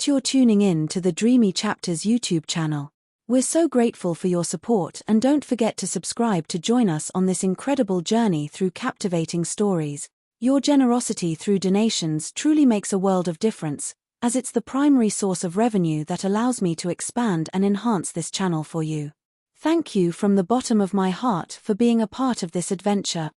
You're tuning in to the Dreamy Chapters YouTube channel. We're so grateful for your support, and don't forget to subscribe to join us on this incredible journey through captivating stories. Your generosity through donations truly makes a world of difference, as it's the primary source of revenue that allows me to expand and enhance this channel for you. Thank you from the bottom of my heart for being a part of this adventure.